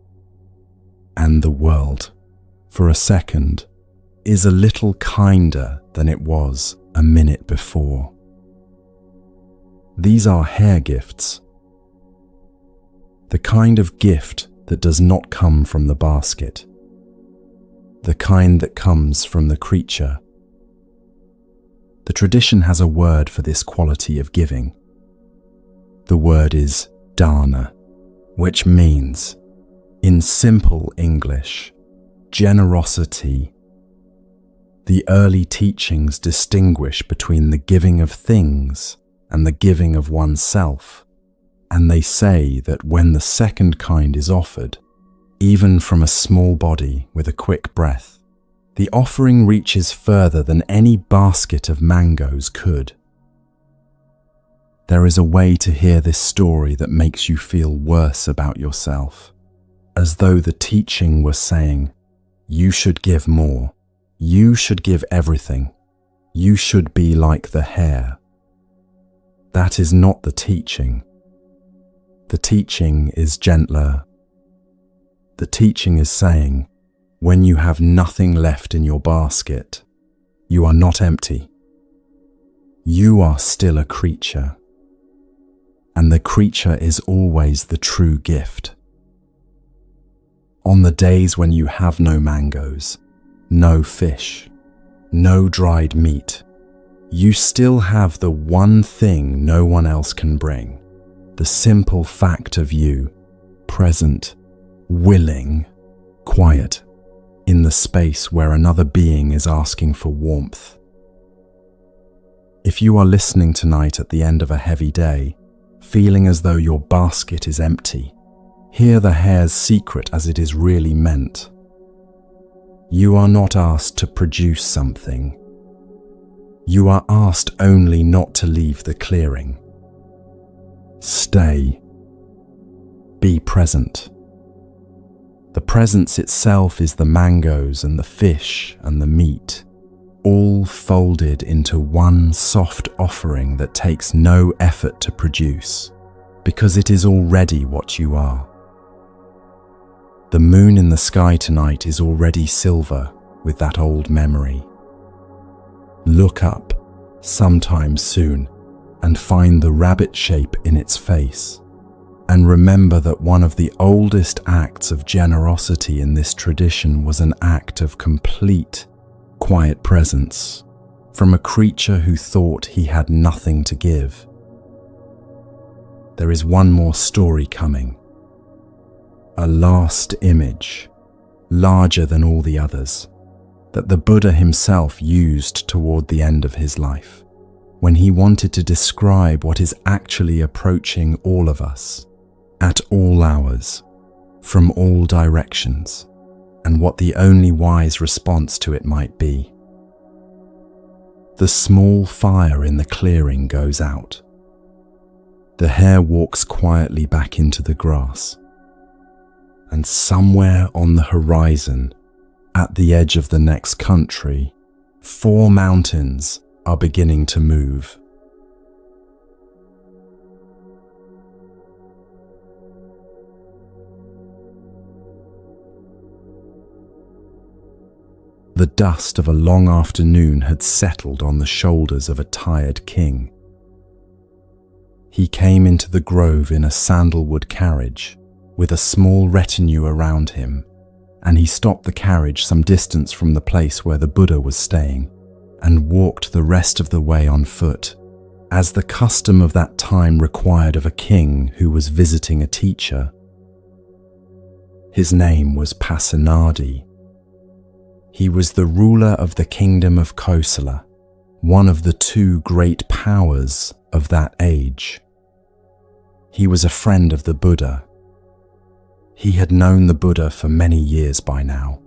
Speaker 1: and the world, for a second, is a little kinder than it was a minute before. These are Hare gifts. The kind of gift that does not come from the basket. The kind that comes from the creature. The tradition has a word for this quality of giving. The word is dana, which means, in simple English, generosity. The early teachings distinguish between the giving of things and the giving of oneself, and they say that when the second kind is offered, even from a small body with a quick breath, the offering reaches further than any basket of mangoes could. There is a way to hear this story that makes you feel worse about yourself, as though the teaching were saying, you should give more, you should give everything, you should be like the hare. That is not the teaching. The teaching is gentler. The teaching is saying, when you have nothing left in your basket, you are not empty. You are still a creature, and the creature is always the true gift. On the days when you have no mangoes, no fish, no dried meat, you still have the one thing no one else can bring, the simple fact of you, present, willing, quiet, in the space where another being is asking for warmth. If you are listening tonight at the end of a heavy day, feeling as though your basket is empty, hear the hare's secret as it is really meant. You are not asked to produce something. You are asked only not to leave the clearing. Stay. Be present. The presence itself is the mangoes and the fish and the meat, all folded into one soft offering that takes no effort to produce, because it is already what you are. The moon in the sky tonight is already silver with that old memory. Look up sometime soon and find the rabbit shape in its face, and remember that one of the oldest acts of generosity in this tradition was an act of complete, quiet presence from a creature who thought he had nothing to give. There is one more story coming. A last image, larger than all the others, that the Buddha himself used toward the end of his life, when he wanted to describe what is actually approaching all of us, at all hours, from all directions, and what the only wise response to it might be. The small fire in the clearing goes out. The hare walks quietly back into the grass, and somewhere on the horizon, at the edge of the next country, 4 mountains are beginning to move. The dust of a long afternoon had settled on the shoulders of a tired king. He came into the grove in a sandalwood carriage, with a small retinue around him, and he stopped the carriage some distance from the place where the Buddha was staying, and walked the rest of the way on foot, as the custom of that time required of a king who was visiting a teacher. His name was Pasenadi. He was the ruler of the kingdom of Kosala, one of the 2 great powers of that age. He was a friend of the Buddha. He had known the Buddha for many years by now.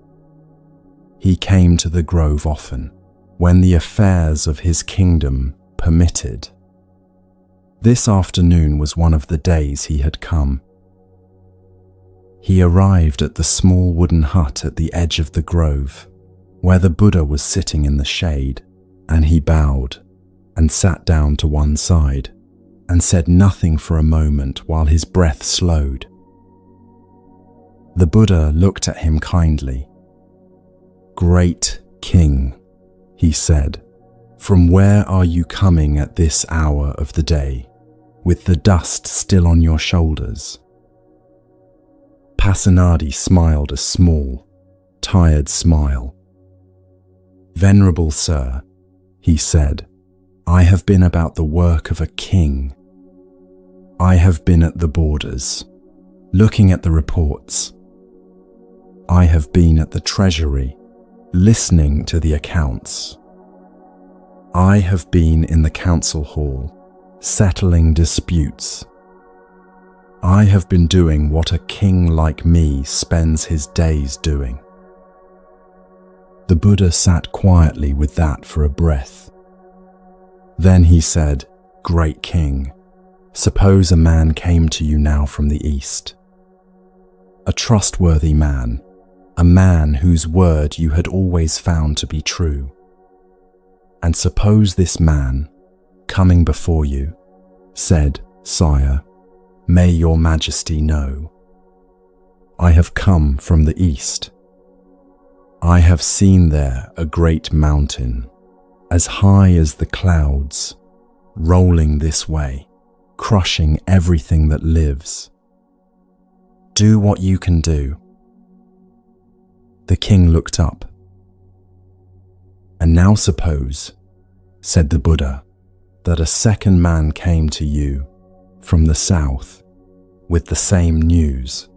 Speaker 1: He came to the grove often, when the affairs of his kingdom permitted. This afternoon was one of the days he had come. He arrived at the small wooden hut at the edge of the grove, where the Buddha was sitting in the shade, and he bowed and sat down to one side and said nothing for a moment while his breath slowed. The Buddha looked at him kindly. "Great King," he said, "from where are you coming at this hour of the day, with the dust still on your shoulders?" Pasenadi smiled a small, tired smile. "Venerable Sir," he said, "I have been about the work of a king. I have been at the borders, looking at the reports. I have been at the treasury, listening to the accounts. I have been in the council hall, settling disputes. I have been doing what a king like me spends his days doing." The Buddha sat quietly with that for a breath. Then he said, "Great King, suppose a man came to you now from the east. A trustworthy man, a man whose word you had always found to be true. And suppose this man, coming before you, said, 'Sire, may your majesty know, I have come from the east. I have seen there a great mountain, as high as the clouds, rolling this way, crushing everything that lives. Do what you can do." The king looked up. "And now suppose," said the Buddha, "that a second man came to you from the south with the same news,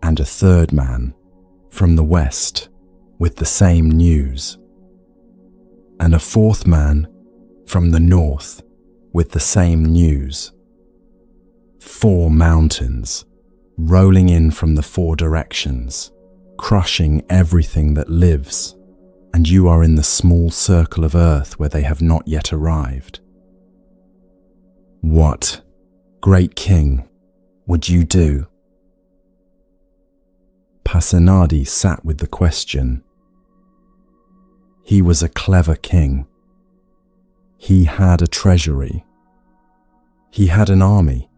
Speaker 1: and a third man from the west with the same news, and a fourth man from the north with the same news. 4 mountains rolling in from the 4 directions, crushing everything that lives, and you are in the small circle of earth where they have not yet arrived. What, great king, would you do?" Pasenadi sat with the question. He was a clever king. He had a treasury. He had an army.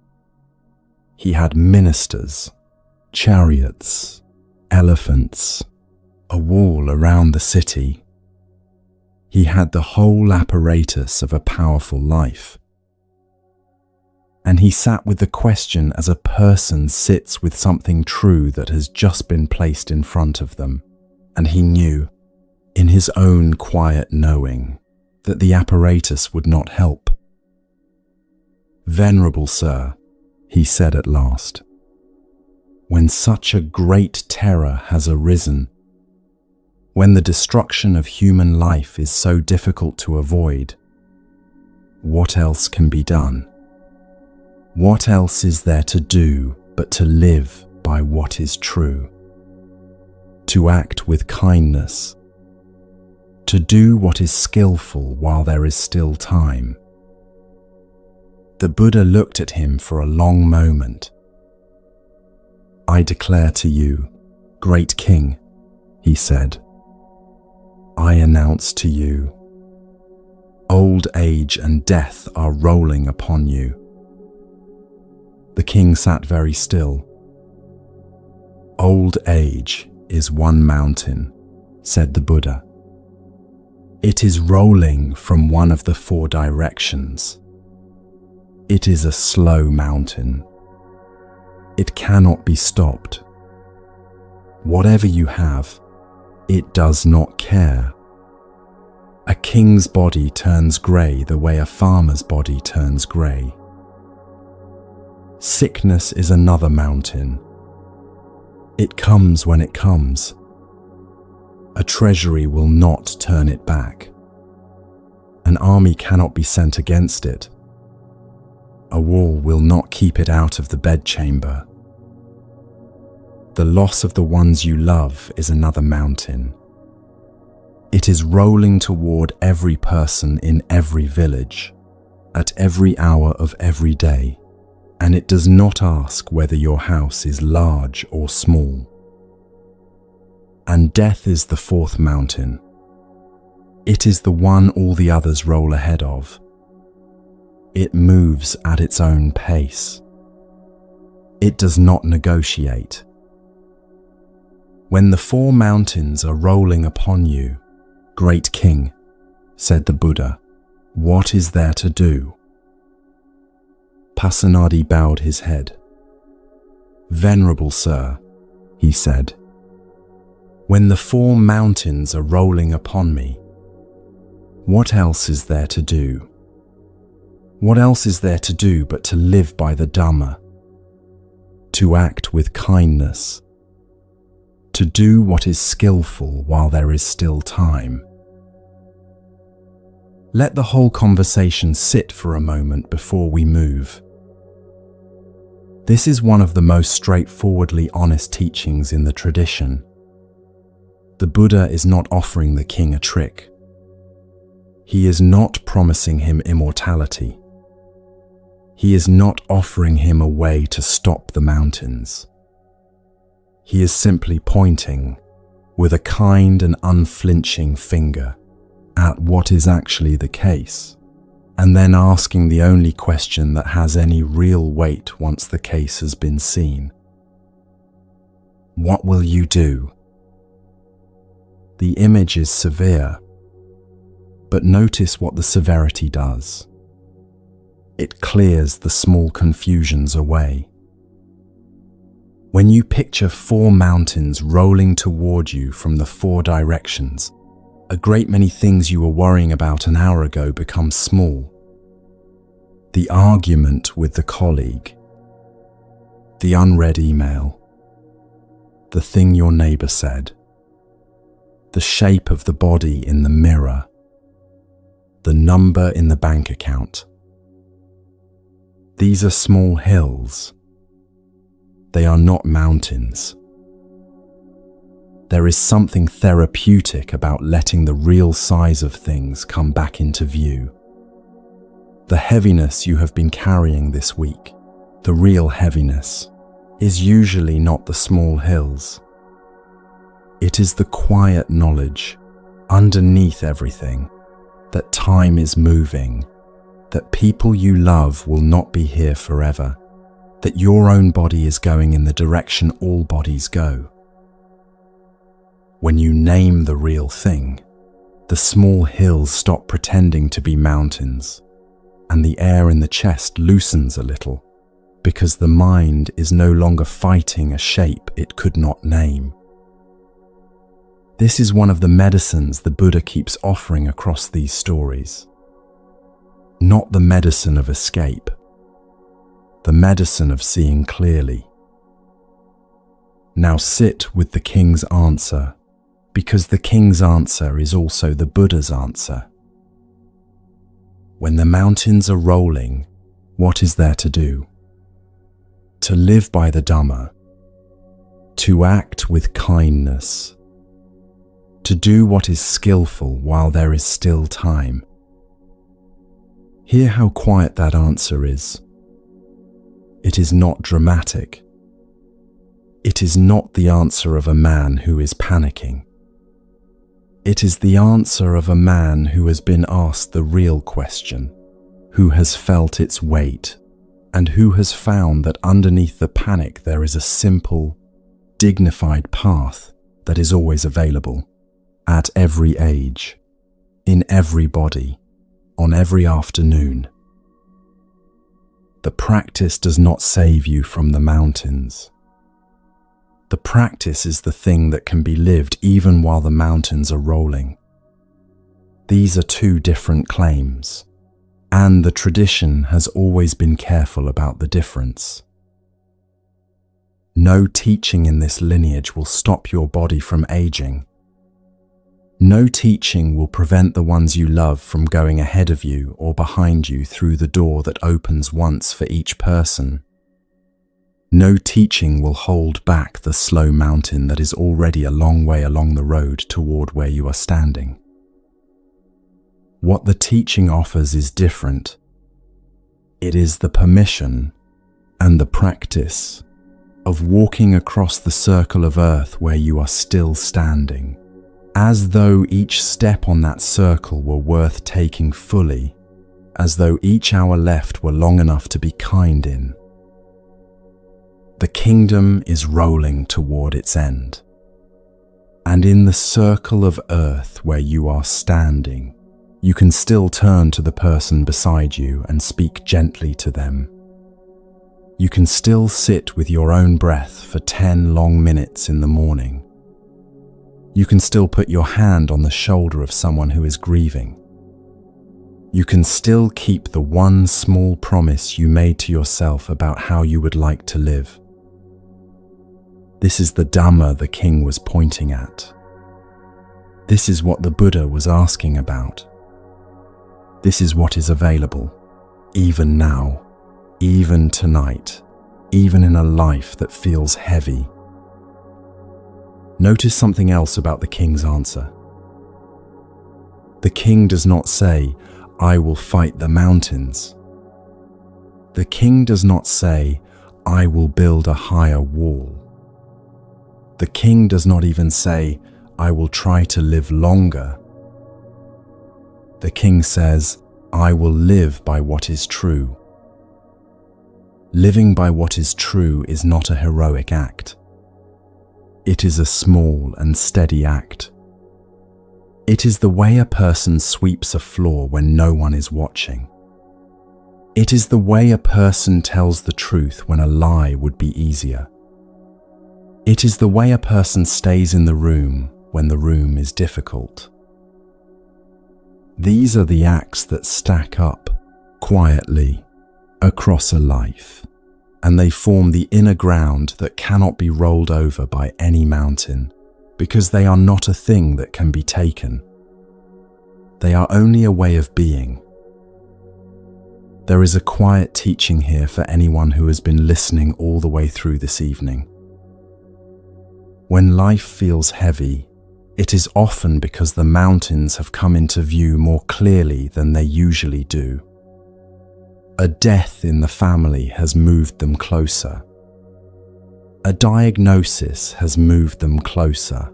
Speaker 1: He had ministers, chariots, elephants, a wall around the city. He had the whole apparatus of a powerful life. And he sat with the question as a person sits with something true that has just been placed in front of them, and he knew, in his own quiet knowing, that the apparatus would not help. "Venerable Sir," he said at last, "when such a great terror has arisen, When the destruction of human life is so difficult to avoid, what else can be done? What else is there to do but to live by what is true? To act with kindness, to do what is skillful while there is still time. The Buddha looked at him for a long moment. "I declare to you, great king," he said, "I announce to you, old age and death are rolling upon you." The king sat very still. "Old age is one mountain," said the Buddha. "It is rolling from one of the four directions. It is a slow mountain. It cannot be stopped. Whatever you have, it does not care. A king's body turns grey the way a farmer's body turns grey. Sickness is another mountain. It comes when it comes. A treasury will not turn it back. An army cannot be sent against it. A wall will not keep it out of the bedchamber. The loss of the ones you love is another mountain. It is rolling toward every person in every village, at every hour of every day, and it does not ask whether your house is large or small. And death is the fourth mountain. It is the one all the others roll ahead of. It moves at its own pace. It does not negotiate. When the four mountains are rolling upon you, great king, said the Buddha, what is there to do? Pasenadi bowed his head. Venerable sir, he said, when the four mountains are rolling upon me, what else is there to do? What else is there to do but to live by the Dhamma, to act with kindness, to do what is skillful while there is still time? Let the whole conversation sit for a moment before we move. This is one of the most straightforwardly honest teachings in the tradition. The Buddha is not offering the king a trick. He is not promising him immortality. He is not offering him a way to stop the mountains. He is simply pointing, with a kind and unflinching finger, at what is actually the case, and then asking the only question that has any real weight once the case has been seen. What will you do? The image is severe, but notice what the severity does. It clears the small confusions away. When you picture four mountains rolling toward you from the four directions, a great many things you were worrying about an hour ago become small. The argument with the colleague, the unread email, the thing your neighbor said, the shape of the body in the mirror, the number in the bank account. These are small hills. They are not mountains. There is something therapeutic about letting the real size of things come back into view. The heaviness you have been carrying this week, the real heaviness, is usually not the small hills. It is the quiet knowledge, underneath everything, that time is moving, that people you love will not be here forever, that your own body is going in the direction all bodies go. When you name the real thing, the small hills stop pretending to be mountains, and the air in the chest loosens a little, because the mind is no longer fighting a shape it could not name. This is one of the medicines the Buddha keeps offering across these stories. Not the medicine of escape, the medicine of seeing clearly. Now sit with the king's answer because the king's answer is also the Buddha's answer. When the mountains are rolling, what is there to do? To live by the Dhamma, to act with kindness, to do what is skillful while there is still time. Hear how quiet that answer is. It is not dramatic. It is not the answer of a man who is panicking. It is the answer of a man who has been asked the real question, who has felt its weight, and who has found that underneath the panic there is a simple, dignified path that is always available, at every age, in every body, on every afternoon. The practice does not save you from the mountains. The practice is the thing that can be lived even while the mountains are rolling. These are two different claims, and the tradition has always been careful about the difference. No teaching in this lineage will stop your body from aging. No teaching will prevent the ones you love from going ahead of you or behind you through the door that opens once for each person. No teaching will hold back the slow mountain that is already a long way along the road toward where you are standing. What the teaching offers is different. It is the permission and the practice of walking across the circle of earth where you are still standing, as though each step on that circle were worth taking fully, as though each hour left were long enough to be kind in. The kingdom is rolling toward its end, and in the circle of earth where you are standing, you can still turn to the person beside you and speak gently to them. You can still sit with your own breath for 10 long minutes in the morning. You can still put your hand on the shoulder of someone who is grieving. You can still keep the one small promise you made to yourself about how you would like to live. This is the Dhamma the king was pointing at. This is what the Buddha was asking about. This is what is available, even now, even tonight, even in a life that feels heavy. Notice something else about the king's answer. The king does not say, "I will fight the mountains." The king does not say, "I will build a higher wall." The king does not even say, "I will try to live longer." The king says, "I will live by what is true." Living by what is true is not a heroic act. It is a small and steady act. It is the way a person sweeps a floor when no one is watching. It is the way a person tells the truth when a lie would be easier. It is the way a person stays in the room when the room is difficult. These are the acts that stack up quietly across a life, and they form the inner ground that cannot be rolled over by any mountain, because they are not a thing that can be taken. They are only a way of being. There is a quiet teaching here for anyone who has been listening all the way through this evening. When life feels heavy, it is often because the mountains have come into view more clearly than they usually do. A death in the family has moved them closer. A diagnosis has moved them closer.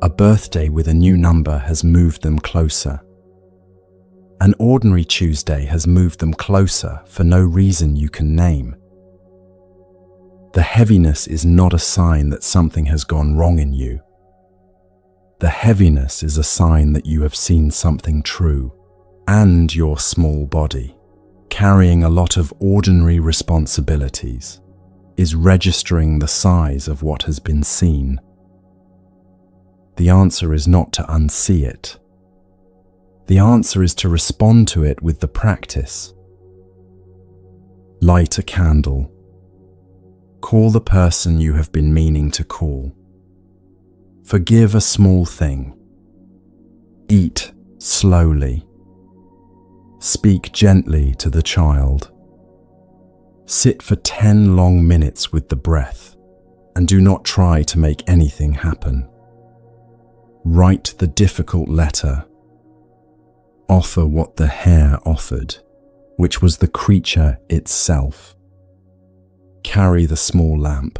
Speaker 1: A birthday with a new number has moved them closer. An ordinary Tuesday has moved them closer for no reason you can name. The heaviness is not a sign that something has gone wrong in you. The heaviness is a sign that you have seen something true, and your small body, carrying a lot of ordinary responsibilities, is registering the size of what has been seen. The answer is not to unsee it. The answer is to respond to it with the practice. Light a candle. Call the person you have been meaning to call. Forgive a small thing. Eat slowly. Speak gently to the child. Sit for 10 long minutes with the breath, and do not try to make anything happen. Write the difficult letter. Offer what the hare offered, which was the creature itself. Carry the small lamp.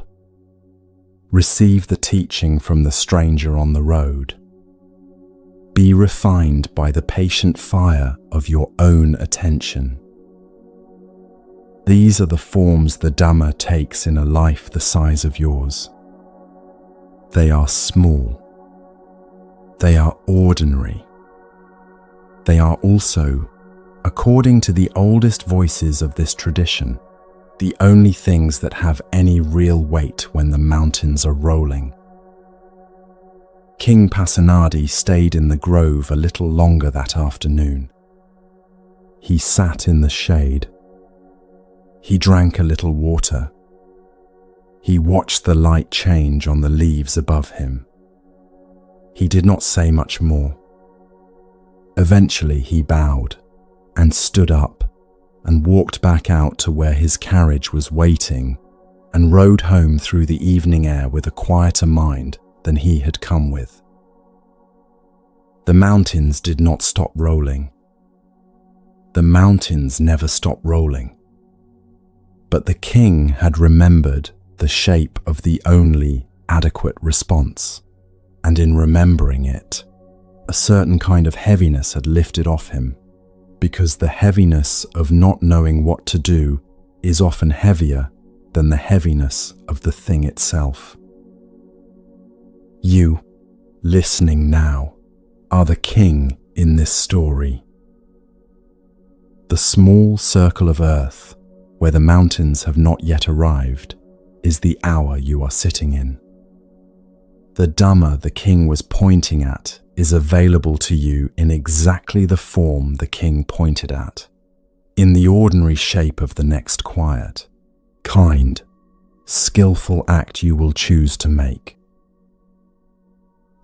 Speaker 1: Receive the teaching from the stranger on the road. Be refined by the patient fire of your own attention. These are the forms the Dhamma takes in a life the size of yours. They are small. They are ordinary. They are also, according to the oldest voices of this tradition, the only things that have any real weight when the mountains are rolling. King Pasenadi stayed in the grove a little longer that afternoon. He sat in the shade. He drank a little water. He watched the light change on the leaves above him. He did not say much more. Eventually he bowed and stood up and walked back out to where his carriage was waiting and rode home through the evening air with a quieter mind than he had come with. The mountains did not stop rolling. The mountains never stop rolling. But the king had remembered the shape of the only adequate response, and in remembering it, a certain kind of heaviness had lifted off him, because the heaviness of not knowing what to do is often heavier than the heaviness of the thing itself. You, listening now, are the king in this story. The small circle of earth, where the mountains have not yet arrived, is the hour you are sitting in. The Dhamma the king was pointing at is available to you in exactly the form the king pointed at, in the ordinary shape of the next quiet, kind, skillful act you will choose to make.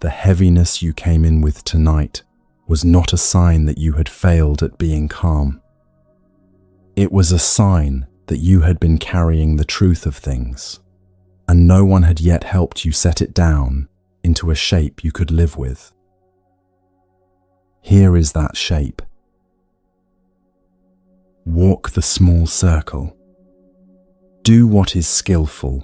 Speaker 1: The heaviness you came in with tonight was not a sign that you had failed at being calm. It was a sign that you had been carrying the truth of things, and no one had yet helped you set it down into a shape you could live with. Here is that shape. Walk the small circle. Do what is skillful